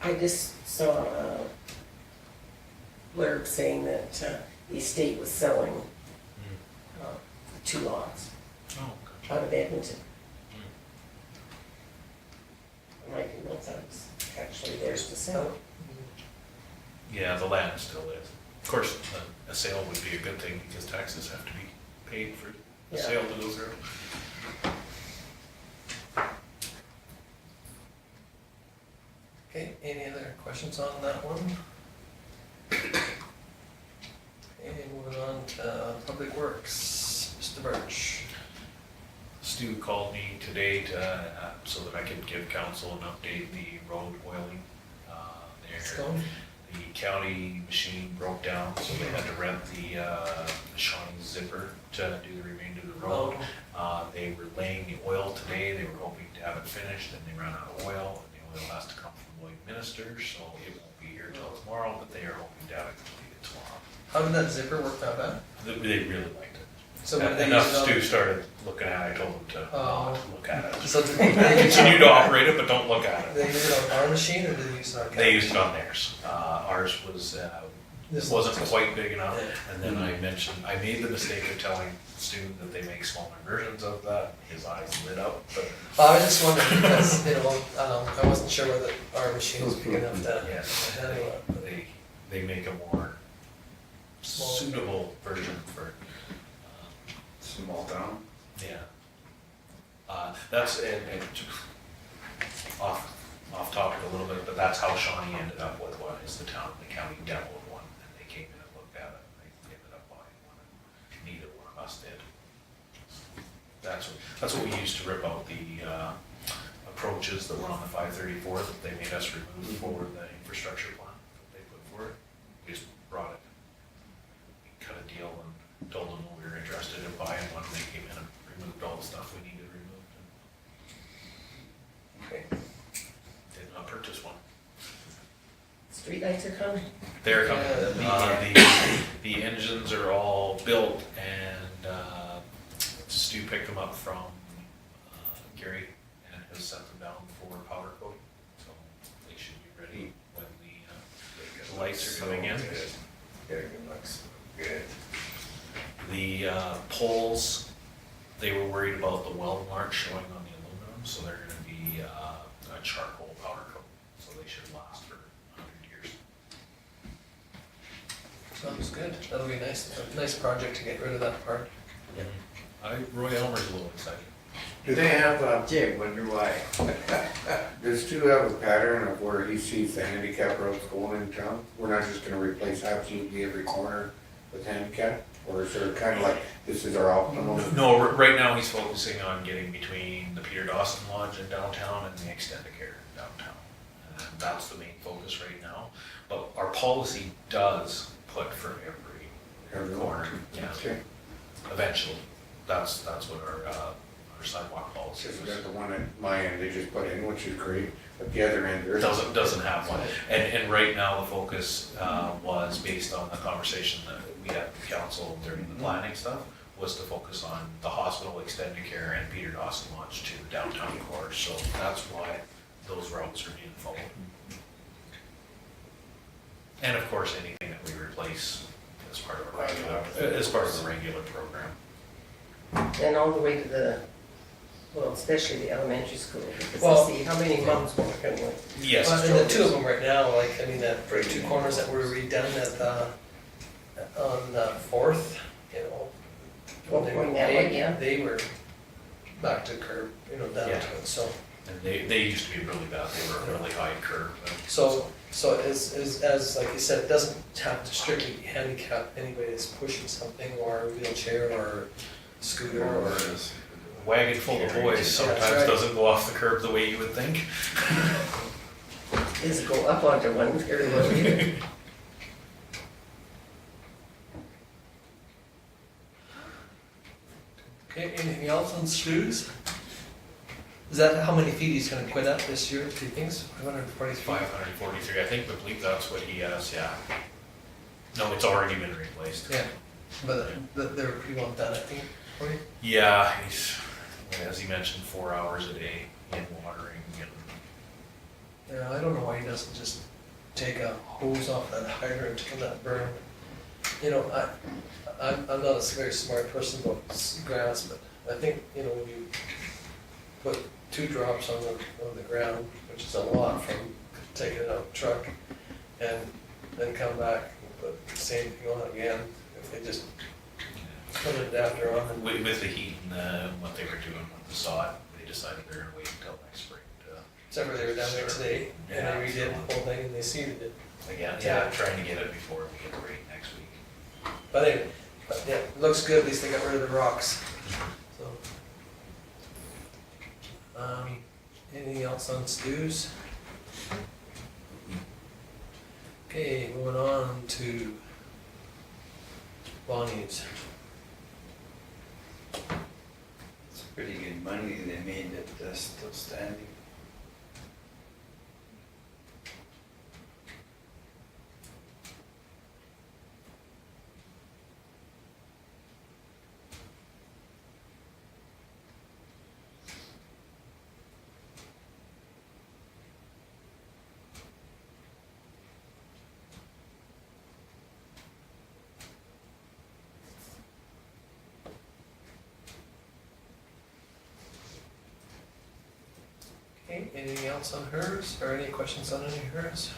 I just saw a blurb saying that the estate was selling uh, 2 lots Oh, out of Edmonton. And I didn't know if that was actually theirs to sell. yeah, the land still is. Of course, a sale would be a good thing because taxes have to be paid for the Yeah. sale to go through. Okay, any other questions on that one? Okay, moving on to Public Works, Mr. Birch. Stu called me today to, so that I could give council an update, the road oiling. It's There, going. the county machine broke down, so they had to rent the Shawnee zipper to do the remainder of the road. They were laying the oil today, they were hoping to have it finished, and they ran out of oil, and the oil has to come from Lloyd Minister, so it won't be here till tomorrow, but they are hoping to have it completed tomorrow. How did that zipper work that bad? They really liked it. So what did they Enough use it on? Stu started looking at it, I told him to not look at it. So did they Continue to operate it, but don't look at it. They use it on our machine or did they use it on? They used it on theirs. Ours was, This wasn't is- quite big enough. And then I made the mistake of telling Stu that they make smaller versions of that. His eyes lit up, but I was just wondering because, I wasn't sure whether our machine was big enough to yes, handle it. they make a more Small. suitable version for, Small town. yeah. That's, and off topic a little bit, but that's how Shawnee ended up with one, is the county demoed one, and they came in and looked at it, and they ended up buying one, and neither one of us did. That's what we used to rip out the approaches that were on the 534 that they made us remove for the infrastructure plan that they put forward. We just brought it, cut a deal and told them we were interested in buying one, they came in and removed all the stuff we needed removed, Okay. and did not purchase one. Streetlights are coming. They're coming. Yeah, The engines are all built, and Stu picked them up from Gary and has sent them down for powder coating, so they should be ready when the lights are coming in. Good. Looks good. The poles, they were worried about the weld mark showing on the aluminum, so they're gonna be a charcoal powder coat, so they should last for 100 years. Sounds good. That'll be nice, a nice project to get rid of that part. Roy Elmer's a little excited. Do they have, Gee, wonder why. does Stu have a pattern of where he sees the handicap roads going in town? We're not just gonna replace absolutely every corner with handicap? Or is there kind of like, this is our optimum? No, right now he's focusing on getting between the Peter Dawson Lodge in downtown and the Extendicare downtown. And that's the main focus right now. But our policy does put for every corner, yeah, Okay, eventually. That's what our sidewalk policy because we is. got the one at my end, they just put in, which is great, but the other end, there's. Doesn't have one. And right now, the focus was based on the conversation that we had with council during the planning stuff, was to focus on the hospital, Extendicare, and Peter Dawson Lodge to downtown core. So that's why those routes are being followed. And of course, anything that we replace as part of the regular program. And all the way to the, well, especially the elementary school, because Well, I see how many moms working with. Yes. Well, and the two of them right now, like, I mean, that two corners that were redone on Fourth, you know. when they were Going that way, paved, yeah. They were back to curb, you know, down to Yeah. it, so. And they used to be really bad. They were a really high curve. So as like you said, it doesn't have to strictly be handicap, anybody that's pushing something, or a wheelchair, or scooter, or. Wagon full of boys That's sometimes right. doesn't go off the curb the way you would think. Doesn't go up onto one very well either. Okay, anything else on SLUs? Is that how many feet he's gonna quit at this year, do you think? 540 feet? 543, I think, believe that's what he has, yeah. No, it's already been replaced. Yeah, but they're pretty well done, I think, for you. Yeah, he's, as he mentioned, 4 hours a day in watering and, Yeah, I don't know why he doesn't just take a hose off that hydrant from that berm. You know, I'm not a very smart person about grass, but I think, you know, when you put 2 drops on the ground, which is a lot from taking it out of the truck, and then come back and put the same thing on again, if they just put an adapter on and. with the heat and what they were doing with the sod, they decided they're gonna wait until next spring to, Except for they were down there today, and Yeah, they redid so- the whole thing, and they seeded it. again, yeah, trying to get it before we get the rain next week. But anyway, yeah, it looks good, at least they got rid of the rocks, so. Anything else on stews? Okay, moving on to Bonnie's. It's pretty good money they made that still standing. Okay, anything else on hers, or any questions on any of hers?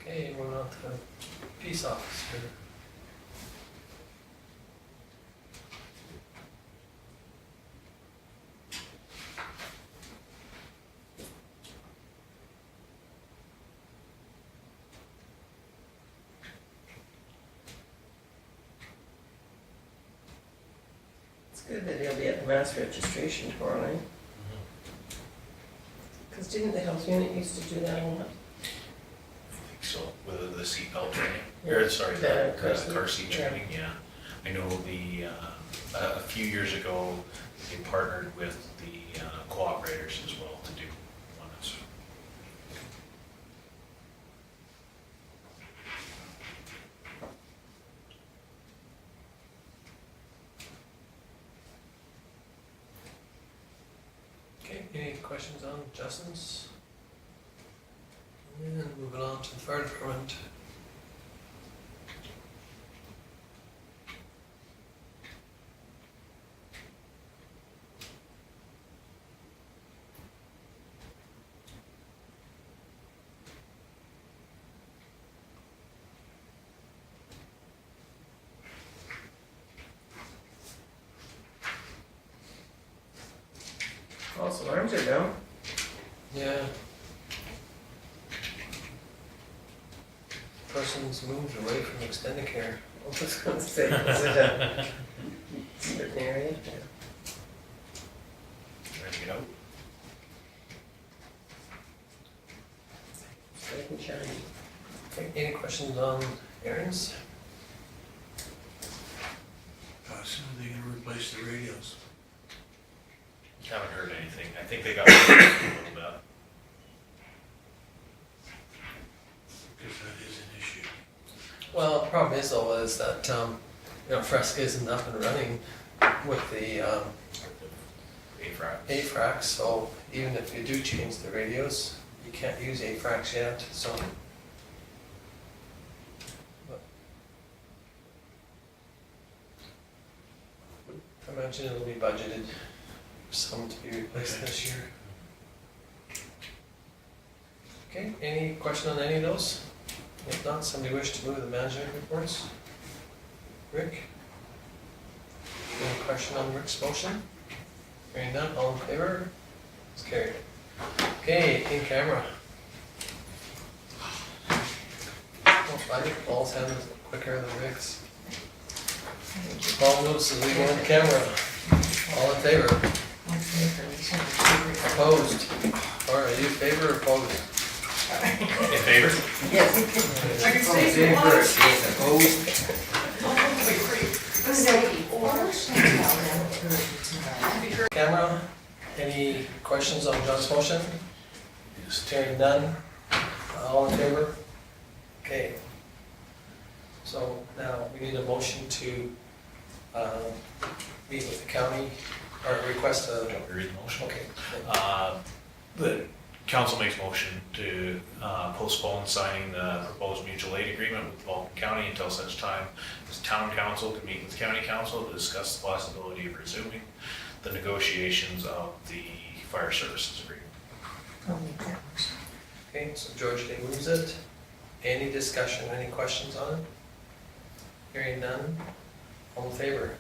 Okay, moving on to peace officer. It's good that he'll be at the mass registration tomorrow night. Because didn't the health unit used to do that a lot? I think so, with the seatbelt training, Yeah. or sorry, the The car seat yeah. training, yeah. I know a few years ago, they partnered with the cooperators as well to do one that's. Okay, any questions on Justin's? And moving on to the fire department. False alarms are down. Yeah. Person's moved away from extended care. I was gonna say, is it a certain area? Ready to get out? Bright and shiny. Okay, any questions on errands? How soon are they gonna replace the radios? Haven't heard anything. I think they got a little bit. Because that is an issue. Well, the problem is though is that, Fresca isn't up and running with the AFRAC. AFRAC, so even if you do change the radios, you can't use AFRACs yet, so. I imagine it'll be budgeted for some to be replaced this year. Okay, any question on any of those? If not, somebody wish to move the management reports? Rick? Any question on Rick's motion? Hearing none, all in favor? It's carried. Okay, in camera. Oh, I think Paul's hand is quicker than Rick's. Paul moves as we go in camera. All in favor? Opposed? Or are you in favor or opposed? In favor? Yes. I can say opposed. Camera, any questions on John's motion? Hearing none, all in favor? Okay. So now we need a motion to meet with the county, or request a, Don't read the motion. okay. The council makes motion to postpone signing the proposed mutual aid agreement with Vulcan County until such time as town council can meet with county council to discuss the possibility of resuming the negotiations of the fire services agreement. Okay, so George Day moves it. Any discussion, any questions on it? Hearing none, all in favor?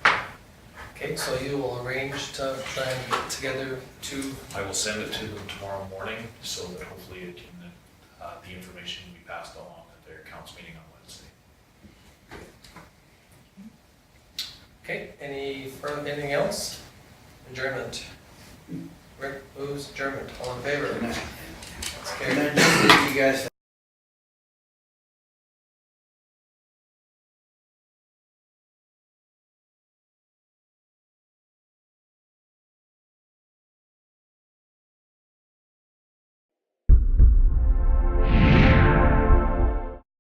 Okay, so you will arrange to try and get together to, I will send it to them tomorrow morning so that hopefully it can, the information can be passed along at their council meeting on Wednesday. okay, anything else? Adjournment. Rick moves adjournment, all in favor? It's carried. And then just if you guys